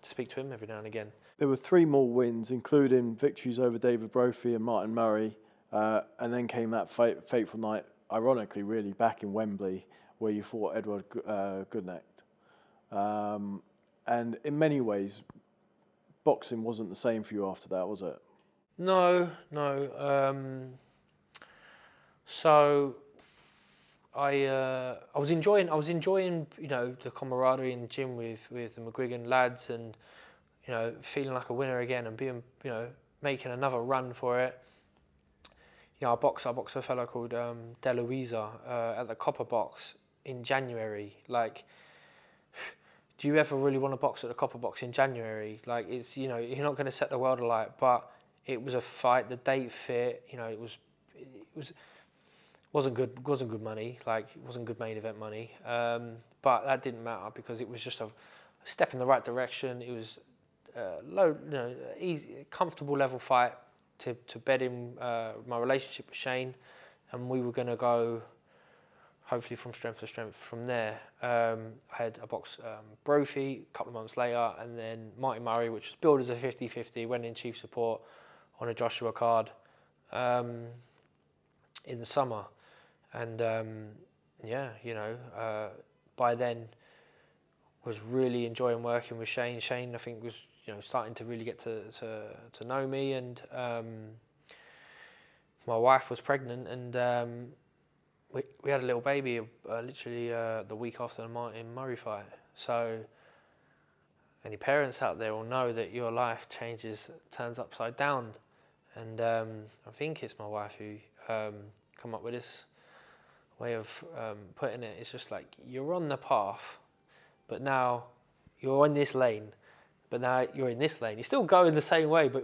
speak to him every now and again. There were 3 more wins, including victories over David Brophy and Martin Murray, and then came that fateful night, ironically, really, back in Wembley, where you fought Eduard Gutknecht. And in many ways, boxing wasn't the same for you after that, was it? No. So I was enjoying the camaraderie in the gym with the McGuigan lads, and feeling like a winner again, and being making another run for it. I boxed a fellow called De Luisa at the Copper Box in January. Like, do you ever really want to box at the Copper Box in January? Like, it's you're not going to set the world alight, but it was a fight. The date fit. It wasn't good money. Like, it wasn't good main event money. But that didn't matter, because it was just a step in the right direction. It was easy, comfortable level fight to bed in my relationship with Shane, and we were going to go hopefully from strength to strength from there. I had a box Brophy a couple of months later, and then Martin Murray, which was billed as a 50-50, went in chief support on a Joshua card in the summer. And by then was really enjoying working with Shane. Shane, I think, was starting to really get to know me, and my wife was pregnant, and we had a little baby literally the week after the Martin Murray fight. So any parents out there will know that your life turns upside down, and I think it's my wife who come up with this way of putting it. It's just like, you're on the path, but now you're on this lane. But now you're in this lane. You're still going the same way, but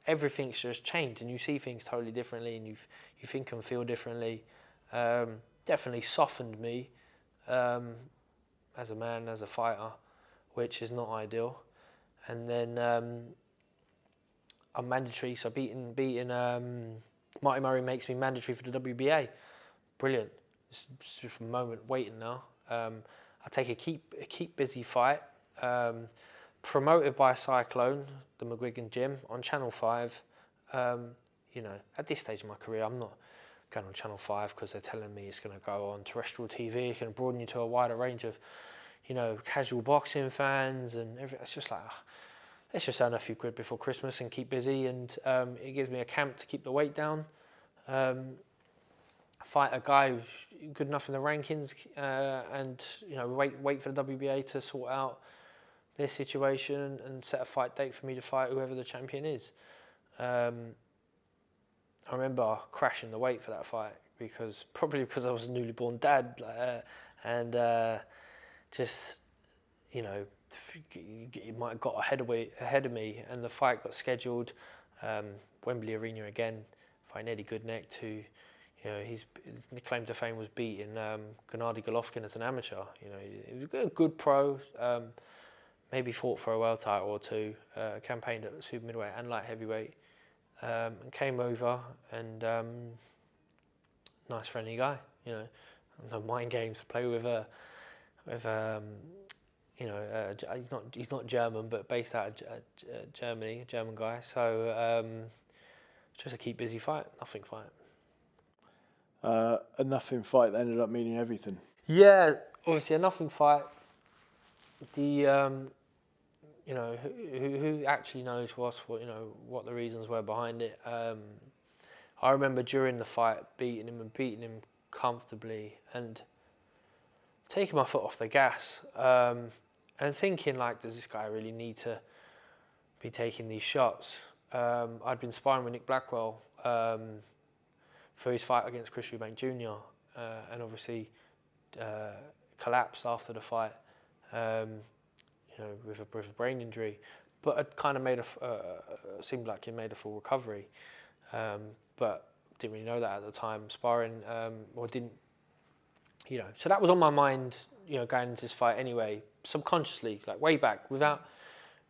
everything's just changed, and you see things totally differently, and you you think and feel differently. Definitely softened me as a man, as a fighter, which is not ideal. And then I'm mandatory, so beating Marty Murray makes me mandatory for the WBA. Brilliant. It's just a moment waiting now. I take a keep busy fight. Promoted by Cyclone, the McGuigan gym, on Channel 5. You know, at this stage of my career, I'm not going on Channel 5 because they're telling me it's going to go on terrestrial TV. It's going to broaden you to a wider range of, you know, casual boxing fans and everything. It's just like, let's just earn a few quid before Christmas and keep busy. And it gives me a camp to keep the weight down. Fight a guy who's good enough in the rankings, and you know, wait for the WBA to sort out their situation and set a fight date for me to fight whoever the champion is. I remember crashing the weight for that fight probably because I was a newly born dad, and just, you know, it might have got ahead of me, and the fight got scheduled. Wembley Arena again, fighting Eduard Gutknecht, who, you know, his claim to fame was beating Gennady Golovkin as an amateur. You know, he was a good pro. Maybe fought for a world title or two. Campaigned at super middleweight and light heavyweight, and came over and nice friendly guy. You know, no mind games to play with. You know, he's not German, but based out of Germany, German guy. So just a keep busy fight, nothing fight. A nothing fight that ended up meaning everything. Yeah, obviously a nothing fight. The you know, who actually knows what the reasons were behind it. I remember during the fight beating him comfortably and taking my foot off the gas, and thinking, like, does this guy really need to be taking these shots? I'd been sparring with Nick Blackwell for his fight against Chris Eubank Jr. And obviously collapsed after the fight, you know, with a brain injury, but it kind of seemed like he made a full recovery, but didn't really know that at the time. Sparring, or didn't, you know. So that was on my mind, you know, going into this fight anyway, subconsciously, like way back, without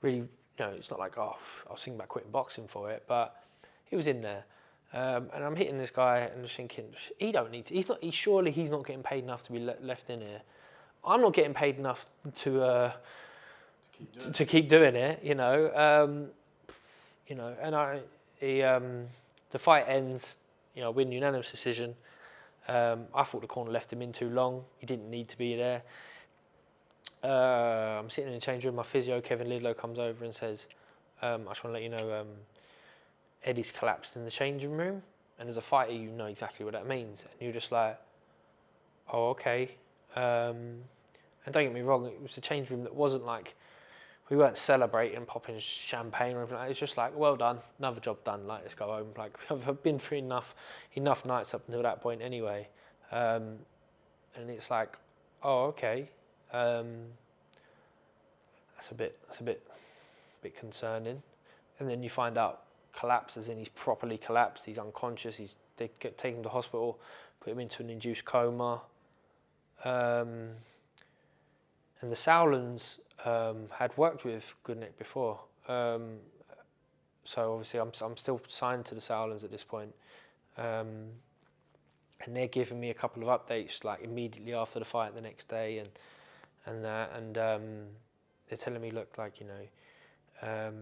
really, you know, it's not like, oh, I was thinking about quitting boxing for it, but he was in there. And I'm hitting this guy and just thinking, he don't need to. Surely he's not getting paid enough to be left in here. I'm not getting paid enough to keep doing it. You know. You know, and the fight ends. You know, win unanimous decision. I thought the corner left him in too long. He didn't need to be there. I'm sitting in the change room. My physio, Kevin Lidlow, comes over and says, I just want to let you know, Eddie's collapsed in the changing room, and as a fighter you know exactly what that means, and you're just like, oh, okay. And don't get me wrong, it was a change room that wasn't like, we weren't celebrating, popping champagne or anything like that. It's just like, well done, another job done, like, let's go home. Like, I've been through enough nights up until that point anyway, and it's like, oh, okay. That's a bit concerning. And then you find out collapse, as in he's properly collapsed, he's unconscious, they take him to hospital, put him into an induced coma. And the Sauerlands had worked with Gutknecht before, so obviously I'm still signed to the Sauerlands at this point, and they're giving me a couple of updates like immediately after the fight the next day, and they're telling me, look, like, you know,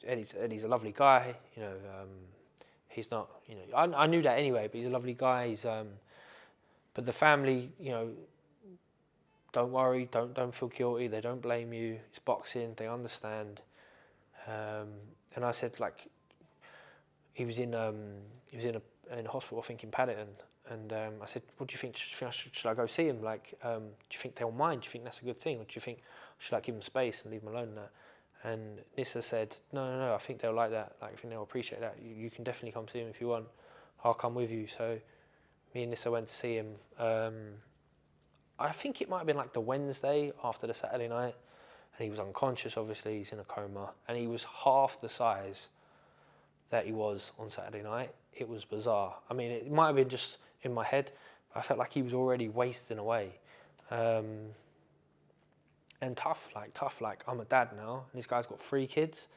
Eddie's a lovely guy, you know, he's not, you know, I knew that anyway, but he's a lovely guy, but the family, you know, don't worry, don't feel guilty, they don't blame you, it's boxing, they understand. And I said, like, he was in a hospital, I think, in Paddington, and I said, what do you think, should I go see him? Like, do you think they'll mind? Do you think that's a good thing? Or do you think, should I give him space and leave him alone now? And Nissa said, no, I think they'll like that. Like, I think they'll appreciate that. You can definitely come see him if you want. I'll come with you. So me and Nissa went to see him. I think it might have been like the Wednesday after the Saturday night. And he was unconscious, obviously. He's in a coma. And he was half the size that he was on Saturday night. it was bizarre. I mean, it might have been just in my head, but I felt like he was already wasting away. And tough. Like I'm a dad now, and this guy's got 3 kids,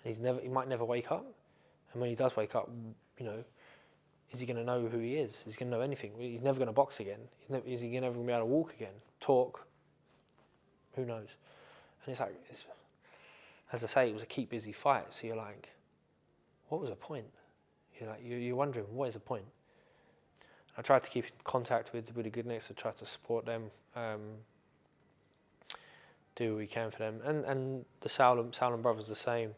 and he might never wake up. And when he does wake up, you know, is he going to know who he is? Is he going to know anything? He's never going to box again. Is he never going to be able to walk again? Talk? Who knows? And it's like, as I say, it was a keep busy fight. So you're like, what was the point? You're wondering, what is the point? I tried to keep in contact with the Gutknechts. I tried to support them, do what we can for them, and the Sauerland brothers the same.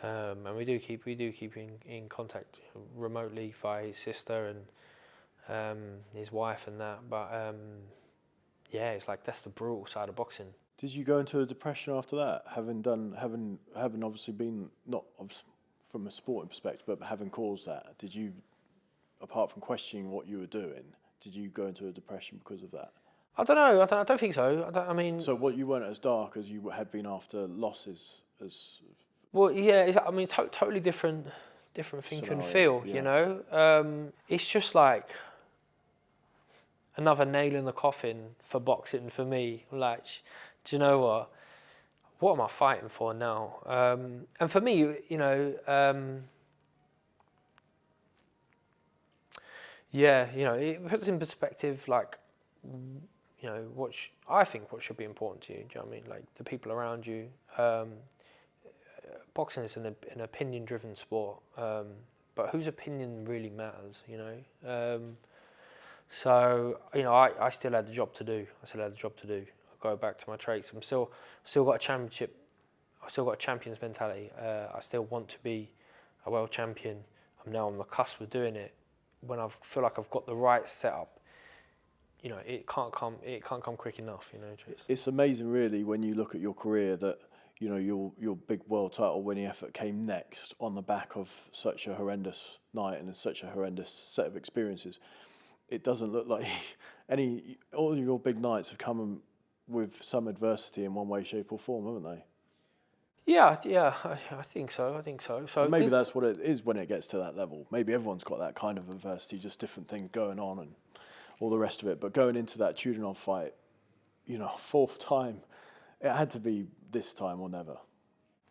And we do keep in contact remotely via his sister and his wife and that. But yeah, it's like that's the brutal side of boxing. Did you go into a depression after that, having obviously been not from a sporting perspective, but having caused that? Did you, apart from questioning what you were doing, did you go into a depression because of that? I don't know. I don't think so. I mean, so what, you weren't as dark as you had been after losses as. Well, yeah. I mean, totally different think and feel. Yeah. You know, it's just like another nail in the coffin for boxing for me. Like, do you know what? What am I fighting for now? And for me, you know, yeah, you know, it puts in perspective, like, you know, I think what should be important to you. Do you know what I mean? Like the people around you. Boxing is an opinion-driven sport, but whose opinion really matters, you know? So, you know, I still had the job to do. I go back to my traits. I'm still got a championship. I still got a champion's mentality. I still want to be a world champion. I'm now on the cusp of doing it. When I feel like I've got the right setup, you know, it can't come quick enough, you know. It's amazing, really, when you look at your career that, you know, your big world title winning effort came next on the back of such a horrendous night and such a horrendous set of experiences. It doesn't look like all of your big nights have come with some adversity in one way, shape or form, haven't they? Yeah, I think so. So maybe that's what it is when it gets to that level. Maybe everyone's got that kind of adversity, just different things going on and all the rest of it. But going into that Chudinov fight, you know, 4th time, it had to be this time or never.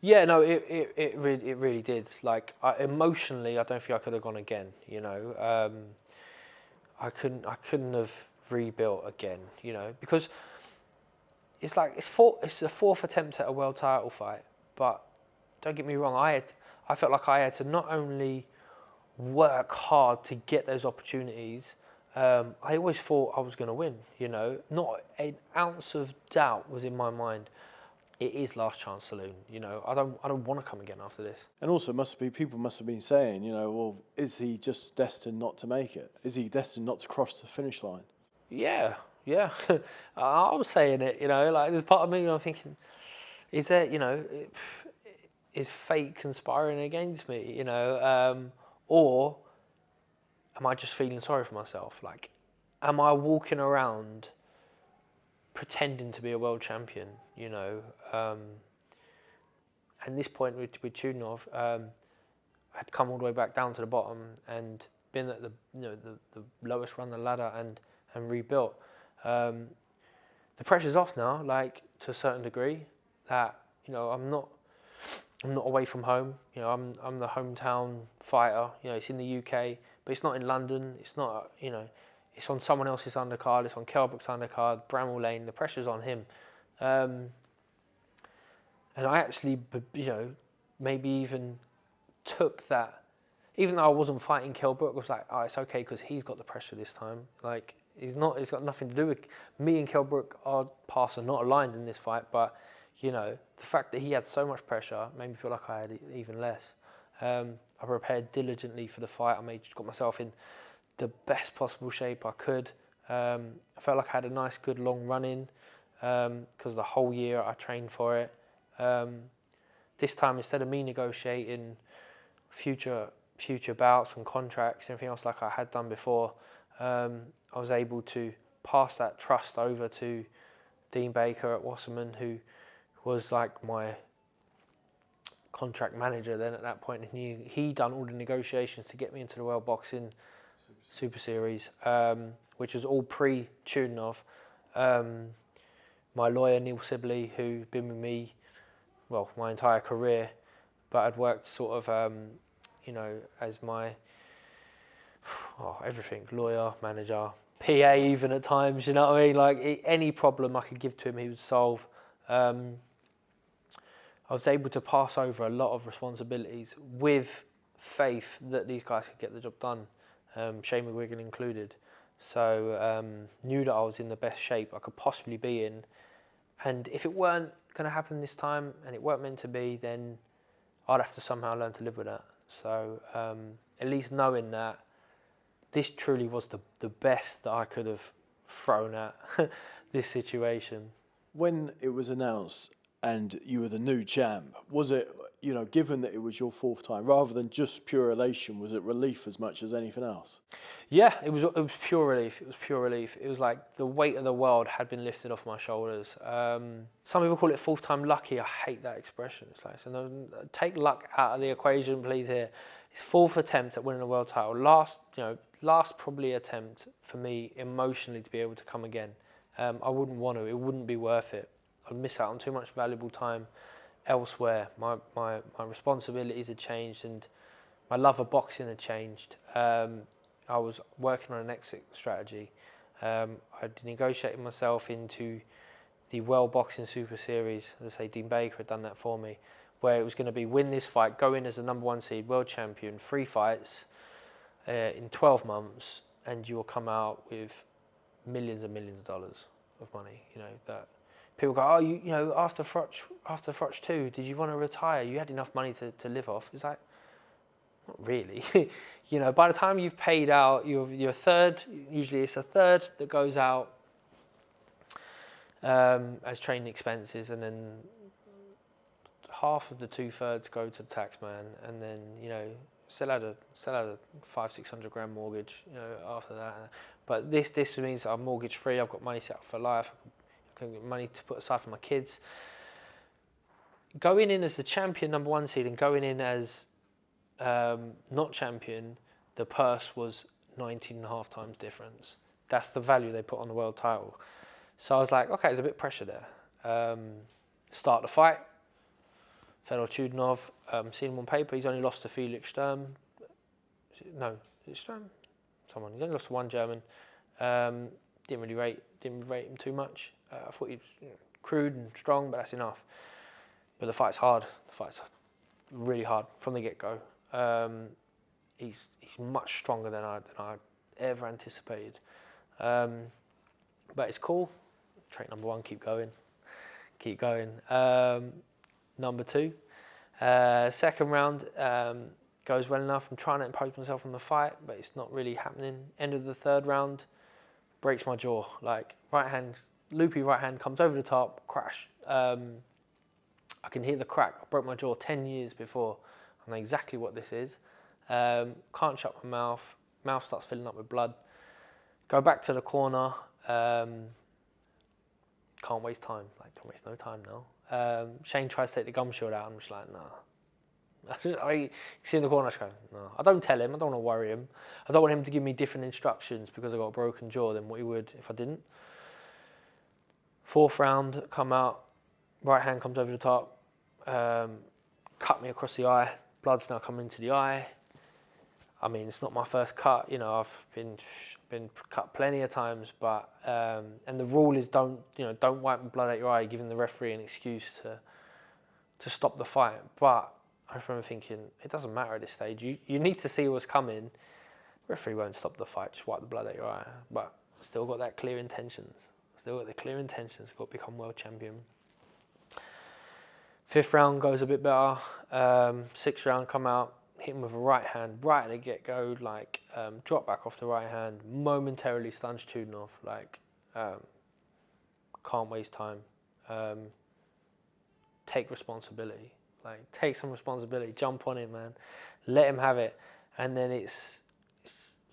Yeah, no, it really did. Like emotionally, I don't think I could have gone again. You know, I couldn't have rebuilt again. You know, because it's like it's the 4th attempt at a world title fight. But don't get me wrong, I felt like I had to not only work hard to get those opportunities. I always thought I was going to win. You know, not an ounce of doubt was in my mind. It is last chance saloon. You know, I don't want to come again after this. And also, people must have been saying, you know, well, is he just destined not to make it? Is he destined not to cross the finish line? Yeah. I was saying it. You know, like there's part of me I'm thinking, is there, you know, is fate conspiring against me? You know, or am I just feeling sorry for myself? Like, am I walking around pretending to be a world champion? You know, and this point with Chudinov, I'd come all the way back down to the bottom and been at the lowest rung of the ladder and rebuilt. The pressure's off now, like to a certain degree. That, you know, I'm not away from home. You know, I'm the hometown fighter. You know, it's in the UK, but it's not in London. It's not, you know, it's on someone else's undercard. It's on Kell Brook's undercard. Bramall Lane. The pressure's on him. And I actually, you know, maybe even took that, even though I wasn't fighting Kell Brook, I was like, oh, it's okay because he's got the pressure this time. Like, it's got nothing to do with me and Kell Brook. Our paths are not aligned in this fight, but, you know, the fact that he had so much pressure made me feel like I had even less. I prepared diligently for the fight. Got myself in the best possible shape I could. I felt like I had a nice, good long run in because the whole year I trained for it. This time, instead of me negotiating future bouts and contracts, everything else like I had done before, I was able to pass that trust over to Dean Baker at Wasserman, who was like my contract manager then at that point, and he done all the negotiations to get me into the World Boxing Super Series, which was all pre-Chudinov. My lawyer, Neil Sibley, who'd been with me, well, my entire career, but I'd worked sort of, as my, everything, lawyer, manager, PA even at times, you know what I mean? Like, any problem I could give to him, he would solve. I was able to pass over a lot of responsibilities with faith that these guys could get the job done, Shane McGuigan included. So knew that I was in the best shape I could possibly be in. And if it weren't going to happen this time and it weren't meant to be, then I'd have to somehow learn to live with that. So at least knowing that this truly was the best that I could have thrown at this situation. When it was announced and you were the new champ, was it, given that it was your fourth time, rather than just pure elation, was it relief as much as anything else? Yeah, it was pure relief. It was pure relief. It was like the weight of the world had been lifted off my shoulders. Some people call it fourth time lucky. I hate that expression. It's like, so no, take luck out of the equation, please. Here, it's fourth attempt at winning a world title. Last probably attempt for me emotionally to be able to come again. I wouldn't want to. It wouldn't be worth it. I'd miss out on too much valuable time elsewhere. My responsibilities had changed and my love of boxing had changed. I was working on an exit strategy. I'd negotiated myself into the World Boxing Super Series. As I say, Dean Baker had done that for me, where it was going to be win this fight, go in as the #1 seed, world champion, 3 fights in 12 months, and you'll come out with millions and millions of dollars of money. That people go, oh, after Froch 2, did you want to retire? You had enough money to live off. It's like, not really. By the time you've paid out your third, usually it's a third that goes out as training expenses, and then half of the 2/3 go to the tax man, and then still had a 500-600 grand mortgage. After that, but this means I'm mortgage free. I've got money set up for life. I can get money to put aside for my kids. Going in as the champion #1 seed and going in as not champion, the purse was 19.5 times difference. That's the value they put on the world title. So I was like, okay, there's a bit of pressure there. Start the fight. Fedor Chudinov, seen him on paper, he's only lost to Felix Sturm. No, is it Sturm? Someone. He's only lost to one German. Didn't really rate him too much. I thought he was crude and strong, but that's enough. But the fight's hard. The fight's really hard from the get-go. He's much stronger than I ever anticipated. But it's cool. Trait #1, keep going. #2, second round goes well enough. I'm trying to impose myself on the fight, but it's not really happening. End of the third round, breaks my jaw. Like loopy right hand comes over the top, crash. I can hear the crack. I broke my jaw 10 years before. I know exactly what this is. Can't shut my mouth. Mouth starts filling up with blood. Go back to the corner. Can't waste time. Like, don't waste no time now. Shane tries to take the gum shield out. I'm just like, nah. You see in the corner, I just go, no. I don't tell him. I don't want to worry him. I don't want him to give me different instructions because I got a broken jaw than what he would if I didn't. Fourth round, come out. Right hand comes over the top. Cut me across the eye. Blood's now coming into the eye. I mean, it's not my first cut. I've been cut plenty of times, but and the rule is don't wipe the blood out your eye, giving the referee an excuse to stop the fight. But I remember thinking, it doesn't matter at this stage. You need to see what's coming. Referee won't stop the fight, just wipe the blood out your eye. But still got that clear intentions. Got to become world champion. Fifth round goes a bit better. Sixth round, come out, hit him with a right hand right at the get-go, drop back off the right hand, momentarily stuns Chudinov, can't waste time. Take responsibility, take some responsibility, jump on him, man, let him have it. And then it's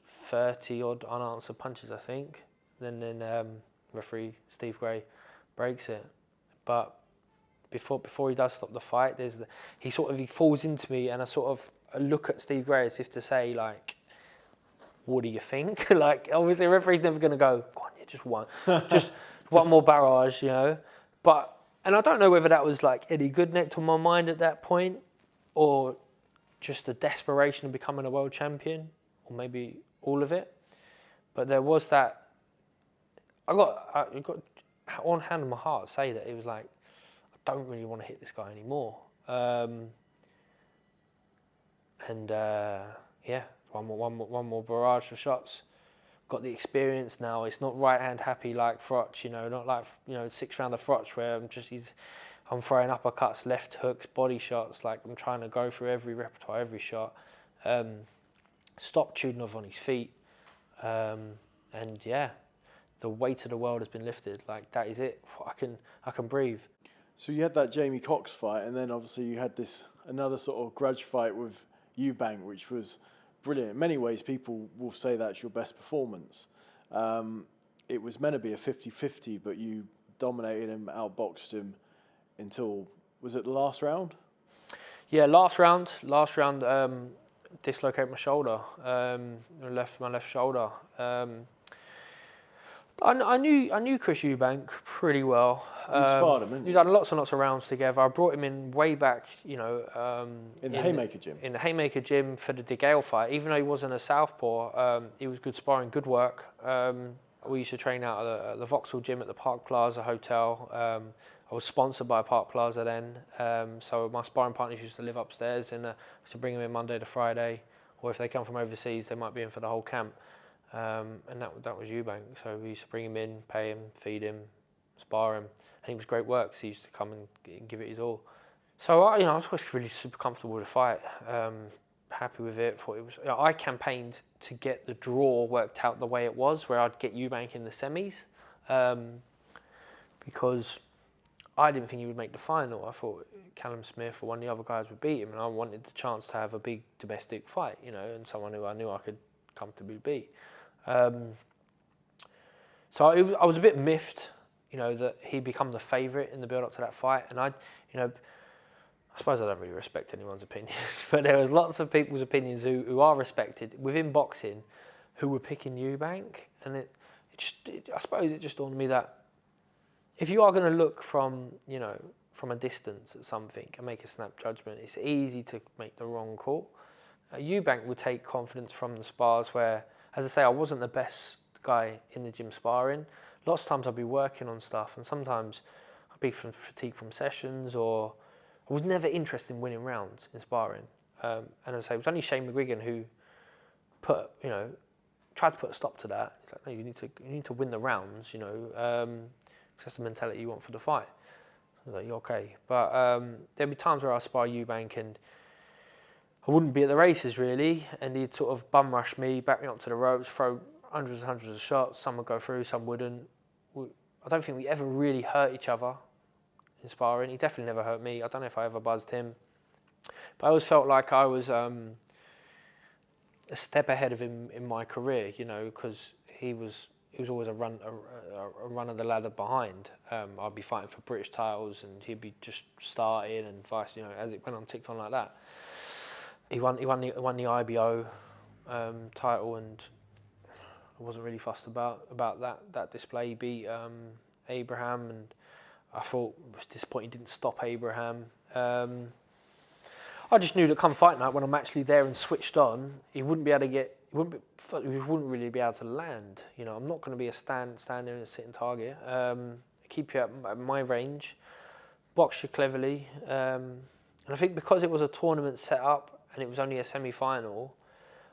30 odd unanswered punches, I think. Then referee Steve Gray breaks it. But before he does stop the fight, he falls into me, and I look at Steve Gray as if to say, like, what do you think? Like, obviously, the referee's never going to go, go on, just one, just one more barrage, you know. And I don't know whether that was like Eduard Gutknecht on my mind at that point, or just the desperation of becoming a world champion, or maybe all of it. But there was that. I got on hand on my heart to say that it was like, I don't really want to hit this guy anymore. Yeah, one more barrage of shots. Got the experience now. It's not right hand happy like Froch, you know, not like, you know, 6th round of Froch where I'm throwing uppercuts, left hooks, body shots. Like, I'm trying to go through every repertoire, every shot. Stop Chudinov on his feet, and yeah, the weight of the world has been lifted. Like, that is it. I can breathe. So you had that Jamie Cox fight, and then obviously you had another sort of grudge fight with Eubank, which was brilliant. In many ways, people will say that's your best performance. It was meant to be a 50-50, but you dominated him, outboxed him until, was it the last round? Yeah, last round, dislocated my shoulder, my left shoulder. I knew Chris Eubank pretty well. You sparred him, didn't you? We've done lots and lots of rounds together. I brought him in way back, you know. In the Hayemaker gym? In the Hayemaker gym for the DeGale fight. Even though he wasn't a southpaw, he was good sparring, good work. We used to train out at the Vauxhall gym at the Park Plaza Hotel. I was sponsored by Park Plaza then, so my sparring partners used to live upstairs, and I used to bring them in Monday to Friday, or if they come from overseas, they might be in for the whole camp. And that was Eubank. So we used to bring him in, pay him, feed him, spar him, and it was great work. So he used to come and give it his all. So I was really super comfortable with the fight, happy with it. Thought it was. I campaigned to get the draw worked out the way it was, where I'd get Eubank in the semis, because I didn't think he would make the final. I thought Callum Smith or one of the other guys would beat him, and I wanted the chance to have a big domestic fight, you know, and someone who I knew I could comfortably beat. So I was a bit miffed, you know, that he'd become the favourite in the build-up to that fight, and I suppose I don't really respect anyone's opinion, but there was lots of people's opinions who are respected within boxing, who were picking Eubank, and I suppose it just dawned on me that if you are going to look from a distance at something and make a snap judgment, it's easy to make the wrong call. Eubank would take confidence from the spars where, as I say, I wasn't the best guy in the gym sparring. Lots of times I'd be working on stuff, and sometimes I'd be from fatigue from sessions, or I was never interested in winning rounds in sparring. And as I say, it was only Shane McGuigan who tried to put a stop to that. He's like, no, you need to win the rounds, you know, because that's the mentality you want for the fight. So I was like, you're okay. But there'd be times where I spar Eubank and I wouldn't be at the races really, and he'd sort of bum rush me, back me up to the ropes, throw hundreds and hundreds of shots. Some would go through, some wouldn't. I don't think we ever really hurt each other in sparring. He definitely never hurt me. I don't know if I ever buzzed him. But I always felt like I was a step ahead of him in my career, you know, because he was always a run of the ladder behind. I'd be fighting for British titles, and he'd be just starting, and vice, you know, as it went on, ticked on like that. He won the IBO title, and I wasn't really fussed about that display. He beat Abraham, and I thought it was disappointing he didn't stop Abraham. I just knew that come fight night, when I'm actually there and switched on, he wouldn't really be able to land. You know, I'm not going to be a stand there and a sitting target. Keep you at my range, box you cleverly, and I think because it was a tournament set up and it was only a semi-final,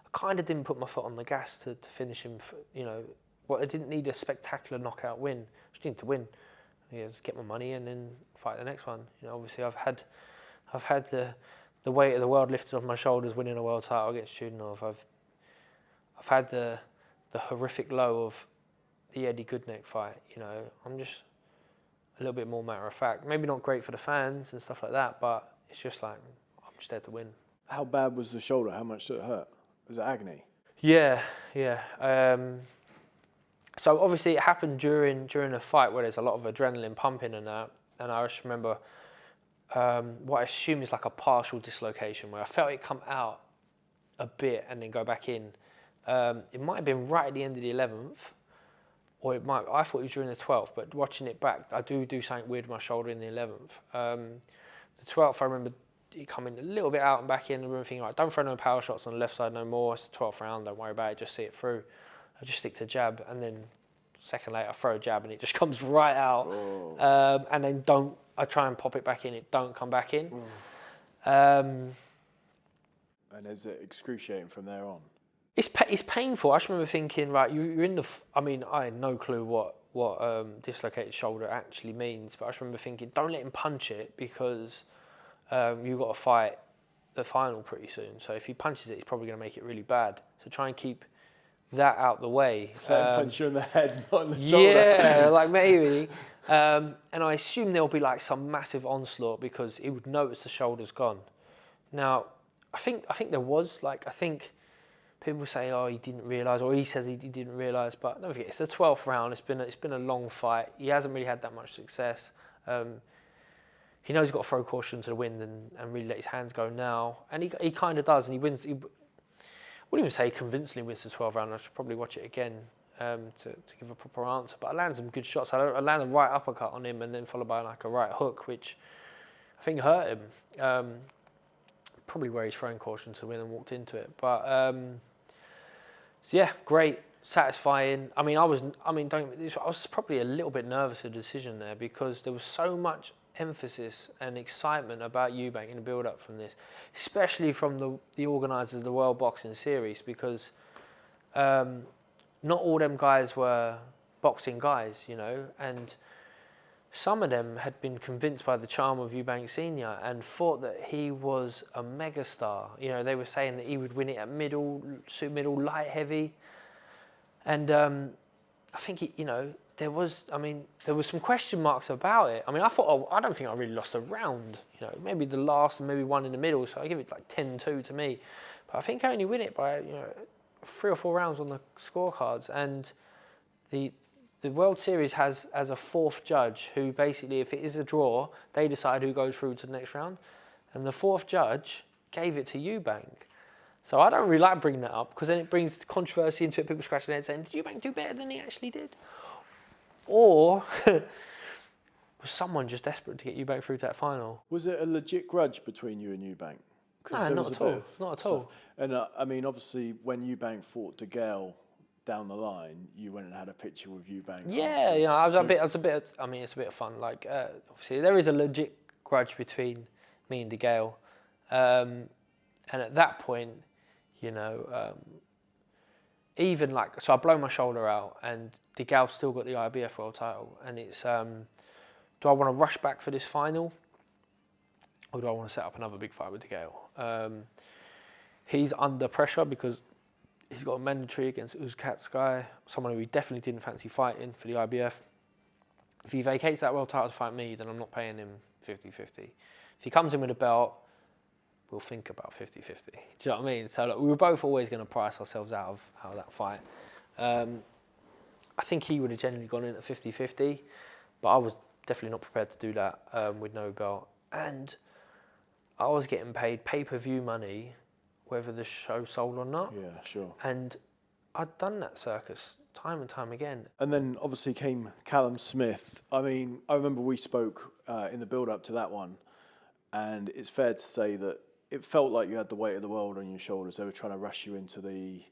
I kind of didn't put my foot on the gas to finish him. You know, I didn't need a spectacular knockout win. I just needed to win. Just get my money and then fight the next one. You know, obviously I've had the weight of the world lifted off my shoulders winning a world title against Chudinov. I've had the horrific low of the Eduard Gutknecht fight. You know, I'm just a little bit more matter of fact. Maybe not great for the fans and stuff like that, but it's just like I'm just there to win. How bad was the shoulder? How much did it hurt? Was it agony? Yeah. So obviously it happened during a fight where there's a lot of adrenaline pumping and that. And I just remember what I assume is like a partial dislocation, where I felt it come out a bit and then go back in. It might have been right at the end of the 11th, or I thought it was during the 12th, but watching it back, I do something weird with my shoulder in the 11th. The 12th, I remember it coming a little bit out and back in, and I remember thinking, right, don't throw no power shots on the left side no more, it's the 12th round, don't worry about it, just see it through. I just stick to jab, and then second later I throw a jab and it just comes right out. And then I try and pop it back in, it don't come back in. And is it excruciating from there on? It's painful. I just remember thinking, right, you're in the. I mean, I had no clue what dislocated shoulder actually means, but I just remember thinking, don't let him punch it, because you've got to fight the final pretty soon. So if he punches it, he's probably going to make it really bad. So try and keep that out the way. Punch you in the head, not in the shoulder. Yeah, like maybe. And I assume there'll be like some massive onslaught, because he would notice the shoulder's gone. Now, I think there was, like, I think people say, oh, he didn't realise, or he says he didn't realise, but don't forget, it's the 12th round. It's been a long fight. He hasn't really had that much success. He knows he's got to throw caution to the wind and really let his hands go now, and he kind of does, and he wins. I wouldn't even say he convincingly wins the 12th round. I should probably watch it again to give a proper answer. But I landed some good shots. I landed a right uppercut on him, and then followed by like a right hook, which I think hurt him. Probably where he's throwing caution to the wind and walked into it. But so yeah, great, satisfying. I was probably a little bit nervous of the decision there, because there was so much emphasis and excitement about Eubank in the build-up from this, especially from the organisers of the World Boxing Series, because not all them guys were boxing guys, you know, and some of them had been convinced by the charm of Eubank Senior and thought that he was a megastar. You know, they were saying that he would win it at middle, light heavy, and I think there was some question marks about it. I mean, I thought, I don't think I really lost a round. You know, maybe the last and maybe one in the middle. So I give it like 10-2 to me. But I think I only win it by 3 or 4 rounds on the scorecards. And the World Series has as a 4th judge who basically, if it is a draw, they decide who goes through to the next round. And the 4th judge gave it to Eubank. So I don't really like bringing that up, because then it brings controversy into it. People scratching their head saying, did Eubank do better than he actually did? Or was someone just desperate to get Eubank through to that final? Was it a legit grudge between you and Eubank? No, not at all. Not at all. And I mean, obviously, when Eubank fought DeGale down the line, you went and had a picture with Eubank. Yeah, I was a bit. I mean, it's a bit of fun. Like, obviously, there is a legit grudge between me and DeGale, and at that point, even like, so I blow my shoulder out, and DeGale still got the IBF world title, and it's, do I want to rush back for this final, or do I want to set up another big fight with DeGale? He's under pressure because he's got a mandatory against Uzkatsky, someone who he definitely didn't fancy fighting for the IBF. If he vacates that world title to fight me, then I'm not paying him 50-50. If he comes in with a belt, we'll think about 50-50. Do you know what I mean? So look, we were both always going to price ourselves out of that fight. I think he would have generally gone in at 50-50, but I was definitely not prepared to do that with no belt. And I was getting paid pay-per-view money, whether the show sold or not. Yeah, sure. And I'd done that circus time and time again. And then obviously came Callum Smith. I mean, I remember we spoke in the build-up to that one, and it's fair to say that it felt like you had the weight of the world on your shoulders. They were trying to rush you into the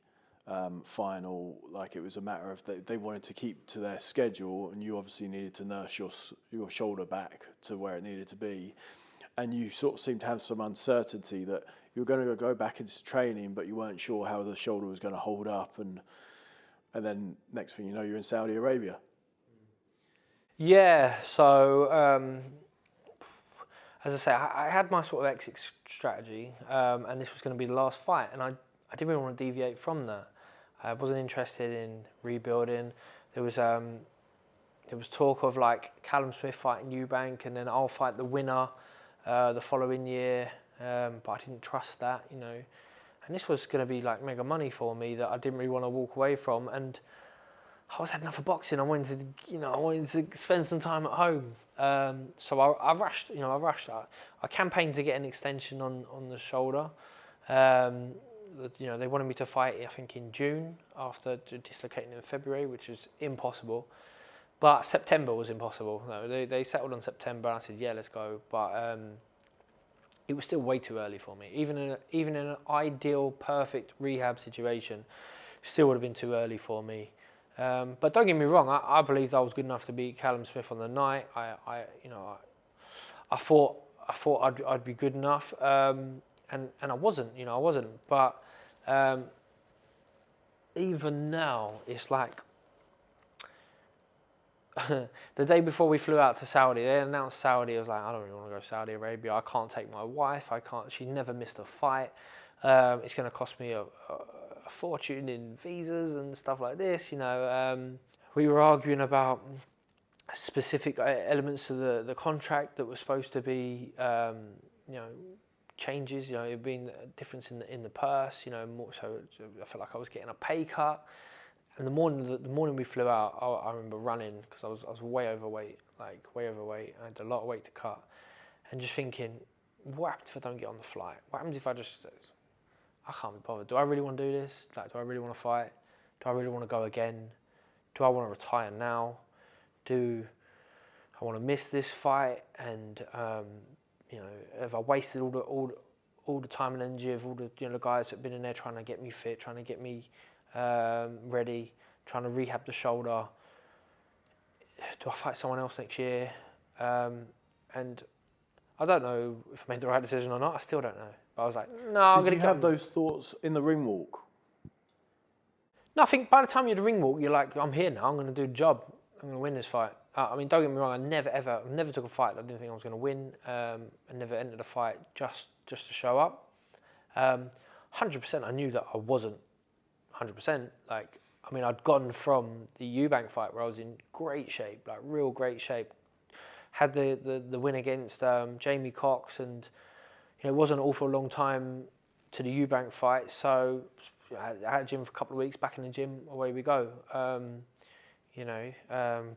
final, like it was a matter of they wanted to keep to their schedule, and you obviously needed to nurse your shoulder back to where it needed to be. And you sort of seemed to have some uncertainty that you were going to go back into training, but you weren't sure how the shoulder was going to hold up. And then next thing you know, you're in Saudi Arabia. Yeah, so as I say, I had my sort of exit strategy, and this was going to be the last fight, and I didn't really want to deviate from that. I wasn't interested in rebuilding. There was talk of like Callum Smith fighting Eubank, and then I'll fight the winner the following year, but I didn't trust that, And this was going to be like mega money for me that I didn't really want to walk away from. And I was had enough of boxing. I wanted to spend some time at home. So I rushed. I campaigned to get an extension on the shoulder. They wanted me to fight, I think, in June after dislocating in February, which was impossible. But September was impossible. No, they settled on September. I said, yeah, let's go. But it was still way too early for me. Even in an ideal, perfect rehab situation, still would have been too early for me. But don't get me wrong. I believed I was good enough to beat Callum Smith on the night. I thought I'd be good enough, and I wasn't. I wasn't. But even now, it's like the day before we flew out to Saudi, they announced Saudi. I was like, I don't really want to go to Saudi Arabia. I can't take my wife. I can't. She's never missed a fight. It's going to cost me a fortune in visas and stuff like this. We were arguing about specific elements of the contract that was supposed to be, changes. It being a difference in the purse. More so, I felt like I was getting a pay cut. And the morning we flew out, I remember running because I was way overweight. I had a lot of weight to cut, and just thinking, what happens if I don't get on the flight? What happens if I can't be bothered? Do I really want to do this? Do I really want to fight? Do I really want to go again? Do I want to retire now? Do I want to miss this fight? And have I wasted all the time and energy of all the the guys that've been in there trying to get me fit, trying to get me ready, trying to rehab the shoulder? Do I fight someone else next year? And I don't know if I made the right decision or not. I still don't know. But I was like, no, I'm going to. Did you have those thoughts in the ring walk? No, I think by the time you're at the ring walk, you're like, I'm here now. I'm going to do the job. I'm going to win this fight. Don't get me wrong. I never took a fight that I didn't think I was going to win. I never entered a fight just to show up. 100%, I knew that I wasn't 100%. I'd gone from the Eubank fight where I was in great shape, like real great shape. Had the win against Jamie Cox, and it wasn't an awful long time to the Eubank fight. So I had a gym for a couple of weeks. Back in the gym, away we go.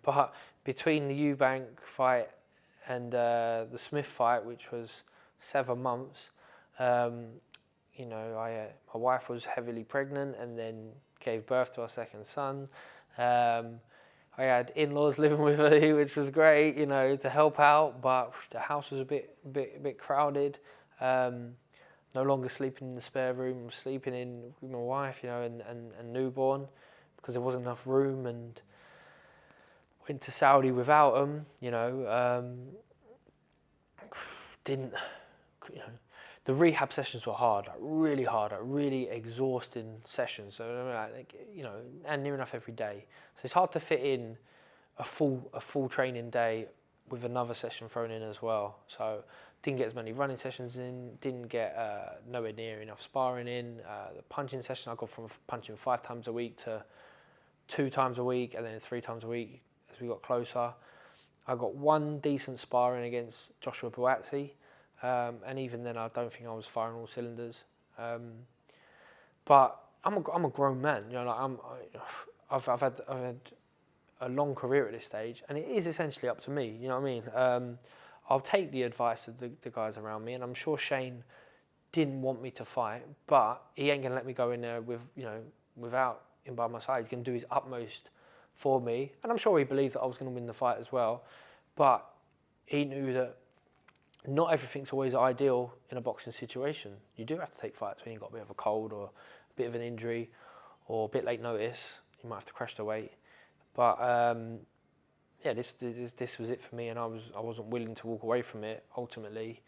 But between the Eubank fight and the Smith fight, which was 7 months, my wife was heavily pregnant and then gave birth to our second son. I had in-laws living with me, which was great, to help out, but the house was a bit crowded. No longer sleeping in the spare room, sleeping in with my wife, and newborn, because there wasn't enough room, and went to Saudi without them, the rehab sessions were hard, really exhausting sessions. So and near enough every day. So it's hard to fit in a full training day with another session thrown in as well. So didn't get as many running sessions in, didn't get nowhere near enough sparring in. The punching session, I got from punching 5 times a week to 2 times a week, and then 3 times a week as we got closer. I got 1 decent sparring against Joshua Buatsi. And even then, I don't think I was firing all cylinders. But I'm a grown man. I've had a long career at this stage, and it is essentially up to me. You know what I mean? I'll take the advice of the guys around me, and I'm sure Shane didn't want me to fight, but he ain't gonna let me go in there without him by my side. He's gonna do his utmost for me, and I'm sure he believed that I was gonna win the fight as well. But he knew that not everything's always ideal in a boxing situation. You do have to take fights when you've got a bit of a cold or a bit of an injury or a bit late notice. You might have to crash the weight. But this was it for me, and I wasn't willing to walk away from it ultimately,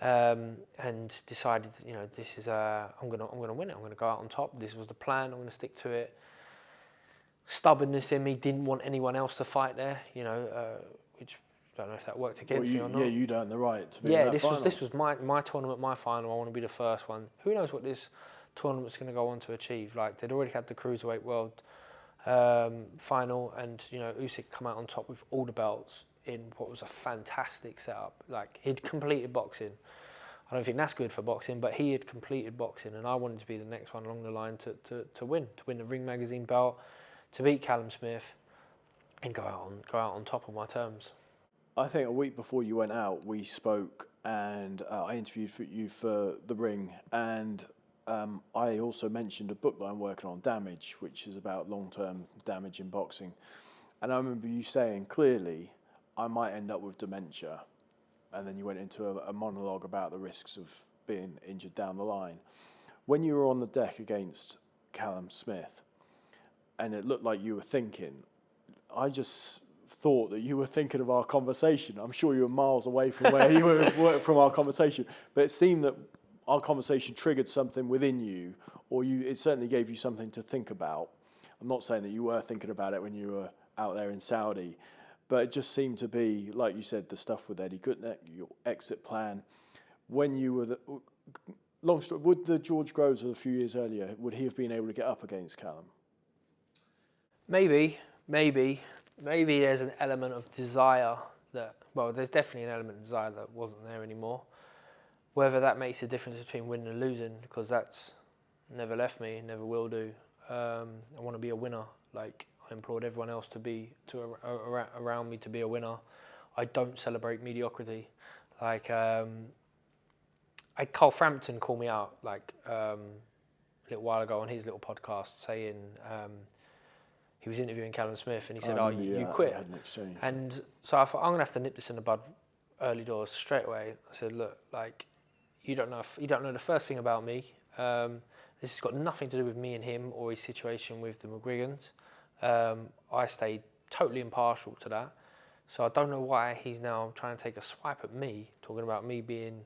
and decided this is I'm gonna win it. I'm gonna go out on top. This was the plan. I'm gonna stick to it. Stubbornness in me didn't want anyone else to fight there. Which. I don't know if that worked against me or not. Yeah, you'd earned the right to be in that final. This was my tournament, my final. I want to be the first one. Who knows what this tournament's going to go on to achieve? Like, they'd already had the Cruiserweight World final, and Usyk come out on top with all the belts in what was a fantastic setup. Like, he'd completed boxing. I don't think that's good for boxing, but he had completed boxing, and I wanted to be the next one along the line to win the Ring Magazine belt, to beat Callum Smith and go out on top on my terms. I think a week before you went out, we spoke, and I interviewed you for The Ring, and I also mentioned a book that I'm working on, Damage, which is about long-term damage in boxing. And I remember you saying clearly, I might end up with dementia. And then you went into a monologue about the risks of being injured down the line. When you were on the deck against Callum Smith, and it looked like you were thinking, I just thought that you were thinking of our conversation. I'm sure you were miles away from where you were from our conversation, but it seemed that our conversation triggered something within you, or it certainly gave you something to think about. I'm not saying that you were thinking about it when you were out there in Saudi, but it just seemed to be, like you said, the stuff with Eduard Gutknecht, your exit plan. When you were long story, would the George Groves of a few years earlier, would he have been able to get up against Callum? Maybe there's an element of desire there's definitely an element of desire that wasn't there anymore. Whether that makes a difference between winning and losing, because that's never left me, never will do. I want to be a winner. Like, I implored everyone else around me to be a winner. I don't celebrate mediocrity. Like, Carl Frampton called me out like a little while ago on his little podcast, saying he was interviewing Callum Smith, and he said, you quit. Had an exchange. And so I thought, I'm going to have to nip this in the bud early doors straight away. I said, look, like, you don't know the first thing about me. This has got nothing to do with me and him or his situation with the McGuigans. I stayed totally impartial to that. So I don't know why he's now trying to take a swipe at me, talking about me being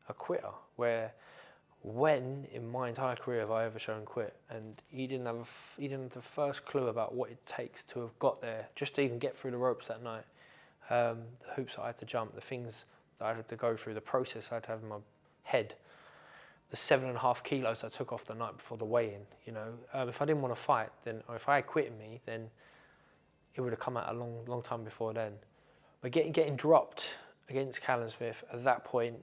a quitter, when in my entire career have I ever shown quit? And he didn't have the first clue about what it takes to have got there, just to even get through the ropes that night. The hoops I had to jump, the things that I had to go through, the process I had to have in my head, the 7.5 kilos I took off the night before the weigh-in. You know, if I didn't want to fight, then, or if I had quit me, then it would have come out a long time before then. But getting dropped against Callum Smith at that point,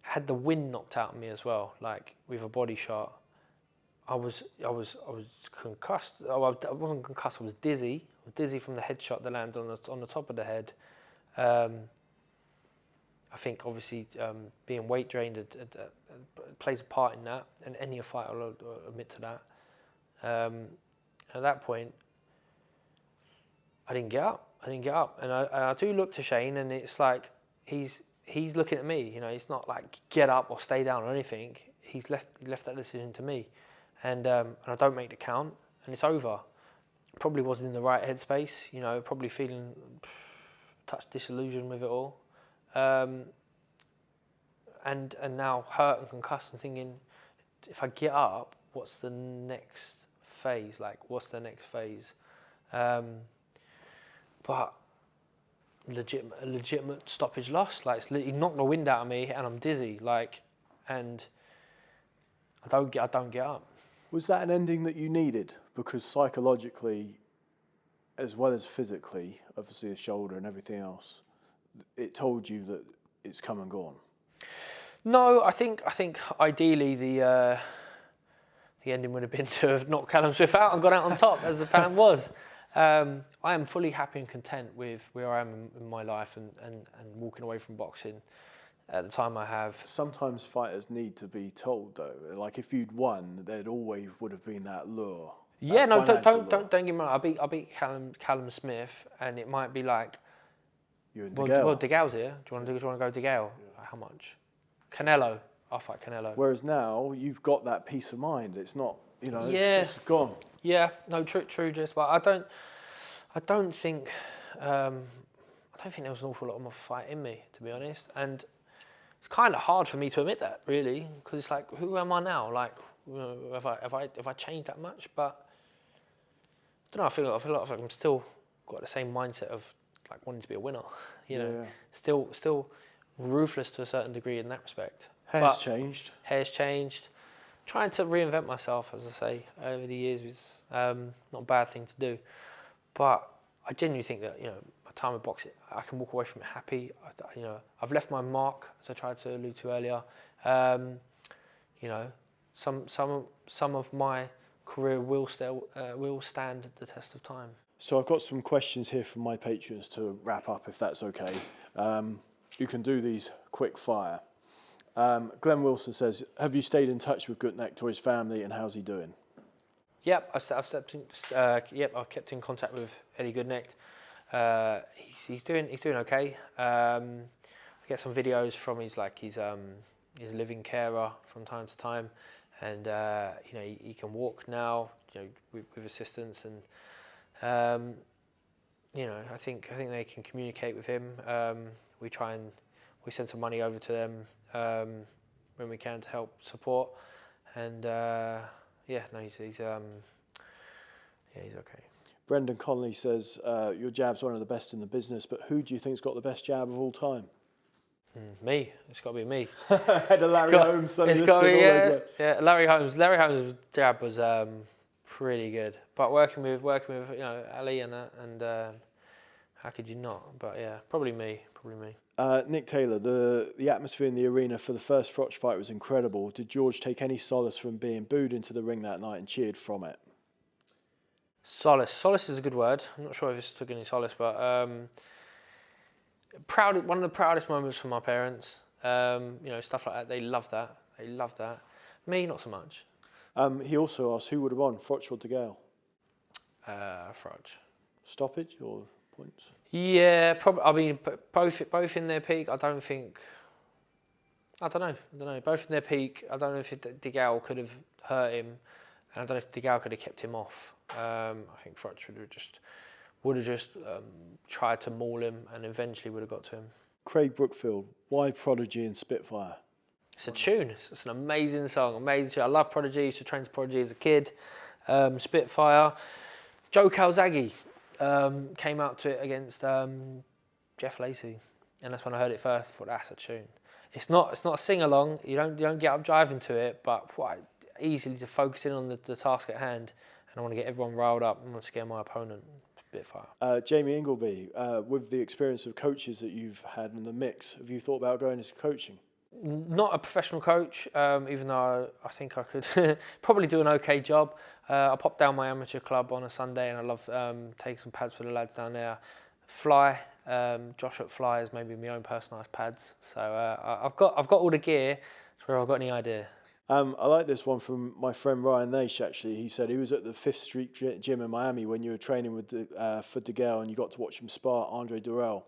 had the wind knocked out of me as well, like with a body shot. I was concussed. I wasn't concussed. I was dizzy. I was dizzy from the headshot that landed on the top of the head. I think obviously being weight drained plays a part in that, and any fighter will admit to that. At that point, I didn't get up, and I do look to Shane, and it's like he's looking at me. You know, it's not like get up or stay down or anything. He left that decision to me, and I don't make the count, and it's over. Probably wasn't in the right headspace. You know, probably feeling touch disillusioned with it all. And now hurt and concussed and thinking, if I get up, what's the next phase? Like, what's the next phase? But a legitimate stoppage loss. Like, he knocked the wind out of me, and I'm dizzy. Like, and I don't get up. Was that an ending that you needed? Because psychologically, as well as physically, obviously the shoulder and everything else, it told you that it's come and gone. No, I think ideally the ending would have been to have knocked Callum Smith out and gone out on top, as the plan was. I am fully happy and content with where I am in my life and walking away from boxing at the time I have. Sometimes fighters need to be told though. Like if you'd won, there always would have been that lure. Yeah, no, don't get me wrong. I beat Callum Smith, and it might be like, you and DeGale. Well, DeGale's here. Do you want to go DeGale? Yeah. How much? Canelo. I'll fight Canelo. Whereas now you've got that peace of mind. It's not, you know, it's gone. Yeah, no, true, just. But I don't think there was an awful lot of fight in me, to be honest. And it's kind of hard for me to admit that, really, because it's like, who am I now? Like, you know, have I changed that much? But I don't know. I feel like I'm still got the same mindset of like wanting to be a winner. You know, still ruthless to a certain degree in that respect. Hair's changed. Trying to reinvent myself, as I say, over the years is not a bad thing to do. But I genuinely think that, you know, my time with boxing, I can walk away from it happy. You know, I've left my mark, as I tried to allude to earlier. You know, some of my career will stand the test of time. So I've got some questions here from my patrons to wrap up, if that's okay. You can do these quick fire. Glenn Wilson says, have you stayed in touch with Gutknecht or his family, and how's he doing? Yep, I've kept in contact with Eddie Gutknecht. He's doing okay. I get some videos from his living carer from time to time, and he can walk now, with assistance, and I think they can communicate with him. We send some money over to them when we can to help support, and he's okay. Brendan Connolly says, your jab's one of the best in the business, but who do you think's got the best jab of all time? Me. It's got to be me. Had a Larry Holmes. It's got to be, yeah. Larry Holmes' jab was pretty good. But working with Ali and that, and how could you not? But yeah, probably me. Nick Taylor, the atmosphere in the arena for the first Froch fight was incredible. Did George take any solace from being booed into the ring that night and cheered from it? Solace is a good word. I'm not sure if it's took any solace, but one of the proudest moments for my parents. Stuff like that. They love that. Me, not so much. He also asked, who would have won, Froch or DeGale? Froch. Stoppage or points? Yeah, probably. I mean, both in their peak. I don't know. Both in their peak. I don't know if DeGale could have hurt him, and I don't know if DeGale could have kept him off. I think Froch would have just tried to maul him, and eventually would have got to him. Craig Brookfield, why Prodigy and Spitfire? It's a tune. It's an amazing song. Amazing tune. I love Prodigy. I used to train to Prodigy as a kid. Spitfire. Joe Calzaghe came out to it against Jeff Lacey, and that's when I heard it first. I thought, that's a tune. It's not a sing along. You don't get up driving to it, but quite easily to focus in on the task at hand. And I want to get everyone riled up. I want to scare my opponent. Spitfire. Jamie Ingleby, with the experience of coaches that you've had in the mix, have you thought about going into coaching? Not a professional coach, even though I think I could probably do an okay job. I pop down my amateur club on a Sunday, and I love taking some pads for the lads down there. Fly, Josh at Fly is maybe my own personalised pads. So I've got all the gear. Where I've got any idea. I like this one from my friend Ryan Naish, actually. He said he was at the 5th Street gym in Miami when you were training with for DeGale, and you got to watch him spar Andre Durrell.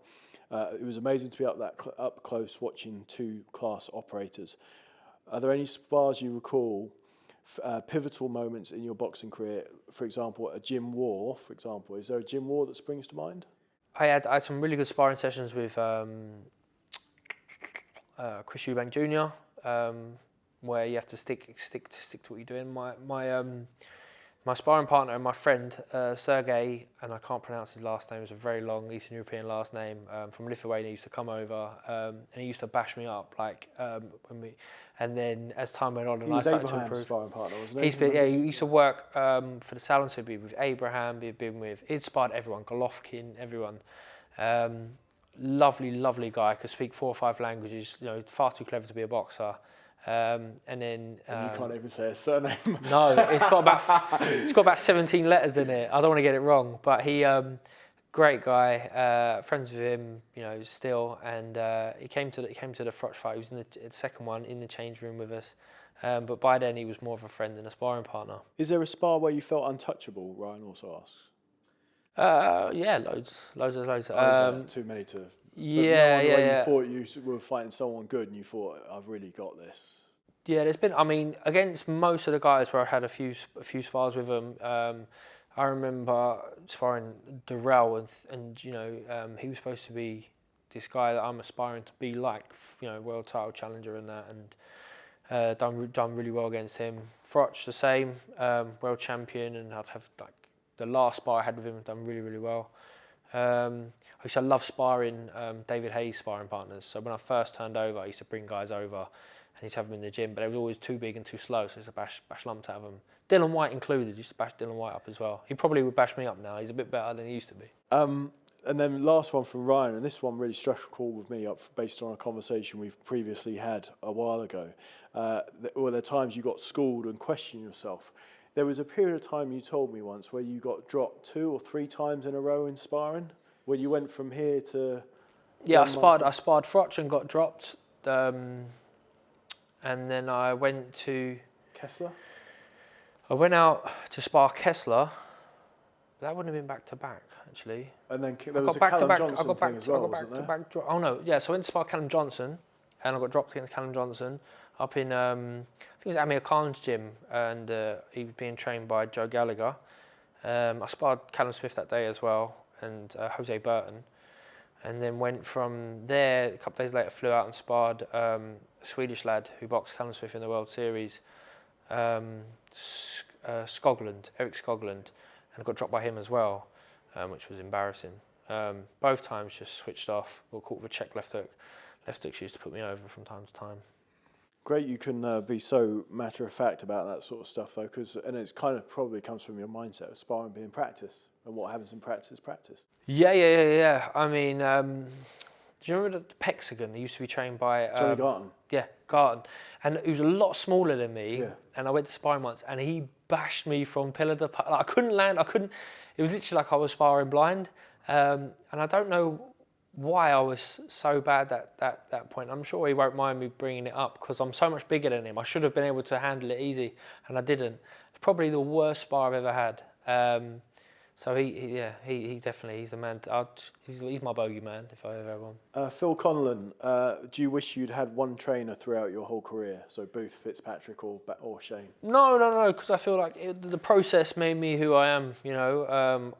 It was amazing to be up close watching two class operators. Are there any spars you recall, pivotal moments in your boxing career? For example, a gym war, for example. Is there a gym war that springs to mind? I had some really good sparring sessions with Chris Eubank Jr., where you have to stick to what you're doing. My sparring partner and my friend Sergey, and I can't pronounce his last name. It's a very long Eastern European last name, from Lithuania. He used to come over and he used to bash me up and then as time went on, and I started to improve. Sparring partner, wasn't he? He used to work for the Sauerlands. He'd been with Abraham. He'd sparred everyone, Golovkin, everyone. Lovely guy. Could speak 4 or 5 languages. Far too clever to be a boxer. And then you can't even say his surname. No, it's got about 17 letters in it. I don't want to get it wrong, but he great guy, friends with him, still, and he came to the Froch fight. He was in the second one in the change room with us, but by then he was more of a friend than a sparring partner. Is there a spar where you felt untouchable? Ryan also asks. Yeah, loads. Too many to. Yeah. You thought you were fighting someone good, and you thought, I've really got this. Yeah, there's been. I mean, against most of the guys where I had a few spars with them. I remember sparring Durrell, and he was supposed to be this guy that I'm aspiring to be like, world title challenger and that, and done really well against him. Froch the same, world champion, and I'd have the last spar I had with him done really well. I used to love sparring David Haye's sparring partners. So when I first turned over, I used to bring guys over and used to have them in the gym, but they were always too big and too slow, so I used to bash lumps out of them. Dylan White included, used to bash Dylan White up as well. He probably would bash me up now. He's a bit better than he used to be. And then last one from Ryan, and this one really struck a chord with me based on a conversation we've previously had a while ago. Were there times you got schooled and questioned yourself? There was a period of time you told me once where you got dropped 2 or 3 times in a row in sparring, where you went from here to... Yeah, I sparred Froch and got dropped. And then I went to... Kessler? I went out to spar Kessler. That wouldn't have been back-to-back, actually. And then there was a Callum Johnson thing as well, wasn't there? Oh, no. Yeah, so I went to spar Callum Johnson, and I got dropped against Callum Johnson up in, I think it was Amir Khan's gym, and he was being trained by Joe Gallagher. I sparred Callum Smith that day as well, and Jose Burton. And then went from there, a couple of days later, flew out and sparred a Swedish lad who boxed Callum Smith in the World Series, Skoglund, Eric Skoglund, and got dropped by him as well, which was embarrassing. Both times just switched off, got caught with a check left hook. Left hooks used to put me over from time to time. Great, you can be so matter of fact about that sort of stuff, though, and it's kind of probably comes from your mindset of sparring being practice, and what happens in practice, practice. Yeah. I mean, do you remember the Hexagon? He used to be trained by Johnny Garton. Yeah, Garton, and he was a lot smaller than me. Yeah. And I went to sparring once, and he bashed me from pillar to post. Like, I couldn't land. It was literally like I was sparring blind, and I don't know why I was so bad at that point. I'm sure he won't mind me bringing it up because I'm so much bigger than him. I should have been able to handle it easy, and I didn't. It's probably the worst spar I've ever had. So he definitely, he's the man. He's my bogey man if I ever have one. Phil Conlon, do you wish you'd had one trainer throughout your whole career? So Booth, Fitzpatrick, or Shane? No, because I feel like the process made me who I am. You know,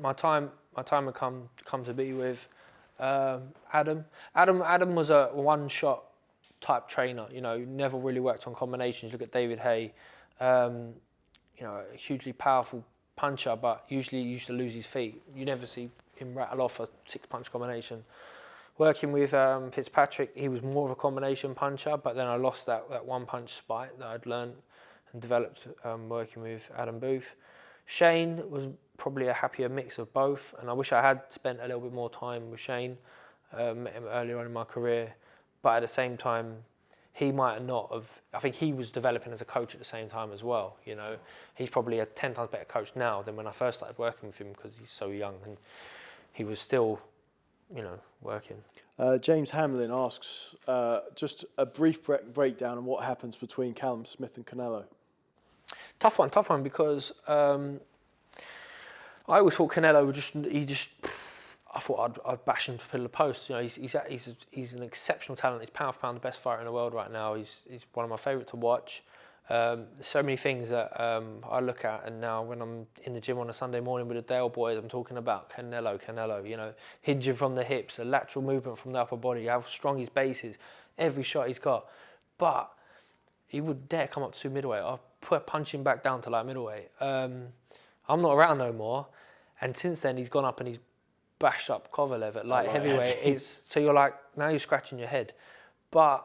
my time had come to be with Adam. Adam was a one-shot type trainer. You know, never really worked on combinations. Look at David Haye. You know, a hugely powerful puncher, but usually he used to lose his feet. You never see him rattle off a 6-punch combination. Working with Fitzpatrick, he was more of a combination puncher, but then I lost that one-punch spite that I'd learned and developed working with Adam Booth. Shane was probably a happier mix of both, and I wish I had spent a little bit more time with Shane. Met him earlier on in my career, but at the same time, he might not have. I think he was developing as a coach at the same time as well. You know, he's probably a 10 times better coach now than when I first started working with him because he's so young and he was still, you know, working. James Hamlin asks just a brief breakdown on what happens between Callum Smith and Canelo. Tough one because I always thought Canelo would I thought I'd bash him to pillar post. You know, he's an exceptional talent. He's pound for pound the best fighter in the world right now. He's one of my favourite to watch. There's so many things that I look at, and now when I'm in the gym on a Sunday morning with the Dale boys, I'm talking about Canelo. You know, hinging from the hips, a lateral movement from the upper body, how strong his base is, every shot he's got. But he would dare come up to middleweight. I'll punch him back down to like middleweight. I'm not around no more, and since then he's gone up and he's bashed up Kovalev at light heavyweight. So you're like, now you're scratching your head. But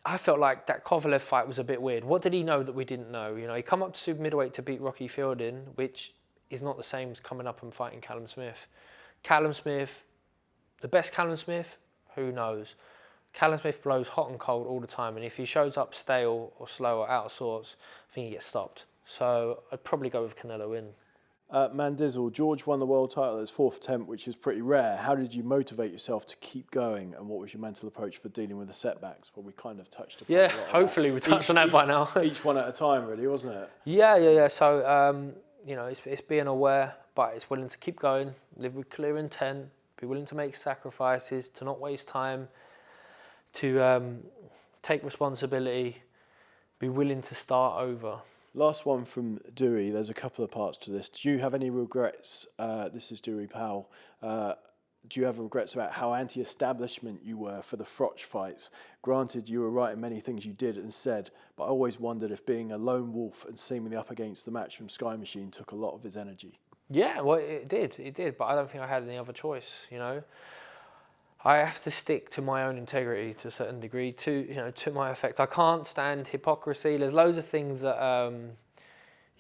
I felt like that Kovalev fight was a bit weird. What did he know that we didn't know? You know, he come up to super middleweight to beat Rocky Fielding, which is not the same as coming up and fighting Callum Smith. Callum Smith, the best Callum Smith, who knows? Callum Smith blows hot and cold all the time, and if he shows up stale or slow or out of sorts, I think he gets stopped. So I'd probably go with Canelo in. Mandizzle, George won the world title at his 4th attempt, which is pretty rare. How did you motivate yourself to keep going, and what was your mental approach for dealing with the setbacks? Well, we kind of touched upon Yeah, hopefully we touched on that by now. Each one at a time, really, wasn't it? Yeah. So, you know, it's being aware, but it's willing to keep going, live with clear intent, be willing to make sacrifices, to not waste time, to take responsibility, be willing to start over. Last one from Dewey. There's a couple of parts to this. Do you have any regrets? This is Dewey Powell. Do you have regrets about how anti-establishment you were for the Froch fights? Granted, you were right in many things you did and said, but I always wondered if being a lone wolf and seemingly up against the match from Sky Machine took a lot of his energy. Yeah, well, it did, but I don't think I had any other choice, you know. I have to stick to my own integrity to a certain degree, to my effect. I can't stand hypocrisy. There's loads of things that,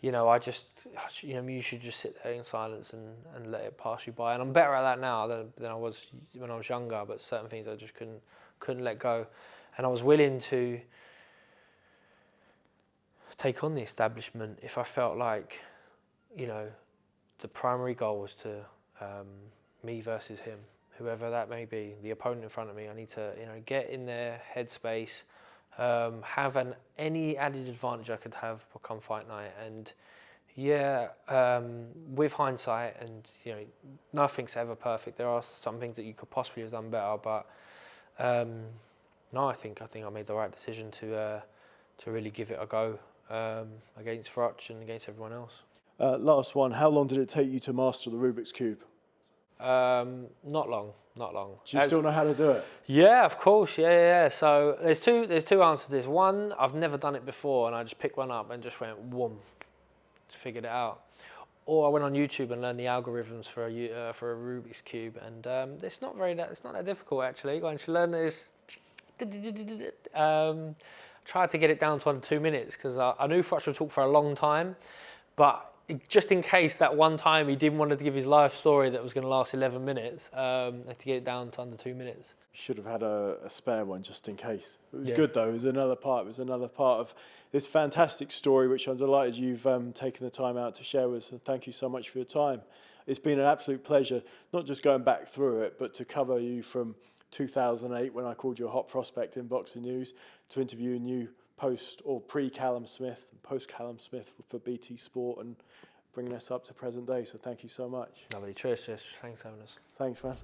you should just sit there in silence and let it pass you by. And I'm better at that now than I was when I was younger, but certain things I just couldn't let go. And I was willing to take on the establishment if I felt like, you know, the primary goal was to me versus him, whoever that may be, the opponent in front of me. I need to, you know, get in their headspace, have any added advantage I could have come fight night. And yeah, with hindsight, and you know, nothing's ever perfect. There are some things that you could possibly have done better, but no, I think I made the right decision to really give it a go against Froch and against everyone else. Last one, how long did it take you to master the Rubik's Cube? Not long. Do you still know how to do it? Yeah, of course, yeah. So there's two answers to this. One, I've never done it before, and I just picked one up and just went, whoom, figured it out. Or I went on YouTube and learned the algorithms for a Rubik's Cube, and it's not that difficult actually. Once you learn this, tried to get it down to under 2 minutes because I knew Froch would talk for a long time, but just in case that one time he didn't want to give his life story that was going to last 11 minutes, I had to get it down to under 2 minutes. You should have had a spare one just in case. It was Yeah. good though. It was another part of this fantastic story, which I'm delighted you've taken the time out to share with us. And thank you so much for your time. It's been an absolute pleasure, not just going back through it, but to cover you from 2008 when I called you a hot prospect in Boxing News, to interviewing you post or pre-Callum Smith and post-Callum Smith for BT Sport, and bringing us up to present day. So thank you so much. Lovely, cheers. Thanks for having us. Thanks, man.